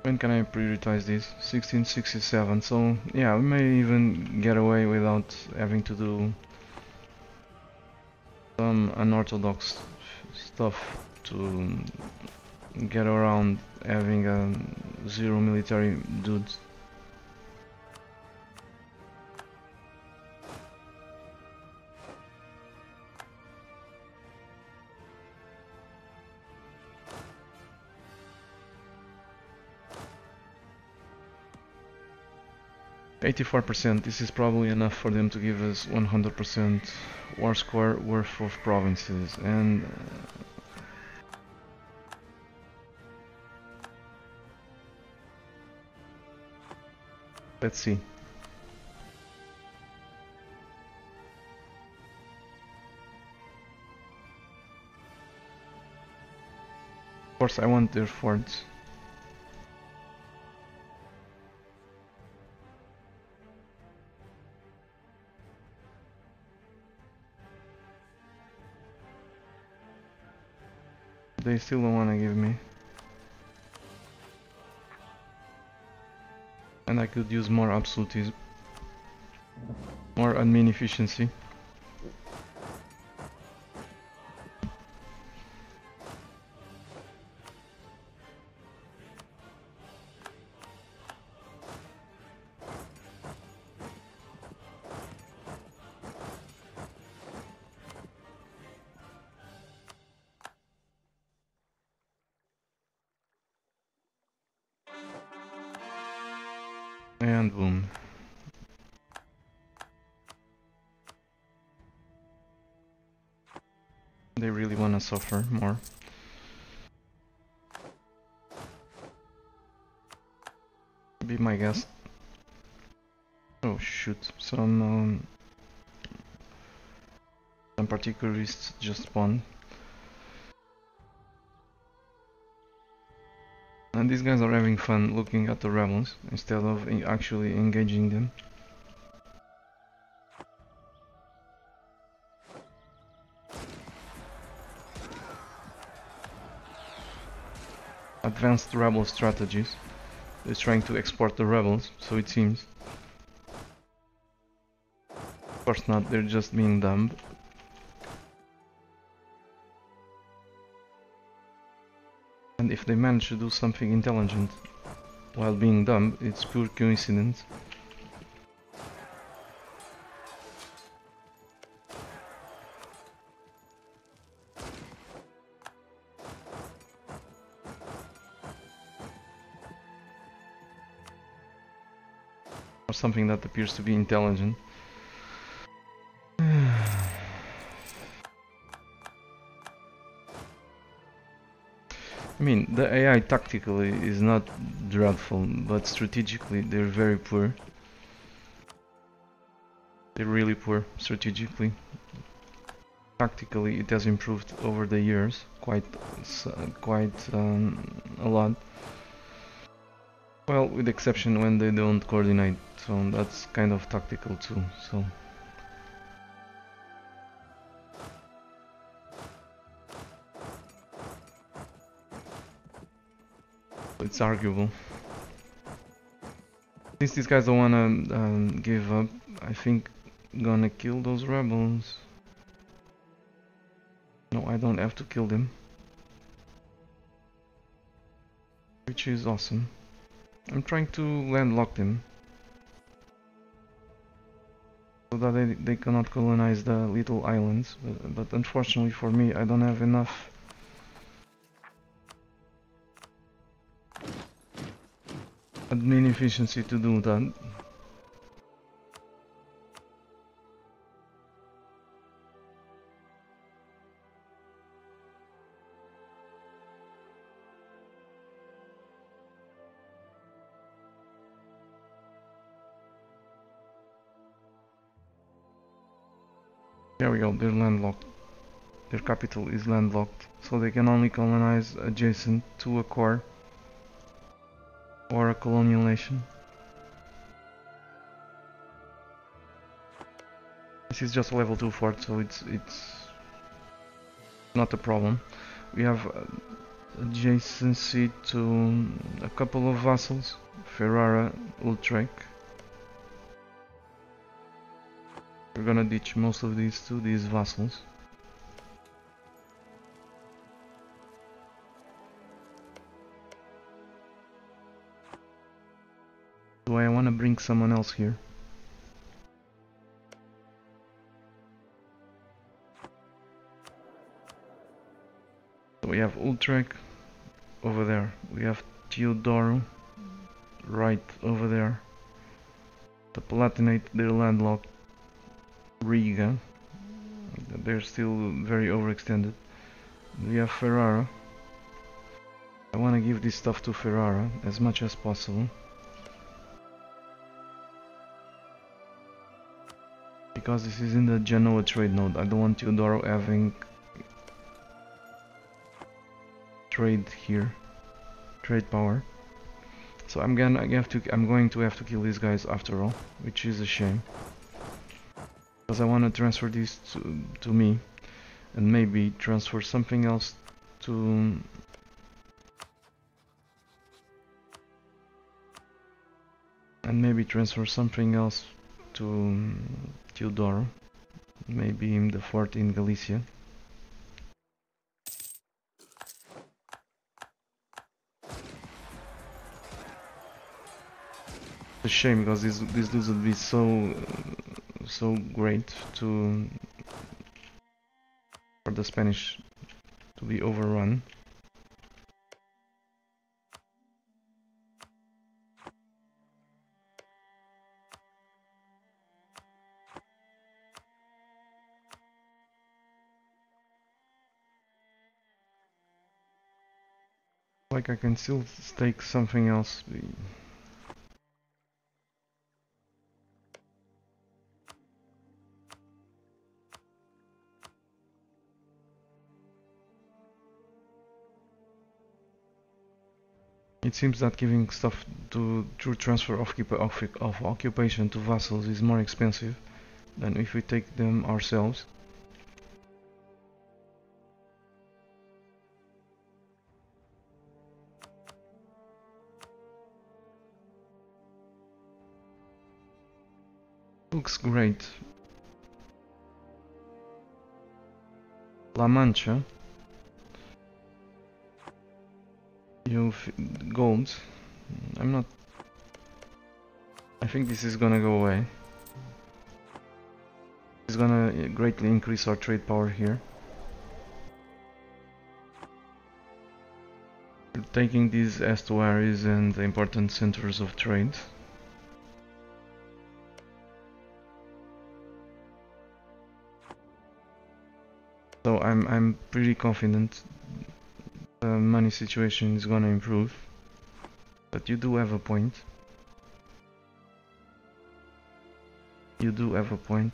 When can I prioritize this? 1667, so yeah, we may even get away without having to do some unorthodox stuff to get around having a zero military dudes. %. This is probably enough for them to give us 100% war score worth of provinces, and let's see. Of course, I want their forts. They still don't want to give me. And I could use more absolutism. More admin efficiency. And boom. They really wanna suffer more. Be my guest. Oh shoot, some particularists just spawned. And these guys are having fun looking at the rebels instead of actually engaging them. Advanced rebel strategies. They're trying to export the rebels, so it seems. Of course not, they're just being dumb. And if they manage to do something intelligent while being dumb, it's pure coincidence. Or something that appears to be intelligent. I mean, the AI tactically is not dreadful, but strategically they're very poor. They're really poor strategically. Tactically it has improved over the years, quite a lot. Well, with exception when they don't coordinate, so that's kind of tactical too, so... It's arguable. Since these guys don't wanna give up, I think I'm gonna kill those rebels. No, I don't have to kill them. Which is awesome. I'm trying to landlock them. So that they cannot colonize the little islands. But unfortunately for me, I don't have enough admin efficiency to do that. There we go, they're landlocked. Their capital is landlocked, so they can only colonize adjacent to a core or a colonial nation. This is just a level 2 fort, so it's not a problem. We have adjacency to a couple of vassals, Ferrara, Utrecht. We're gonna ditch most of these to these vassals. Do I wanna bring someone else here? So we have Utrecht over there. We have Teodoro right over there. The Palatinate, they're landlocked. Riga, they're still very overextended. We have Ferrara. I want to give this stuff to Ferrara as much as possible. Because this is in the Genoa trade node, I don't want Teodoro having trade here, trade power. So I'm going to have to kill these guys after all, which is a shame. Because I want to transfer these to me, and maybe transfer something else to... And maybe transfer something else to Teodoro. Maybe in the fort in Galicia. It's a shame because these dudes would be so great for the Spanish to be overrun. Like I can still stake something else. It seems that giving stuff through transfer of occupation to vassals is more expensive than if we take them ourselves. Looks great. La Mancha. You've gold. I'm not. I think this is gonna go away. It's gonna greatly increase our trade power here. We're taking these estuaries and the important centers of trade. So I'm pretty confident the money situation is gonna improve. But you do have a point. You do have a point.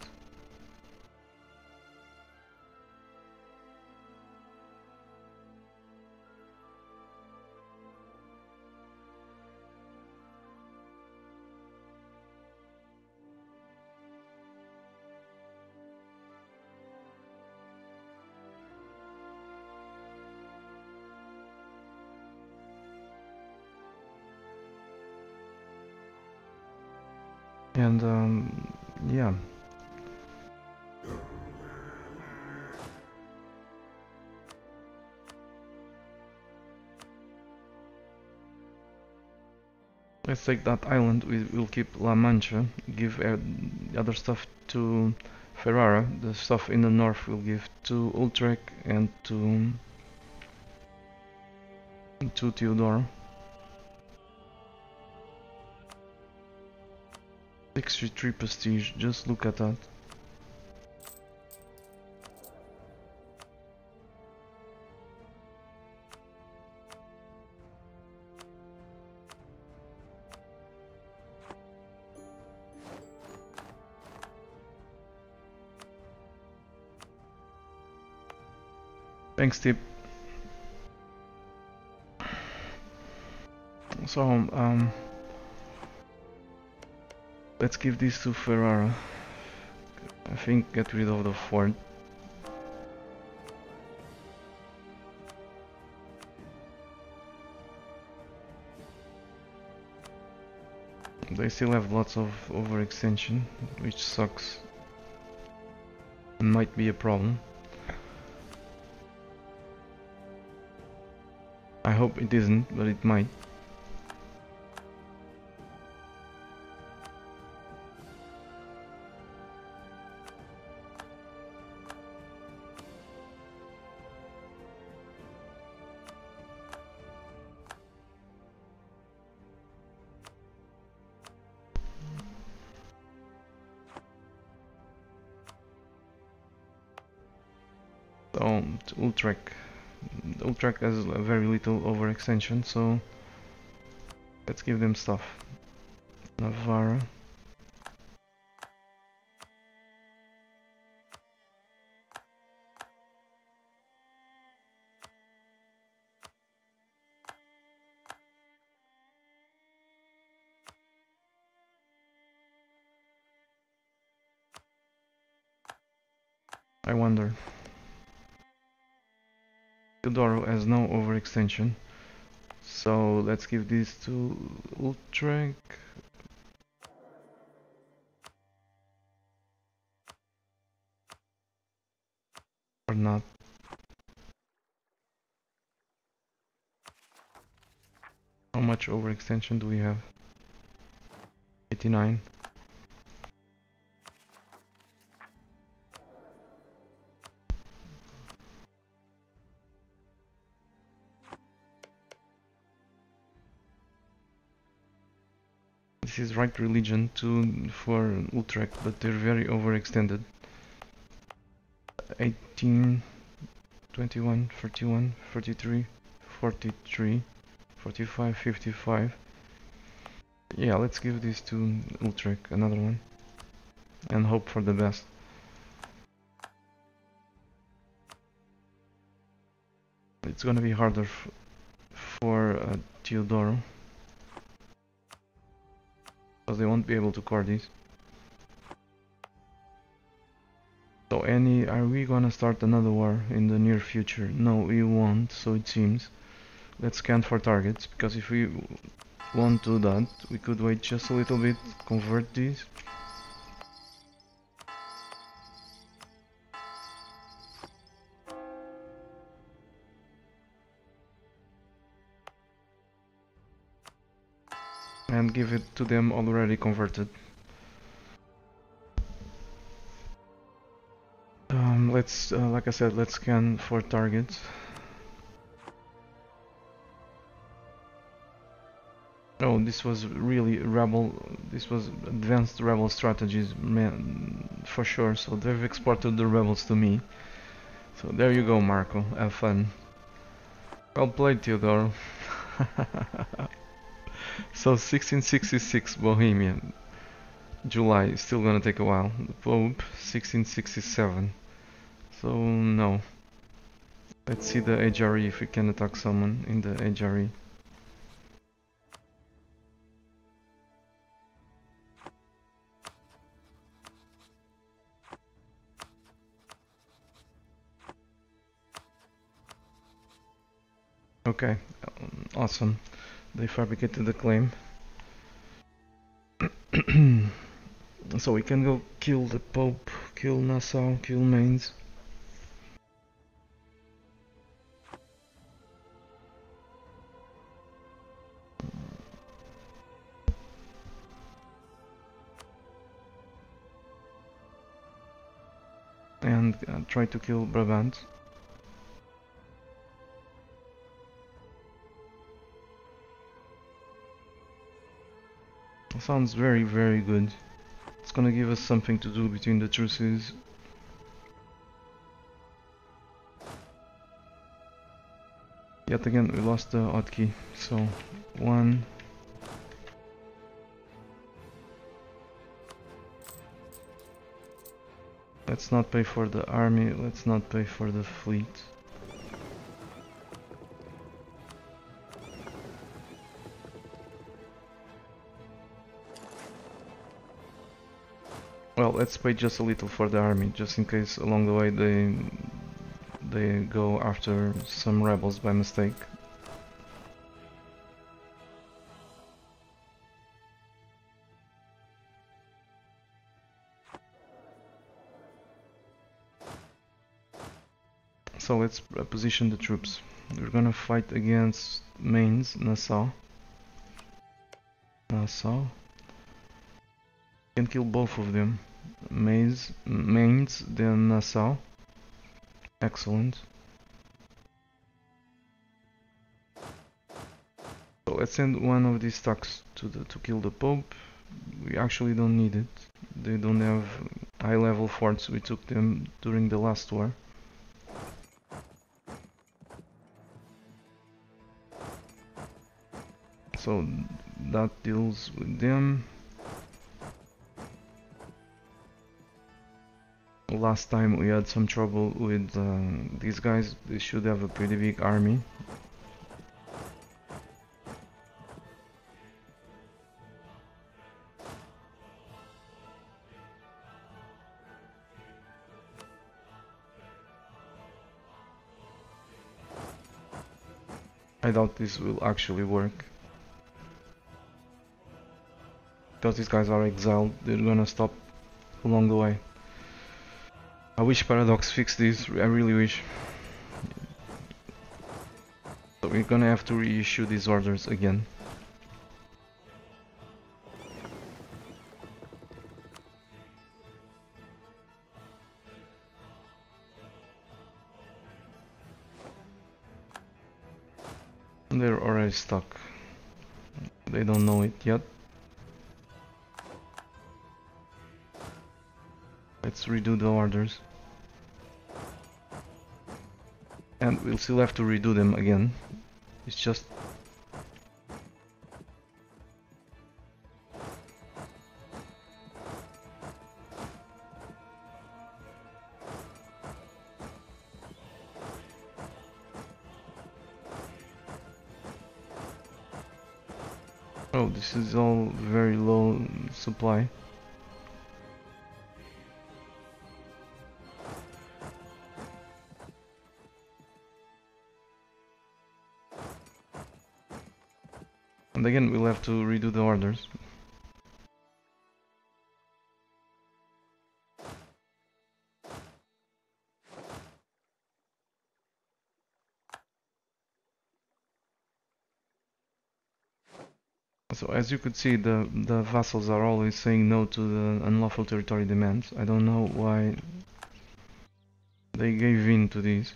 And yeah. Let's take that island. We'll keep La Mancha. Give the other stuff to Ferrara. The stuff in the north we'll give to Utrecht and to Teodoro. 63 prestige. Just look at that. Thanks, Tip. So, let's give this to Ferrara. I think get rid of the fort. They still have lots of overextension, which sucks and might be a problem. I hope it isn't, but it might. So, Utrecht. Utrecht has very little overextension, so let's give them stuff. Navarra. I wonder. Teodoro has no overextension, so let's give this to Utrecht. Or not. How much overextension do we have? 89. This is right religion for Utrecht, but they're very overextended. 18, 21, 41, 43, 43. 45, 55. Yeah, let's give this to Utrecht, another one, and hope for the best. It's gonna be harder for Teodoro, because they won't be able to core these. So are we gonna start another war in the near future? No, we won't, so it seems. Let's scan for targets, because if we won't do that, we could wait just a little bit, convert these. And give it to them already converted. Let's, like I said, let's scan for targets. Oh, this was really rebel, this was advanced rebel strategies, man, for sure. So they've exported the rebels to me. So there you go, Marco, have fun. Well played, Theodore. So 1666 Bohemian, July, still gonna take a while. The Pope, 1667. So no. Let's see the HRE if we can attack someone in the HRE. Okay, awesome. They fabricated the claim. So we can go kill the Pope, kill Nassau, kill Mainz. And try to kill Brabant. Sounds very, very good. It's gonna give us something to do between the truces. Yet again, we lost the hotkey, so 1. Let's not pay for the army, let's not pay for the fleet. Well, let's pay just a little for the army, just in case along the way they go after some rebels by mistake. So let's position the troops. We're gonna fight against Mainz, Nassau. Can kill both of them. Mainz, then Nassau. Excellent. So let's send one of these stocks to kill the Pope. We actually don't need it. They don't have high-level forts. We took them during the last war. So that deals with them. Last time we had some trouble with these guys. They should have a pretty big army. I doubt this will actually work. Because these guys are exiled, they're gonna stop along the way. I wish Paradox fixed this, I really wish. So we're gonna have to reissue these orders again. They're already stuck. They don't know it yet. Let's redo the orders. And we'll still have to redo them again. It's just Oh, this is all very low supply. And again, we'll have to redo the orders. So as you could see, the vassals are always saying no to the unlawful territory demands. I don't know why they gave in to these.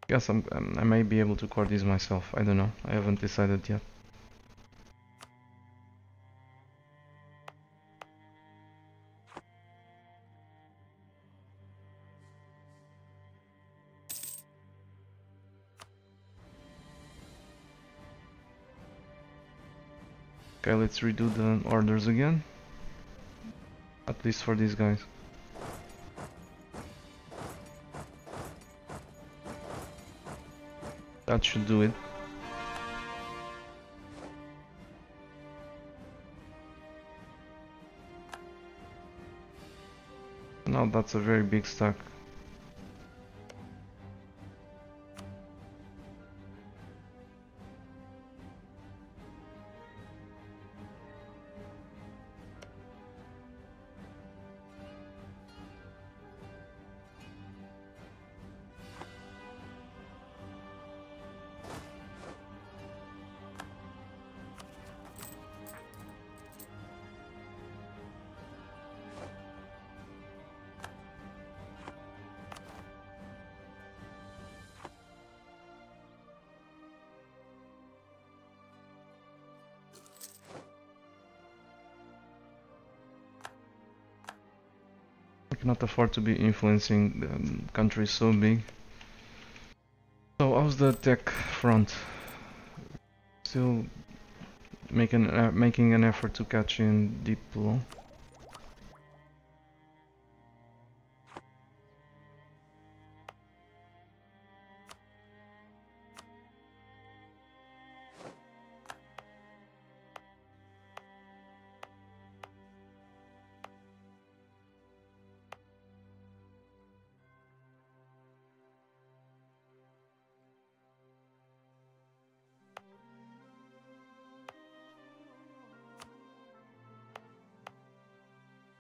Guess I may be able to core these myself. I don't know. I haven't decided yet. Okay, let's redo the orders again. At least for these guys. That should do it. Now that's a very big stack. I cannot afford to be influencing the countries so big. So how's the tech front? Still making an effort to catch in deep below.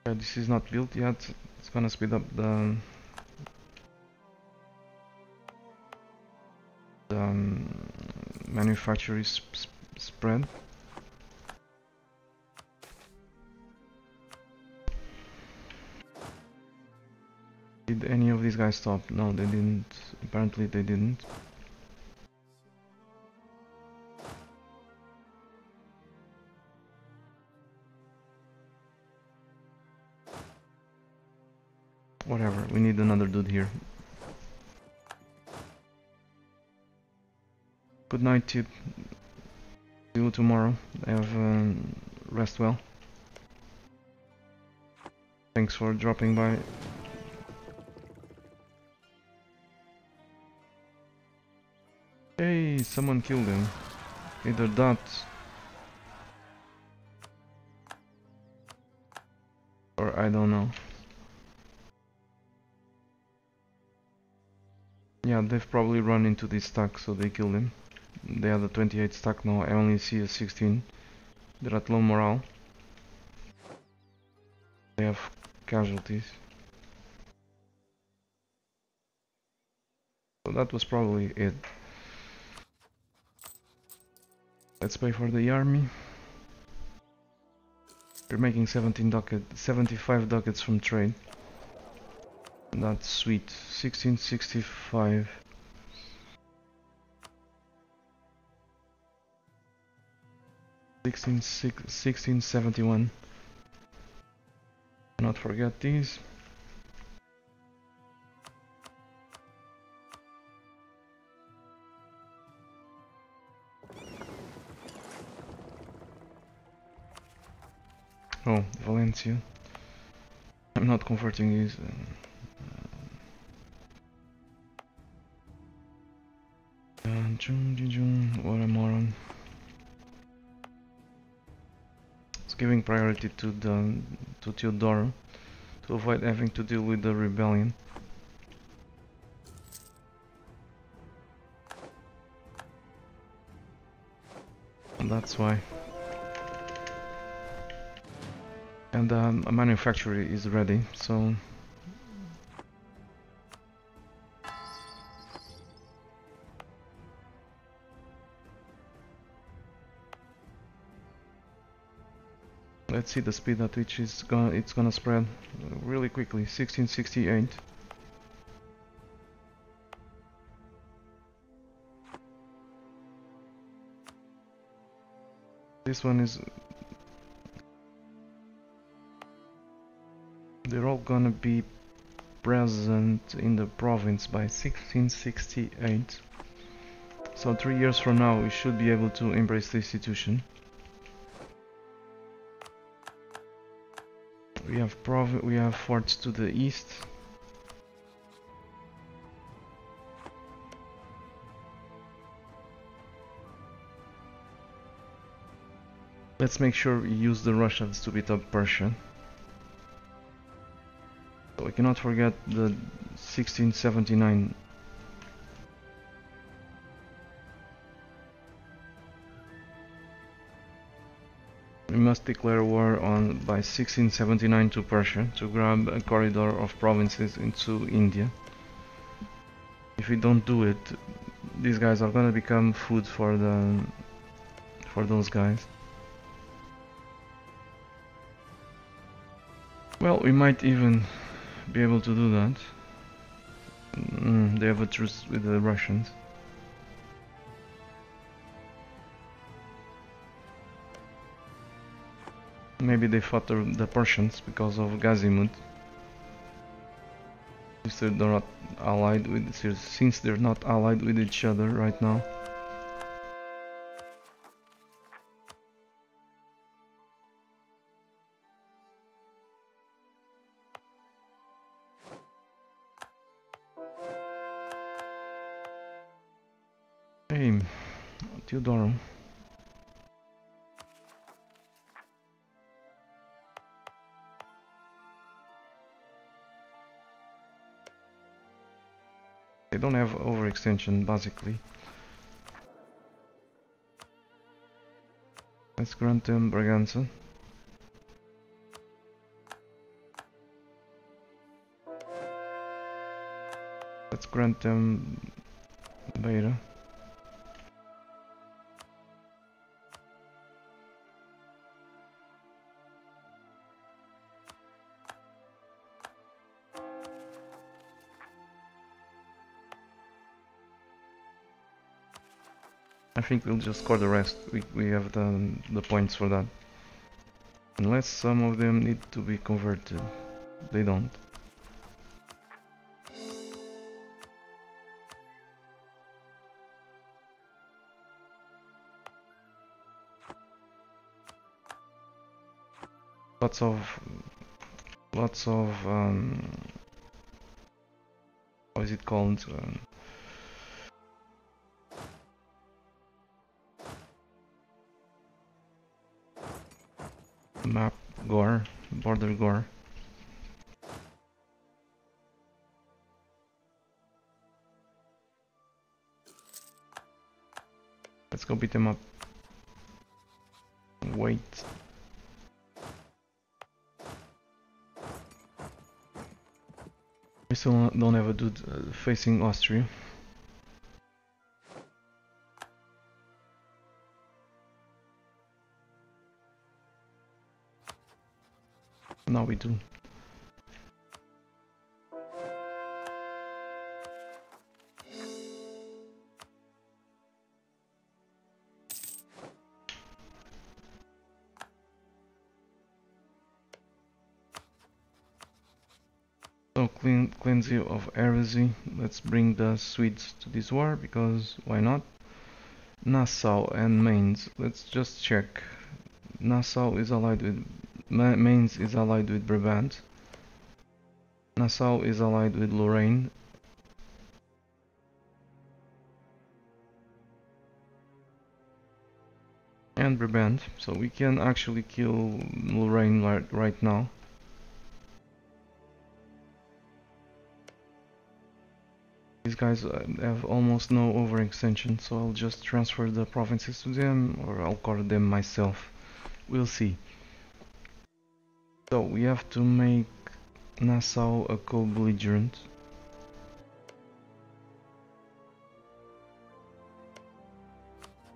Yeah, this is not built yet. It's gonna speed up the manufacturing spread. Did any of these guys stop? No, they didn't. Apparently they didn't. Whatever, we need another dude here. Good night, Tip. See you tomorrow. Rest well. Thanks for dropping by. Hey, someone killed him. Either that or I don't know. Yeah, they've probably run into this stack, so they killed him. They had a 28 stack now, I only see a 16. They're at low morale. They have casualties. So that was probably it. Let's pay for the army. We're making 75 ducats from trade. That's sweet. 1665. Sixteen 1671. Not forget these. Oh, Valencia. I'm not converting these. What a moron. It's giving priority to Teodoro to avoid having to deal with the rebellion. And that's why. And a manufacturer is ready, so let's see the speed at which it's gonna spread really quickly. 1668. This one is. They're all gonna be present in the province by 1668. So 3 years from now we should be able to embrace the institution. We have forts to the east. Let's make sure we use the Russians to beat up Persia. We cannot forget the 1679. We must declare war by 1679 to Persia to grab a corridor of provinces into India. If we don't do it, these guys are gonna become food for those guys. Well, we might even be able to do that. They have a truce with the Russians. Maybe they fought the Persians because of Gazimud. Since they're not allied with each other right now. Hey, Teodoro. They don't have overextension, basically. Let's grant them Braganza. Let's grant them Beira. I think we'll just score the rest. We have the points for that. Unless some of them need to be converted. They don't. Lots of what is it called? Map gore, border gore. Let's go beat them up. Wait. We still don't have a dude facing Austria. Now we do. So cleanse you of heresy. Let's bring the Swedes to this war, because why not? Nassau and Mainz. Let's just check. Nassau is allied with Mainz is allied with Brabant. Nassau is allied with Lorraine. And Brabant, so we can actually kill Lorraine right now. These guys have almost no overextension, so I'll just transfer the provinces to them, or I'll cover them myself. We'll see. So we have to make Nassau a co-belligerent.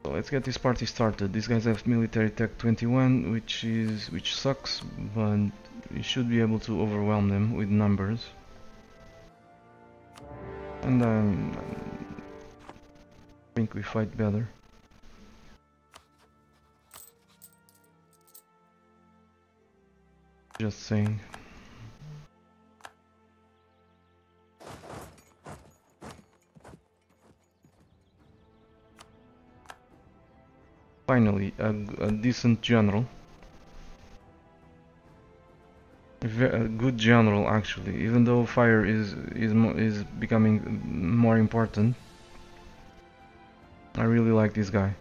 So let's get this party started. These guys have military tech 21, which sucks, but we should be able to overwhelm them with numbers. And I think we fight better. Just saying. Finally, a decent general. A good general, actually, even though fire is becoming more important. I really like this guy.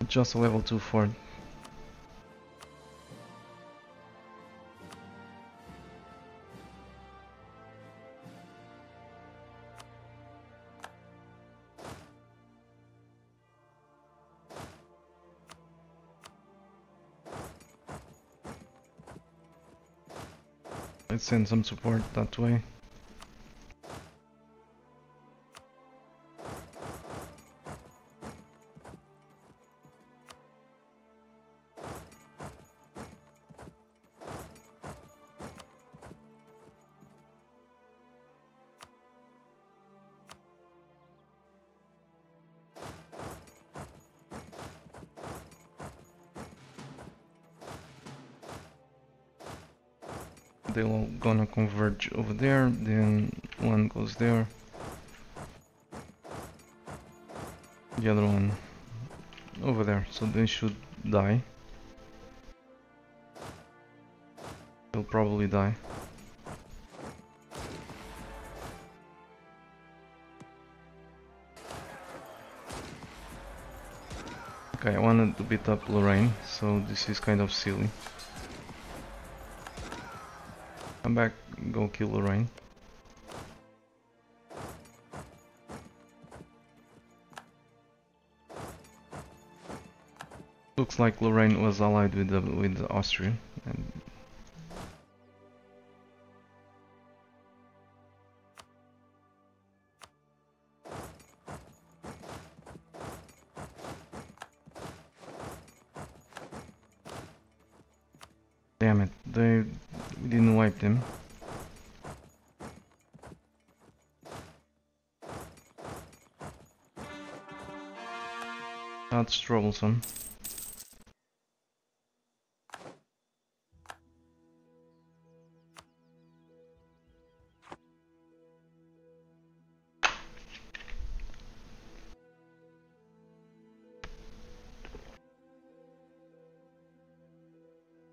Just a level 2 fort. Let's send some support that way. They're all gonna converge over there, then one goes there, the other one over there, so they should die. They'll probably die. Okay, I wanted to beat up Lorraine, so this is kind of silly. Come back, go kill Lorraine. Looks like Lorraine was allied with Austria. And damn it, we didn't wipe them. That's troublesome.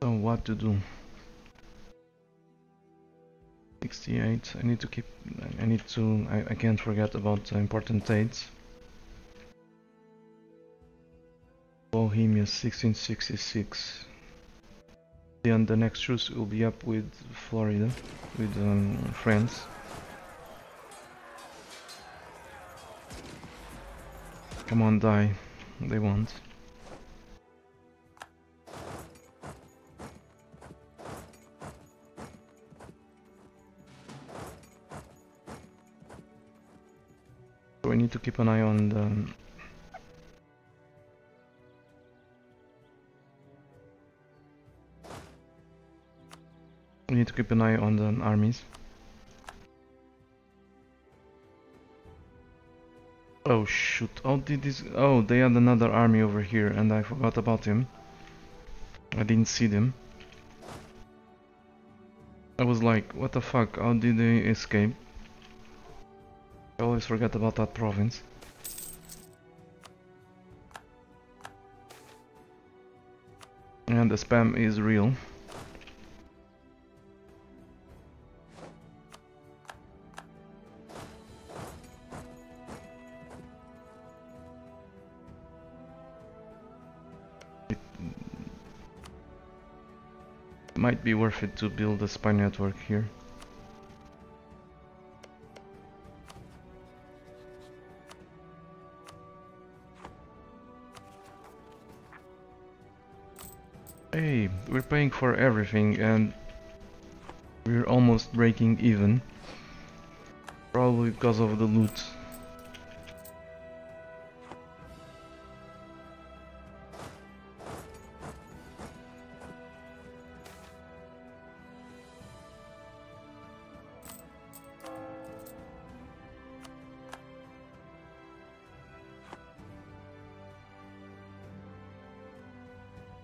So what to do? 68. I can't forget about important dates. Bohemia 1666. Then the next truce will be up with Florida, with France. Come on, die. They won't. So we need to keep an eye on the armies. Oh shoot, oh, they had another army over here and I forgot about him. I didn't see them. I was like, what the fuck, how did they escape? I always forget about that province. And the spam is real. It might be worth it to build a spy network here. Hey, we're paying for everything and we're almost breaking even. Probably because of the loot.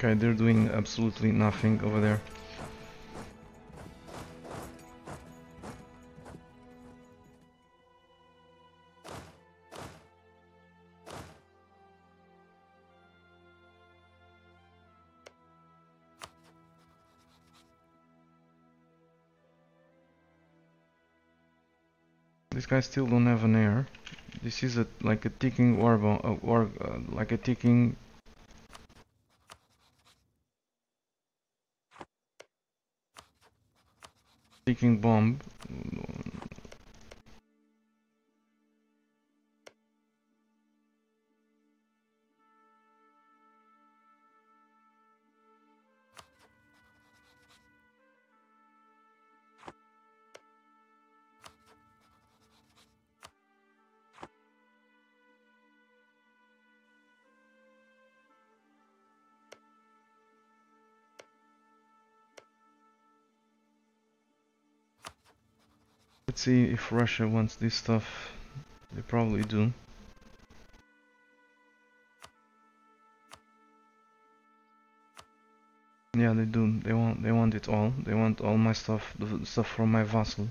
Okay, they're doing absolutely nothing over there. These guys still don't have an heir. This is like a ticking war bomb, like a ticking bomb. Let's see if Russia wants this stuff. They probably do. Yeah, they do. They want it all. They want all my stuff, the stuff from my vassal.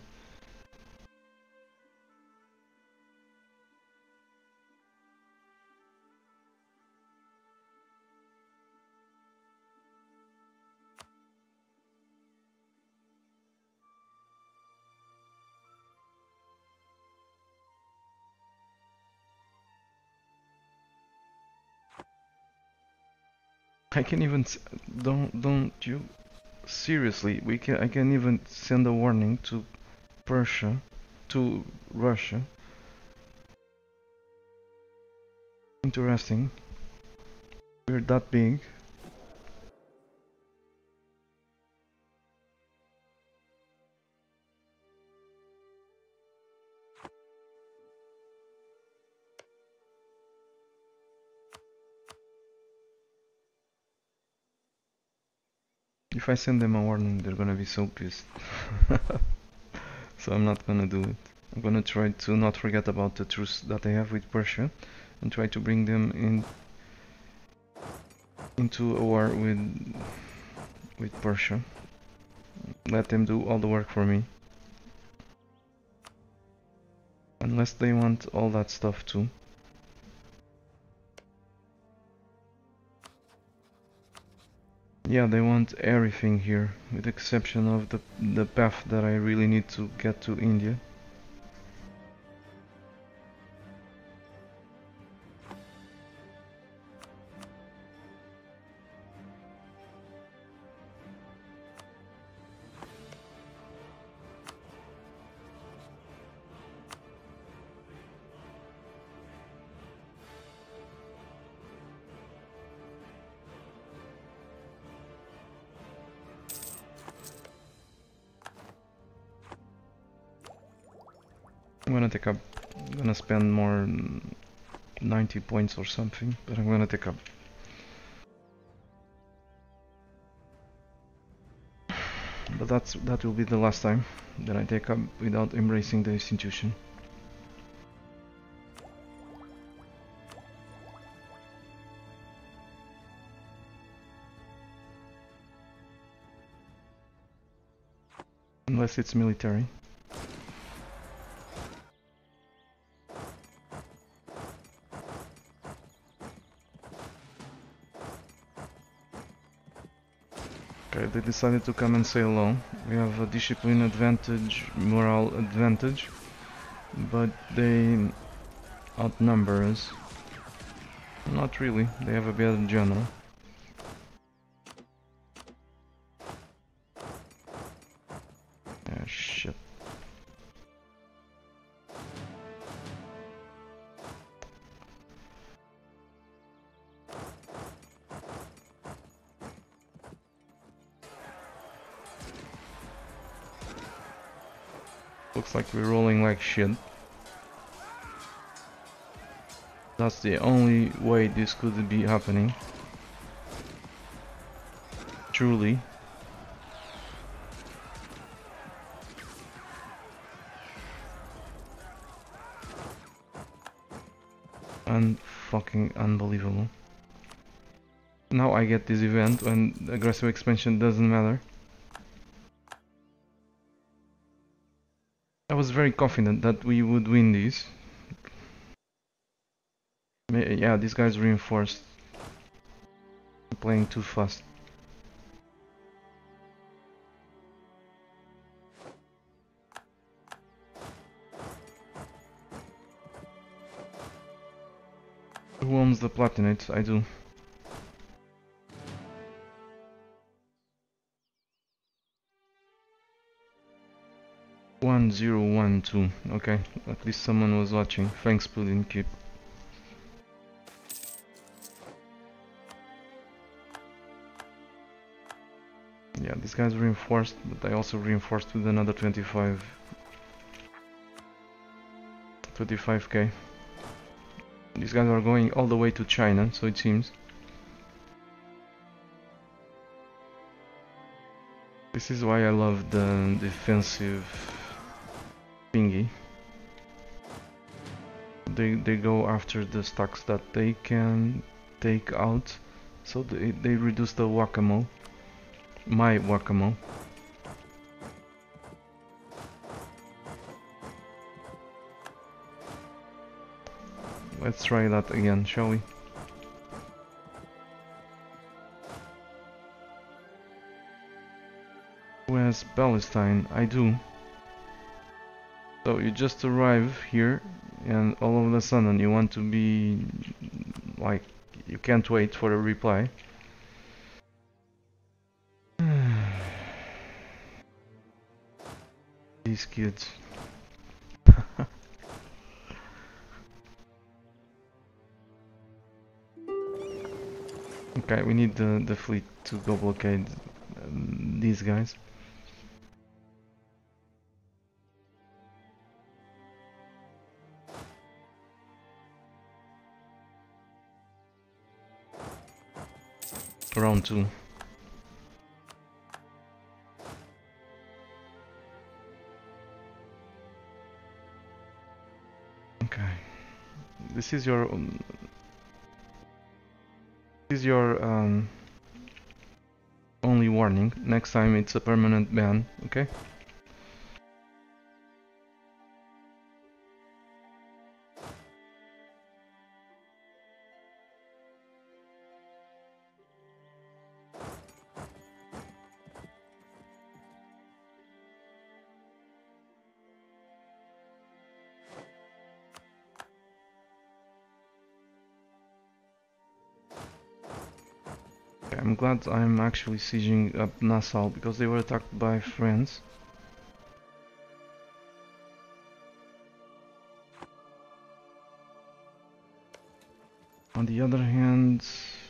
I can even don't you seriously? I can even send a warning to Persia, to Russia. Interesting. We're that big. If I send them a warning, they're gonna be so pissed. So I'm not gonna do it. I'm gonna try to not forget about the truce that I have with Persia and try to bring them into a war with Persia. Let them do all the work for me. Unless they want all that stuff too. Yeah, they want everything here, with the exception of the path that I really need to get to India. I'm gonna spend more 90 points or something, but I'm gonna take up. But that will be the last time that I take up without embracing the institution. Unless it's military. Okay, they decided to come and say hello. We have a discipline advantage, morale advantage, but they outnumber us. Not really, they have a better general. Ah, shit. Looks like we're rolling like shit. That's the only way this could be happening. Truly. Fucking unbelievable. Now I get this event when aggressive expansion doesn't matter. I was very confident that we would win this. Yeah, this guy's reinforced. I'm playing too fast. Who owns the Platinates? I do. $1012. Okay, at least someone was watching. Thanks, Pudding Keep. Yeah, this guy's reinforced, but I also reinforced with another 25k. These guys are going all the way to China, so it seems. This is why I love the defensive thingy. They go after the stocks that they can take out, so they reduce the whack-a-mole. My whack-a-mole. Let's try that again, shall we? Who has Palestine? I do. So you just arrive here and all of a sudden you want to be like, you can't wait for a reply. These kids. Okay, we need the fleet to go blockade these guys. Round 2. Okay. This is your only warning. Next time it's a permanent ban, okay? I'm glad I'm actually sieging up Nassau because they were attacked by France. On the other hand,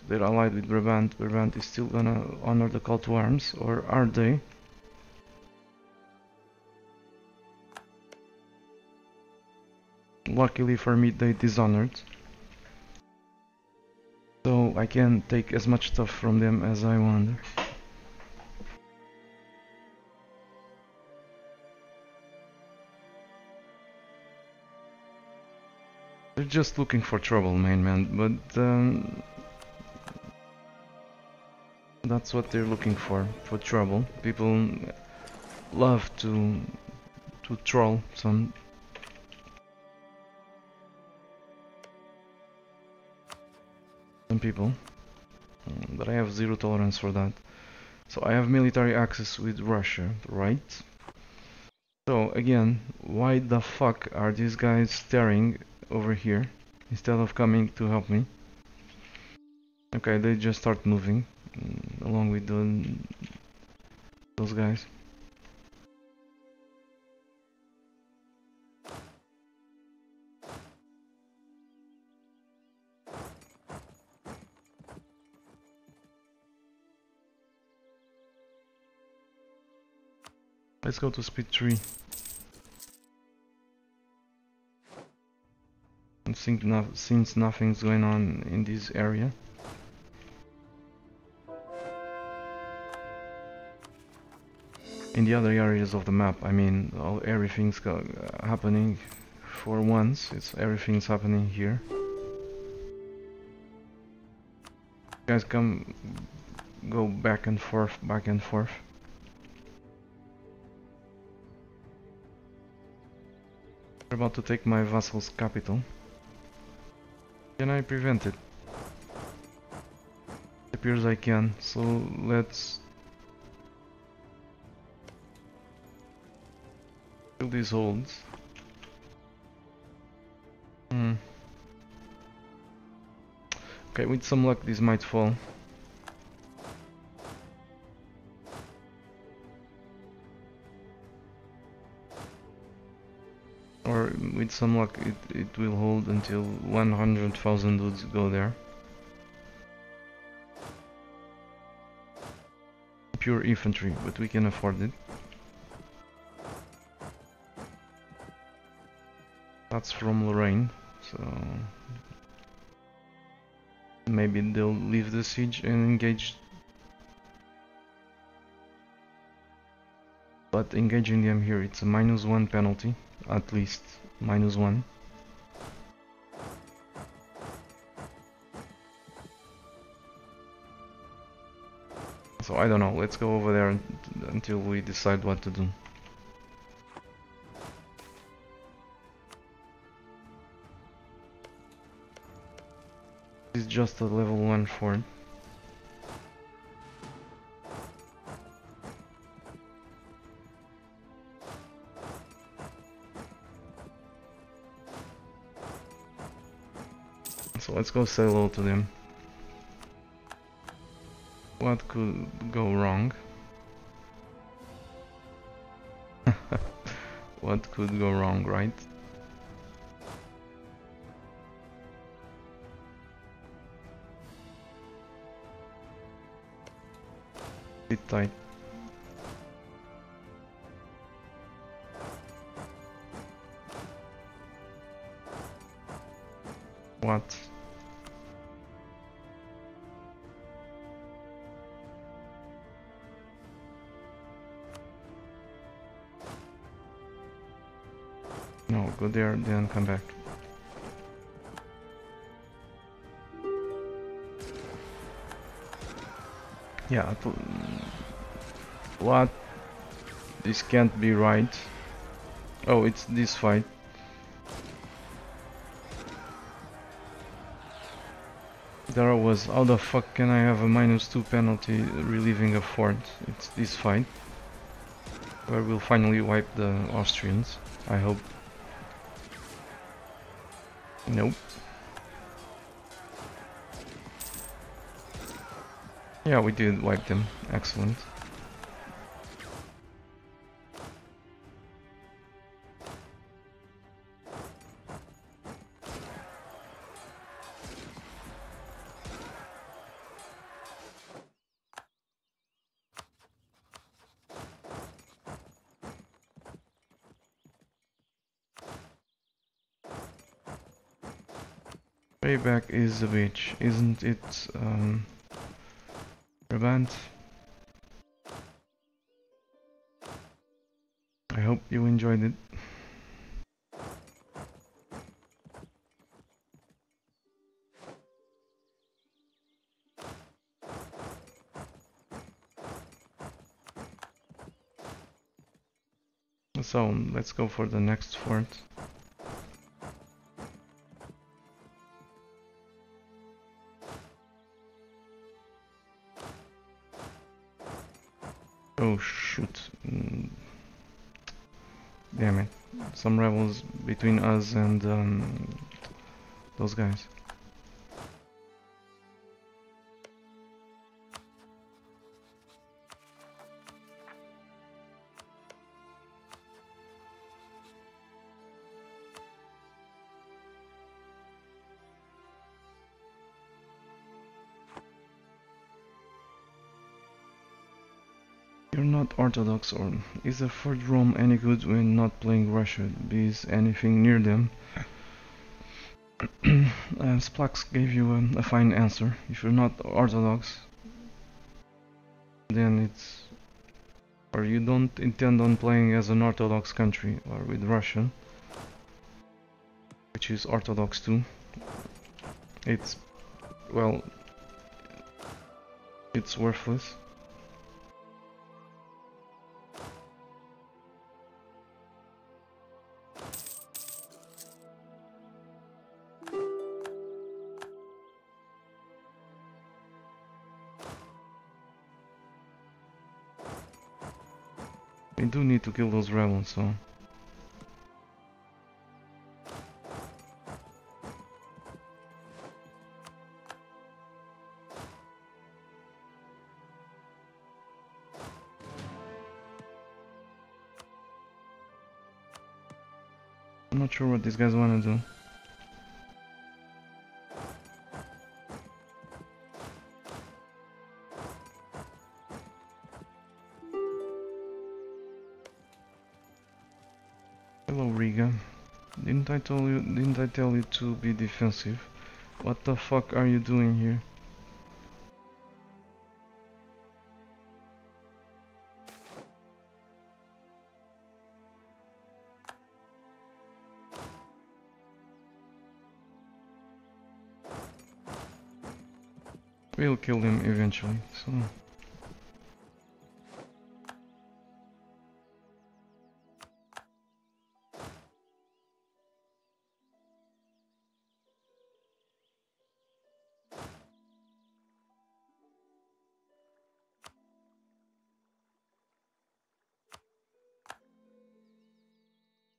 they're allied with Brabant. Brabant is still gonna honor the call to arms, or are they? Luckily for me, they dishonored. So I can take as much stuff from them as I want. They're just looking for trouble, main man, but that's what they're looking for trouble. People love to troll some people, but I have zero tolerance for that. So I have military access with Russia, right? So again, why the fuck are these guys staring over here instead of coming to help me? Okay, they just start moving along with those guys. Let's go to speed 3. And since nothing's going on in this area. In the other areas of the map, I mean, everything's happening for once. Everything's happening here. Guys, go back and forth, back and forth. We're about to take my vassal's capital. Can I prevent it? It appears I can, so let's fill these holds. Okay, with some luck this might fall. Or with some luck it will hold until 100,000 dudes go there. Pure infantry, but we can afford it. That's from Lorraine, so maybe they'll leave the siege and engage. But engaging them here, it's a -1 penalty, at least -1. So I don't know, let's go over there until we decide what to do. It's just a level 1 fort. So let's go say hello to them. What could go wrong? What could go wrong, right? Sit tight. What? No, go there, then come back. Yeah, what? This can't be right. Oh, it's this fight. There was, how the fuck can I have a -2 penalty relieving a fort? It's this fight. Where we'll finally wipe the Austrians, I hope. Nope. Yeah, we did wipe them. Excellent. Payback is a bitch, isn't it, Brabant? I hope you enjoyed it. So let's go for the next fort. Oh shoot. Damn it. Some rebels between us and those guys. You're not Orthodox, or is the Third Rome any good when not playing Russia? Is anything near them? Splax gave you a fine answer. If you're not Orthodox, then it's... or you don't intend on playing as an Orthodox country, or with Russia, which is Orthodox too. It's... well... it's worthless. We do need to kill those rebels, so... I'm not sure what these guys want to do. Hello Riga. Didn't I tell you to be defensive? What the fuck are you doing here? We'll kill him eventually, so...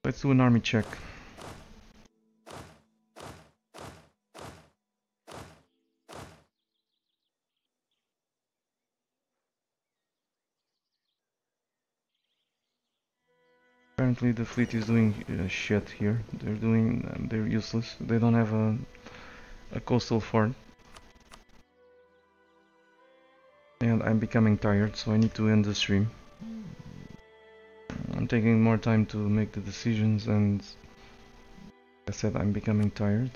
let's do an army check. Apparently the fleet is doing shit here. They're useless. They don't have a coastal fort. And I'm becoming tired, so I need to end the stream. I'm taking more time to make the decisions, and I said I'm becoming tired.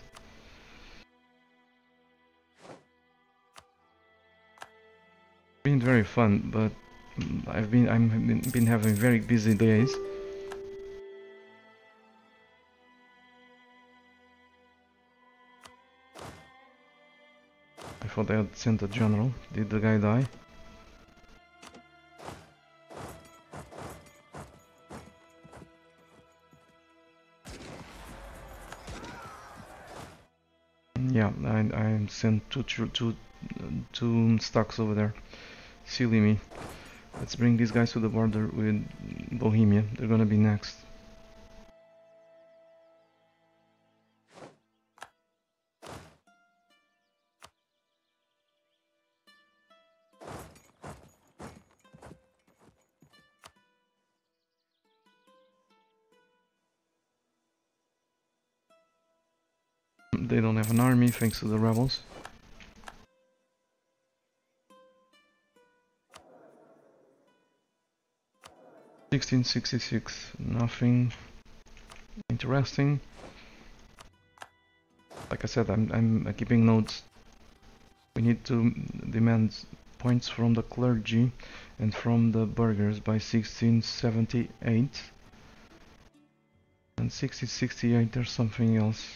It's been very fun, but I've been having very busy days. I thought I had sent a general. Did the guy die? Yeah, I sent two stocks over there. Silly me. Let's bring these guys to the border with Bohemia. They're gonna be next. They don't have an army thanks to the rebels. (1666), nothing interesting. Like I said, I'm keeping notes. We need to demand points from the clergy and from the burghers by 1678. And 1668 there's something else.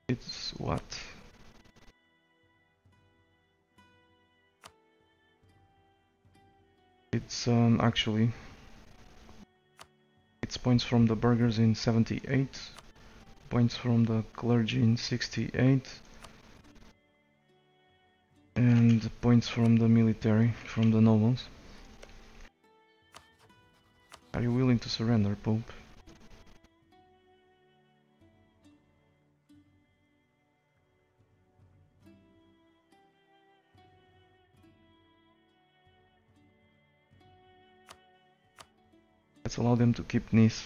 It's what? It's actually Gets points from the burghers in 78, points from the clergy in 68, and points from the military, from the nobles. Are you willing to surrender, Pope? Let's allow them to keep Nice.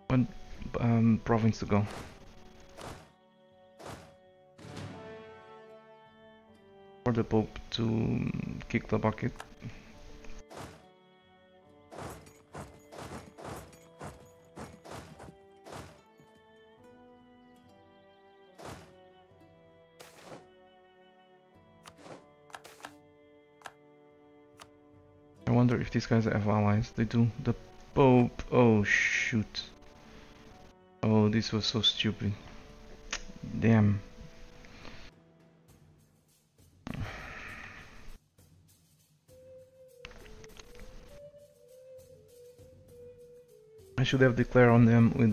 One province to go. For the Pope to kick the bucket. I wonder if these guys have allies. They do. The Pope. Oh shoot. Oh, this was so stupid. Damn. I should have declared on them with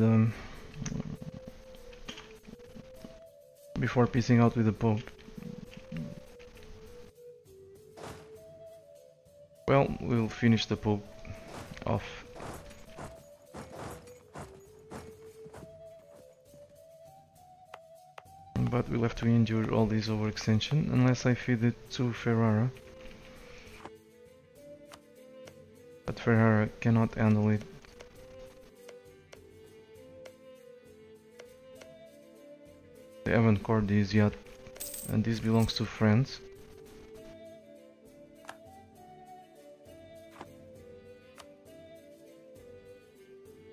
before piecing out with the Pope. Well, we'll finish the Pope off. But we'll have to endure all this overextension unless I feed it to Ferrara. But Ferrara cannot handle it. They haven't cored these yet, and this belongs to France.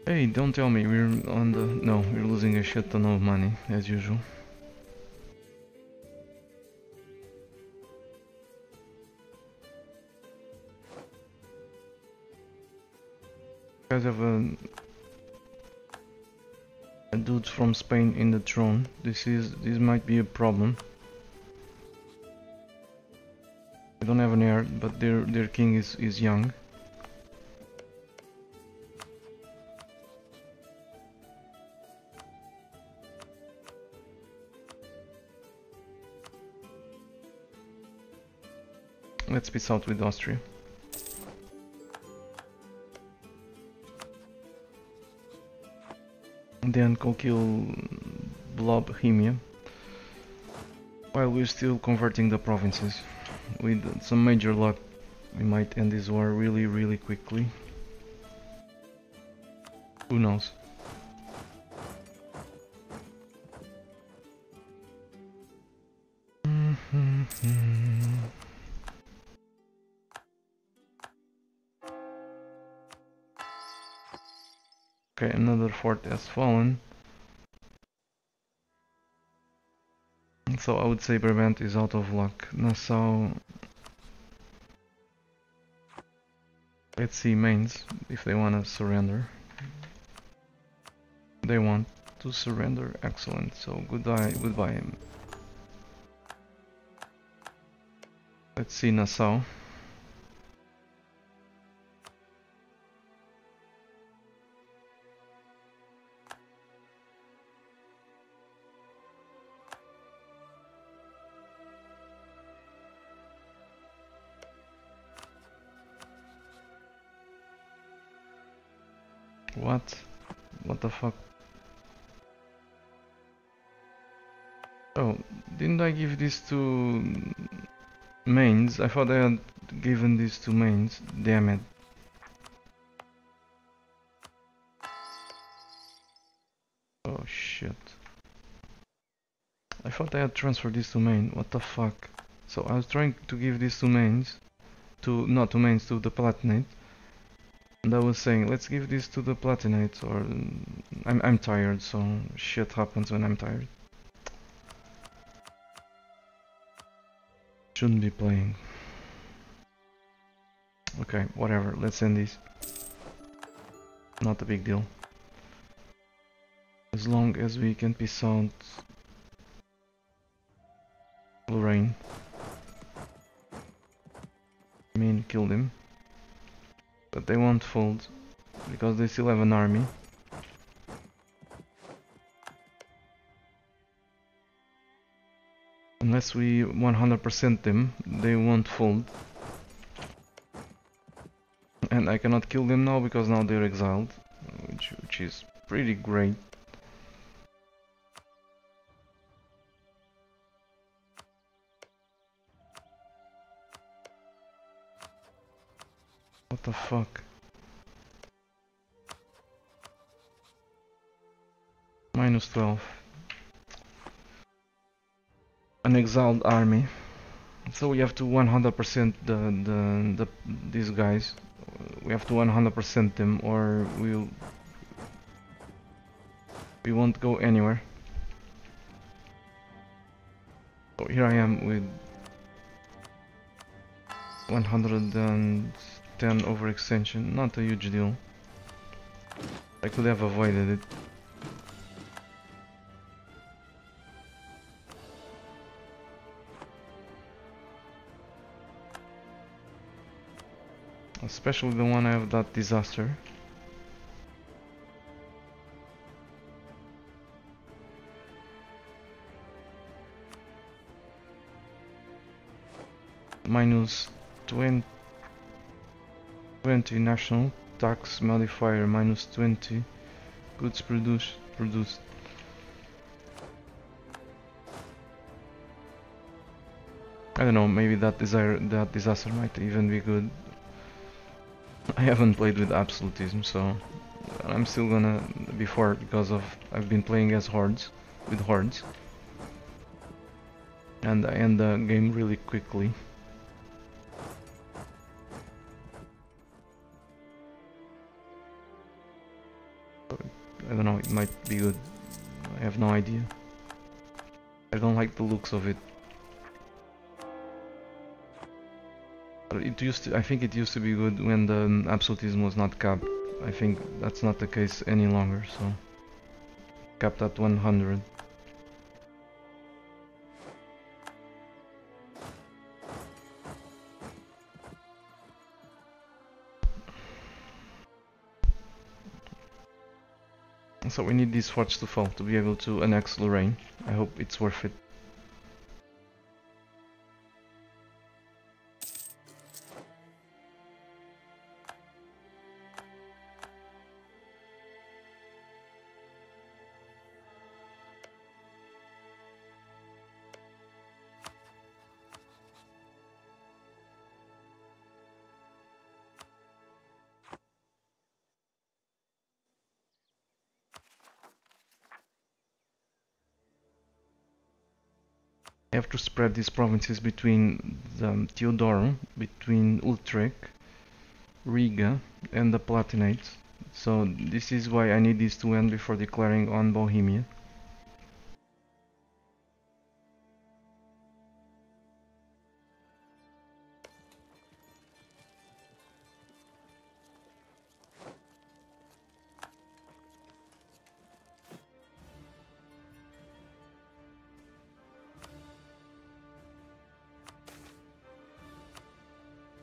Hey, don't tell me we're on the... No, we're losing a shit ton of money, as usual. You guys have a dude from Spain in the throne. This might be a problem. They don't have an heir, but their king is young. Let's peace out with Austria. And then go kill Bohemia, while we're still converting the provinces. With some major luck, we might end this war really quickly. Who knows? Okay, another fort has fallen. So I would say Brabant is out of luck. Nassau... Let's see Mainz, if they want to surrender. They want to surrender, excellent. So goodbye. Let's see Nassau. What? What the fuck? Oh, didn't I give this to Mainz? I thought I had given this to Mainz. Damn it. Oh shit. I thought I had transferred this to Mainz. What the fuck? So I was trying to give this to Mainz. Not to Mainz, to the Palatinate. And I was saying, let's give this to the Platinates, or I'm tired, so shit happens when I'm tired. Shouldn't be playing. Okay, whatever, let's end this. Not a big deal. As long as we can piss out Lorraine. I mean, kill them. But they won't fold, because they still have an army. Unless we 100% them, they won't fold. And I cannot kill them now, because now they're exiled, which is pretty great. What the fuck? Minus 12. An exiled army. So we have to 100% these guys. We have to 100% them, or we won't go anywhere. So here I am with 110 overextension. Not a huge deal. I could have avoided it. Especially the one I have that disaster. Minus 20 national tax modifier, minus 20 goods produced. I don't know, maybe that disaster might even be good. I haven't played with absolutism, so I'm still gonna before, because of I've been playing as hordes, with hordes, and I end the game really quickly. I don't know, it might be good. I have no idea. I don't like the looks of it. I think it used to be good when the absolutism was not capped. I think that's not the case any longer, so capped at 100. So we need these forts to fall to be able to annex Lorraine. I hope it's worth it. I have to spread these provinces between the Theodorum, between Utrecht, Riga, and the Palatinate. So this is why I need these to end before declaring on Bohemia.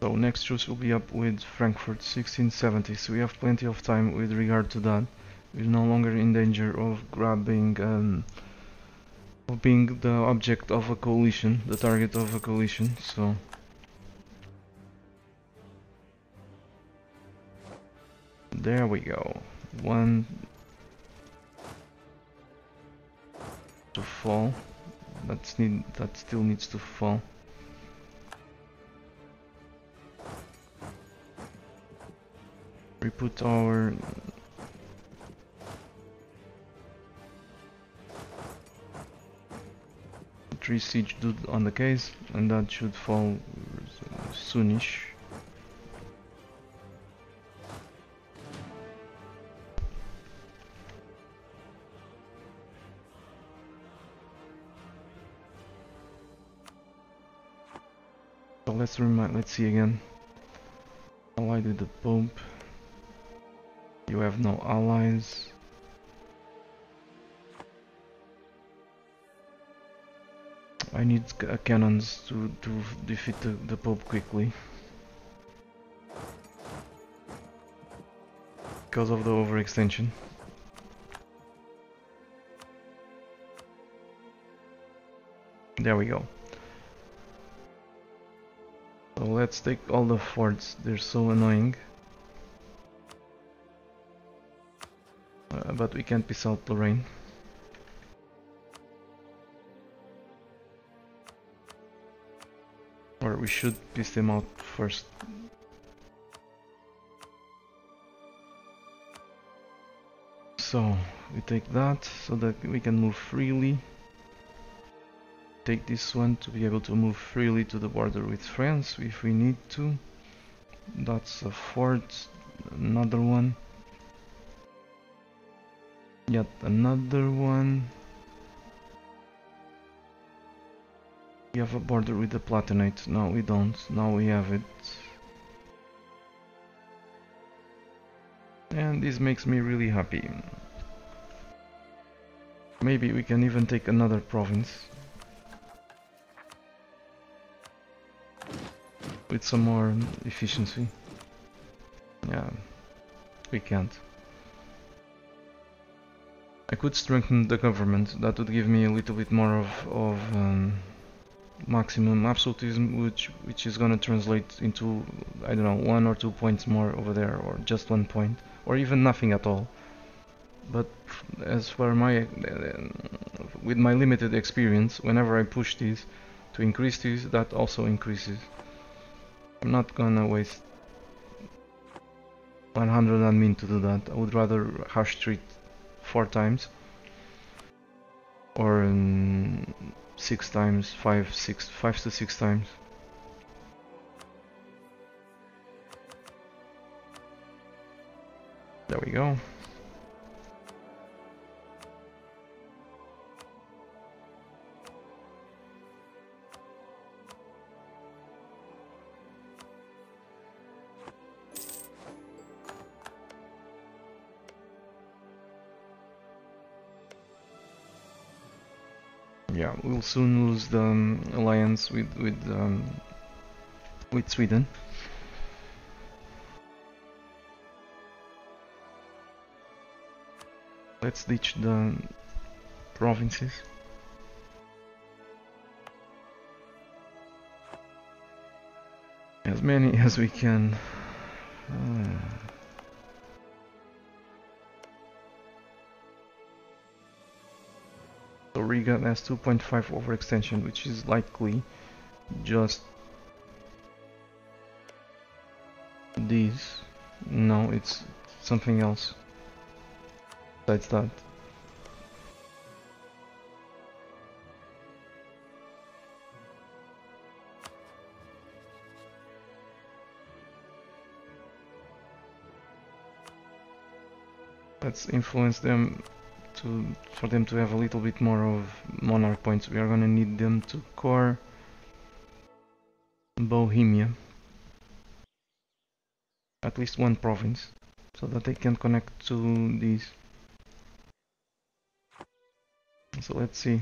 So next truce will be up with Frankfurt 1670, so we have plenty of time with regard to that. We're no longer in danger of grabbing, of being the object of a coalition, the target of a coalition, so... There we go. One to fall. That still needs to fall. We put our three siege dude on the case, and that should fall soonish. So let's see again. Allied with the Pope. You have no allies. I need cannons to defeat the Pope quickly. Because of the overextension. There we go. So let's take all the forts, they're so annoying. But we can't piss out Lorraine. Or we should piss them out first. So we take that so that we can move freely. Take this one to be able to move freely to the border with France if we need to. That's a fort, another one. Yet another one. We have a border with the Platinate. No, we don't. Now we have it. And this makes me really happy. Maybe we can even take another province. With some more efficiency. Yeah, we can't. I could strengthen the government. That would give me a little bit more of maximum absolutism, which is gonna translate into, I don't know, 1 or 2 points more over there, or just 1 point, or even nothing at all. But as for my, with my limited experience, whenever I push these to increase these, that also increases. I'm not gonna waste 100 admin to do that. I would rather hash treat 4 times, or 6 times, 5 to 6 times. There we go. Yeah, we'll soon lose the alliance with Sweden. Let's ditch the provinces. As many as we can. So Riga has 2.5 overextension, which is likely just these. No, it's something else besides that. Let's influence them for them to have a little bit more of monarch points. We are gonna need them to core Bohemia, at least 1 province, so that they can connect to these. So let's see.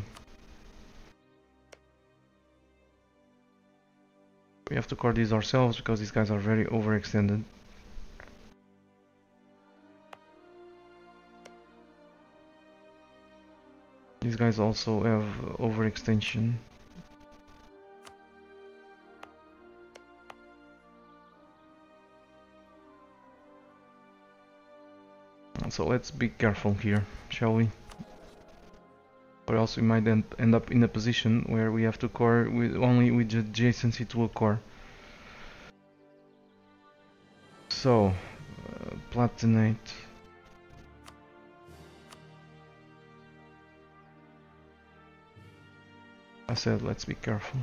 We have to core these ourselves because these guys are very overextended. These guys also have overextension. So let's be careful here, shall we? Or else we might end up in a position where we have to core only with adjacency to a core. So, Platinate. I said let's be careful.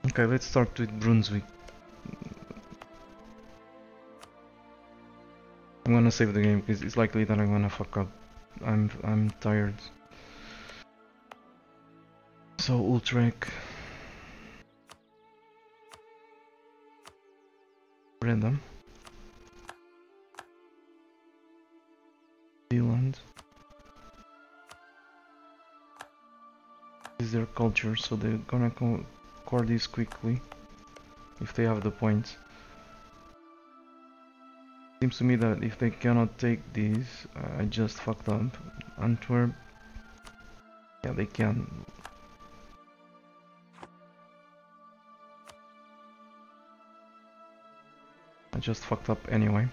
Okay, let's start with Brunswick. I'm gonna save the game because it's likely that I'm gonna fuck up. I'm tired. So Utrecht, random, Zealand. This is their culture, so they're gonna core this quickly if they have the points. Seems to me that if they cannot take these, I just fucked up. Antwerp, yeah, they can. I just fucked up anyway.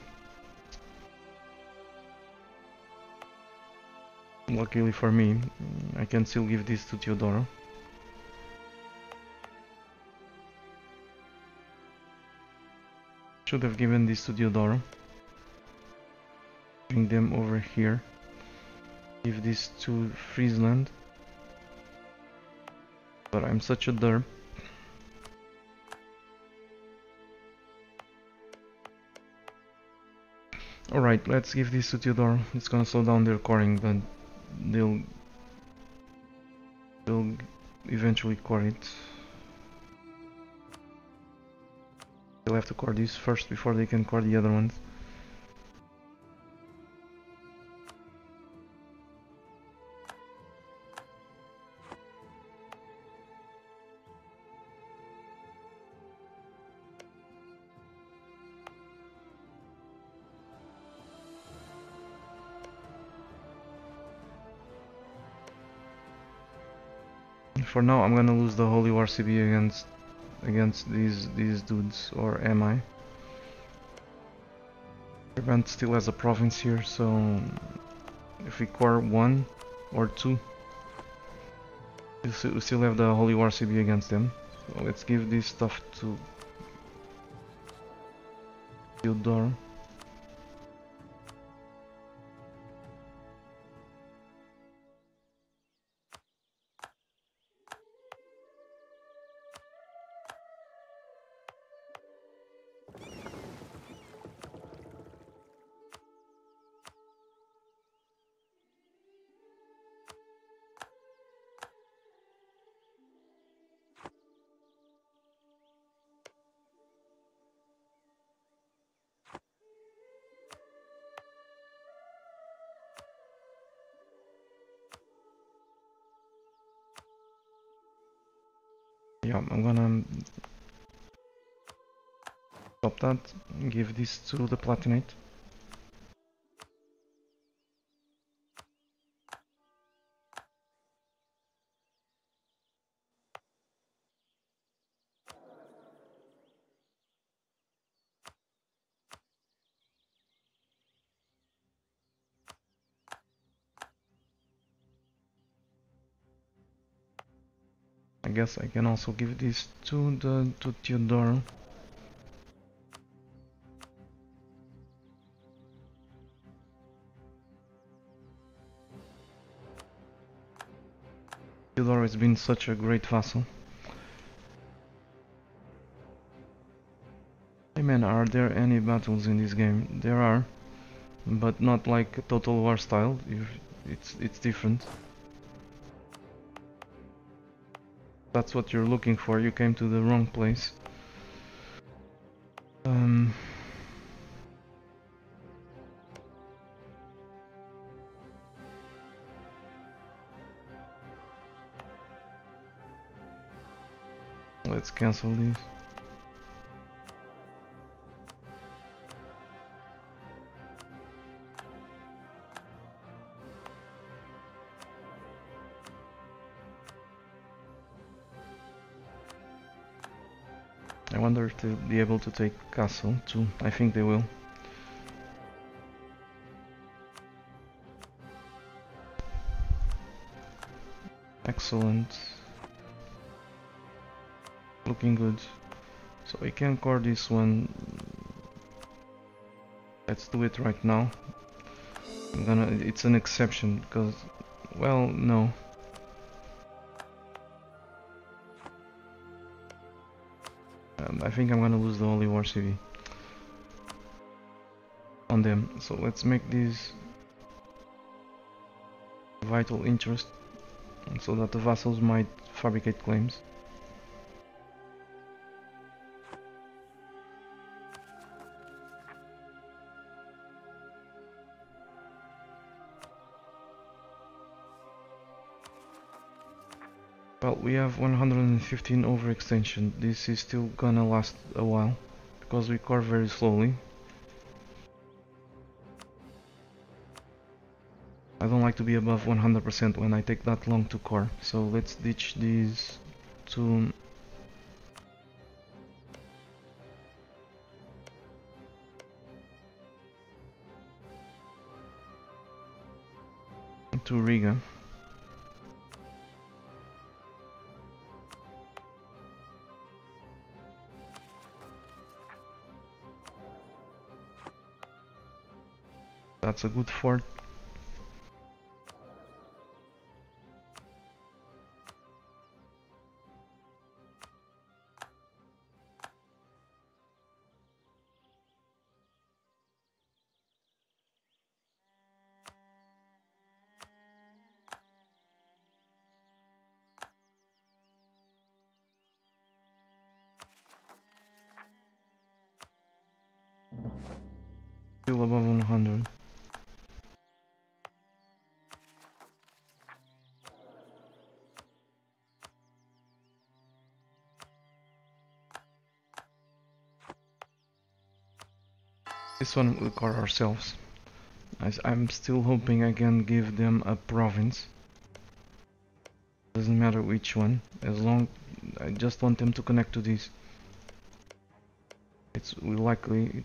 Luckily for me, I can still give this to Teodoro. Should have given this to Teodoro. Bring them over here. Give this to Friesland. But I'm such a derp. Alright, let's give this to Teodoro. It's gonna slow down their coring, but they'll eventually core it. They'll have to core this first before they can core the other ones. For now, I'm gonna lose the Holy War CB against these dudes, or am I? Brabant still has a province here, so if we core 1 or 2, we still have the Holy War CB against them. So let's give this stuff to Theodore. Yeah, I'm gonna stop that and give this to the Platinate. I guess I can also give this to Theodore. Theodore has been such a great vassal. Hey man, are there any battles in this game? There are, but not like Total War style. It's different. That's what you're looking for. You came to the wrong place. Let's cancel these. I wonder if they'll be able to take castle too. I think they will. Excellent. Looking good. So we can core this one. Let's do it right now. It's an exception because, well, no. I think I'm gonna lose the Holy War CV on them. So let's make this vital interest so that the vassals might fabricate claims. Well, we have 115 overextension. This is still gonna last a while because we core very slowly. I don't like to be above 100% when I take that long to core, so let's ditch these to Riga. That's a good fort. Still above 100. This one we'll core ourselves. I'm still hoping I can give them a province. Doesn't matter which one, as long I just want them to connect to this. It will likely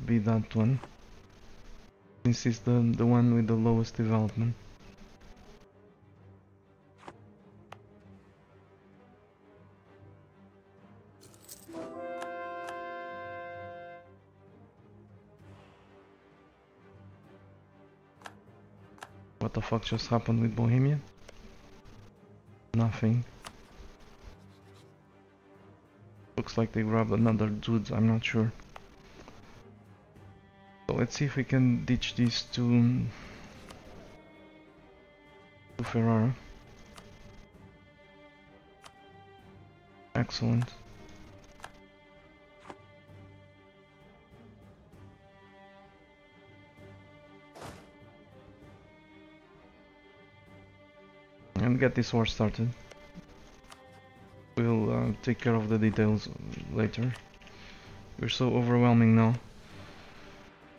be that one. This is the one with the lowest development. What the fuck just happened with Bohemia? Nothing. Looks like they grabbed another dude, I'm not sure. So let's see if we can ditch these to Ferrara. Excellent. And get this war started. We'll take care of the details later. We're so overwhelming now.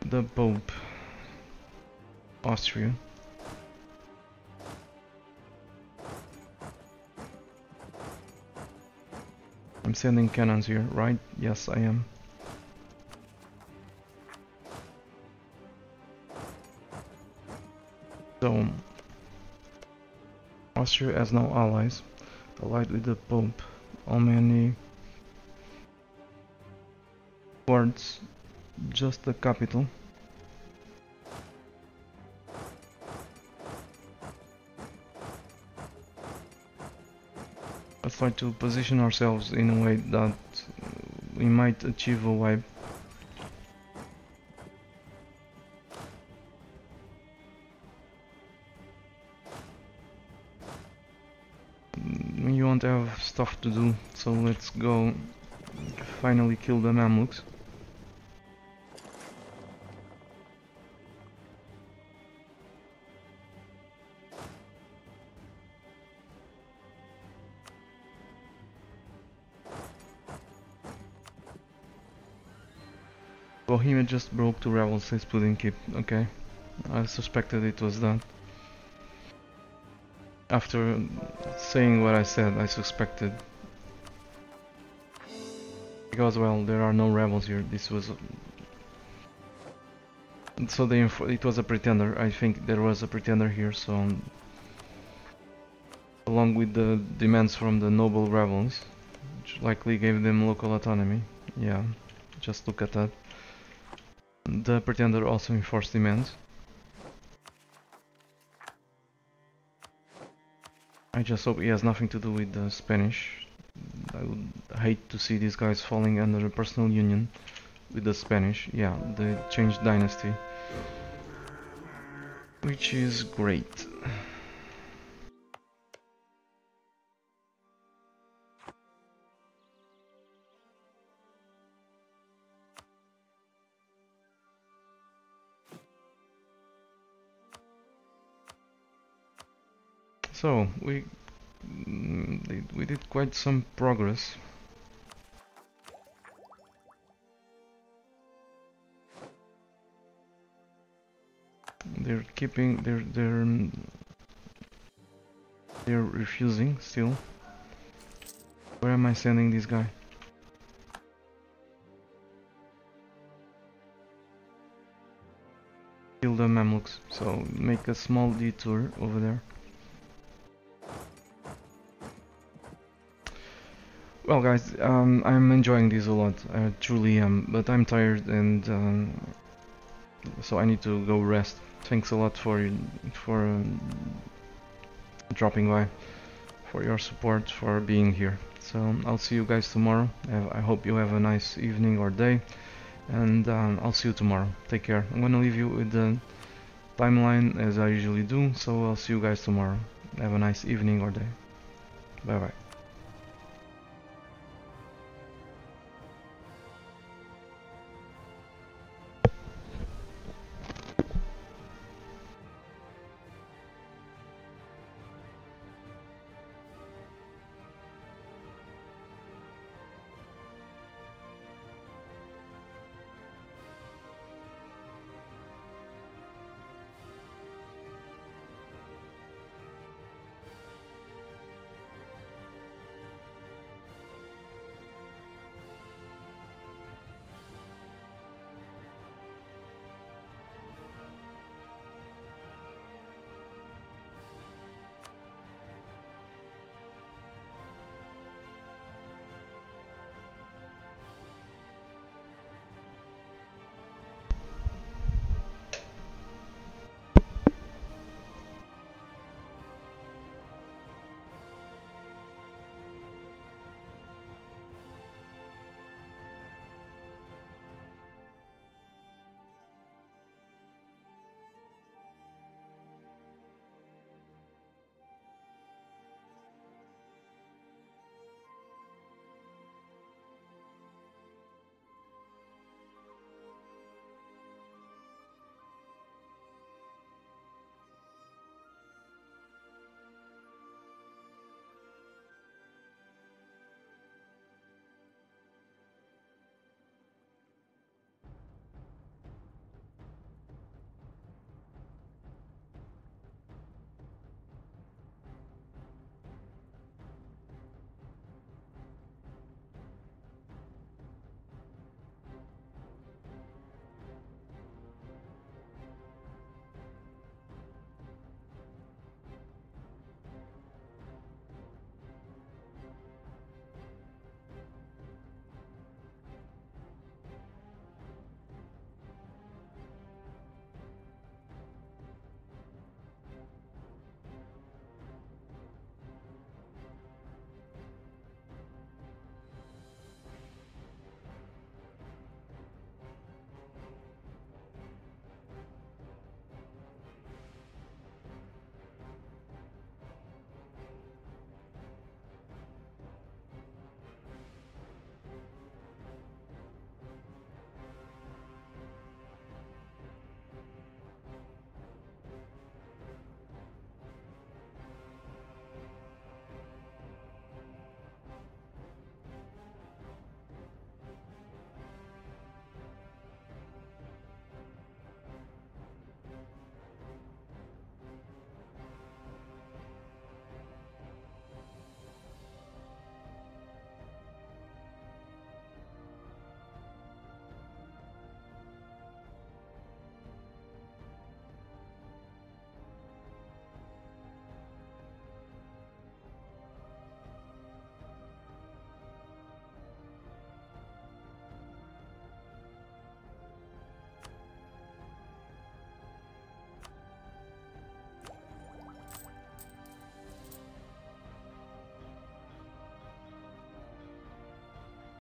The Pope. Austria. I'm sending cannons here, right? Yes, I am. So, Austria has no allies, allied with the Pope. How many ports? Just the capital. Let's try to position ourselves in a way that we might achieve a wipe. You won't have stuff to do, so let's go finally kill the Mamluks. Bohemia just broke two rebels, says Pudding Keep. Okay, I suspected it was that. After saying what I said, I suspected. Because, well, there are no rebels here. This was... So it was a pretender. I think there was a pretender here, so... Along with the demands from the noble rebels, which likely gave them local autonomy. Yeah, just look at that. The pretender also enforced demands. I just hope he has nothing to do with the Spanish. hate to see these guys falling under a personal union with the Spanish. Yeah, they changed dynasty, which is great. So we did quite some progress. They're keeping they're refusing still. Where am I sending this guy? Kill the Mamluks. So make a small detour over there. Well guys, I'm enjoying this a lot, I truly am, but I'm tired and so I need to go rest. Thanks a lot for dropping by, for your support, for being here. So I'll see you guys tomorrow. I hope you have a nice evening or day, and I'll see you tomorrow. Take care. I'm gonna leave you with the timeline as I usually do, so I'll see you guys tomorrow. Have a nice evening or day. Bye bye.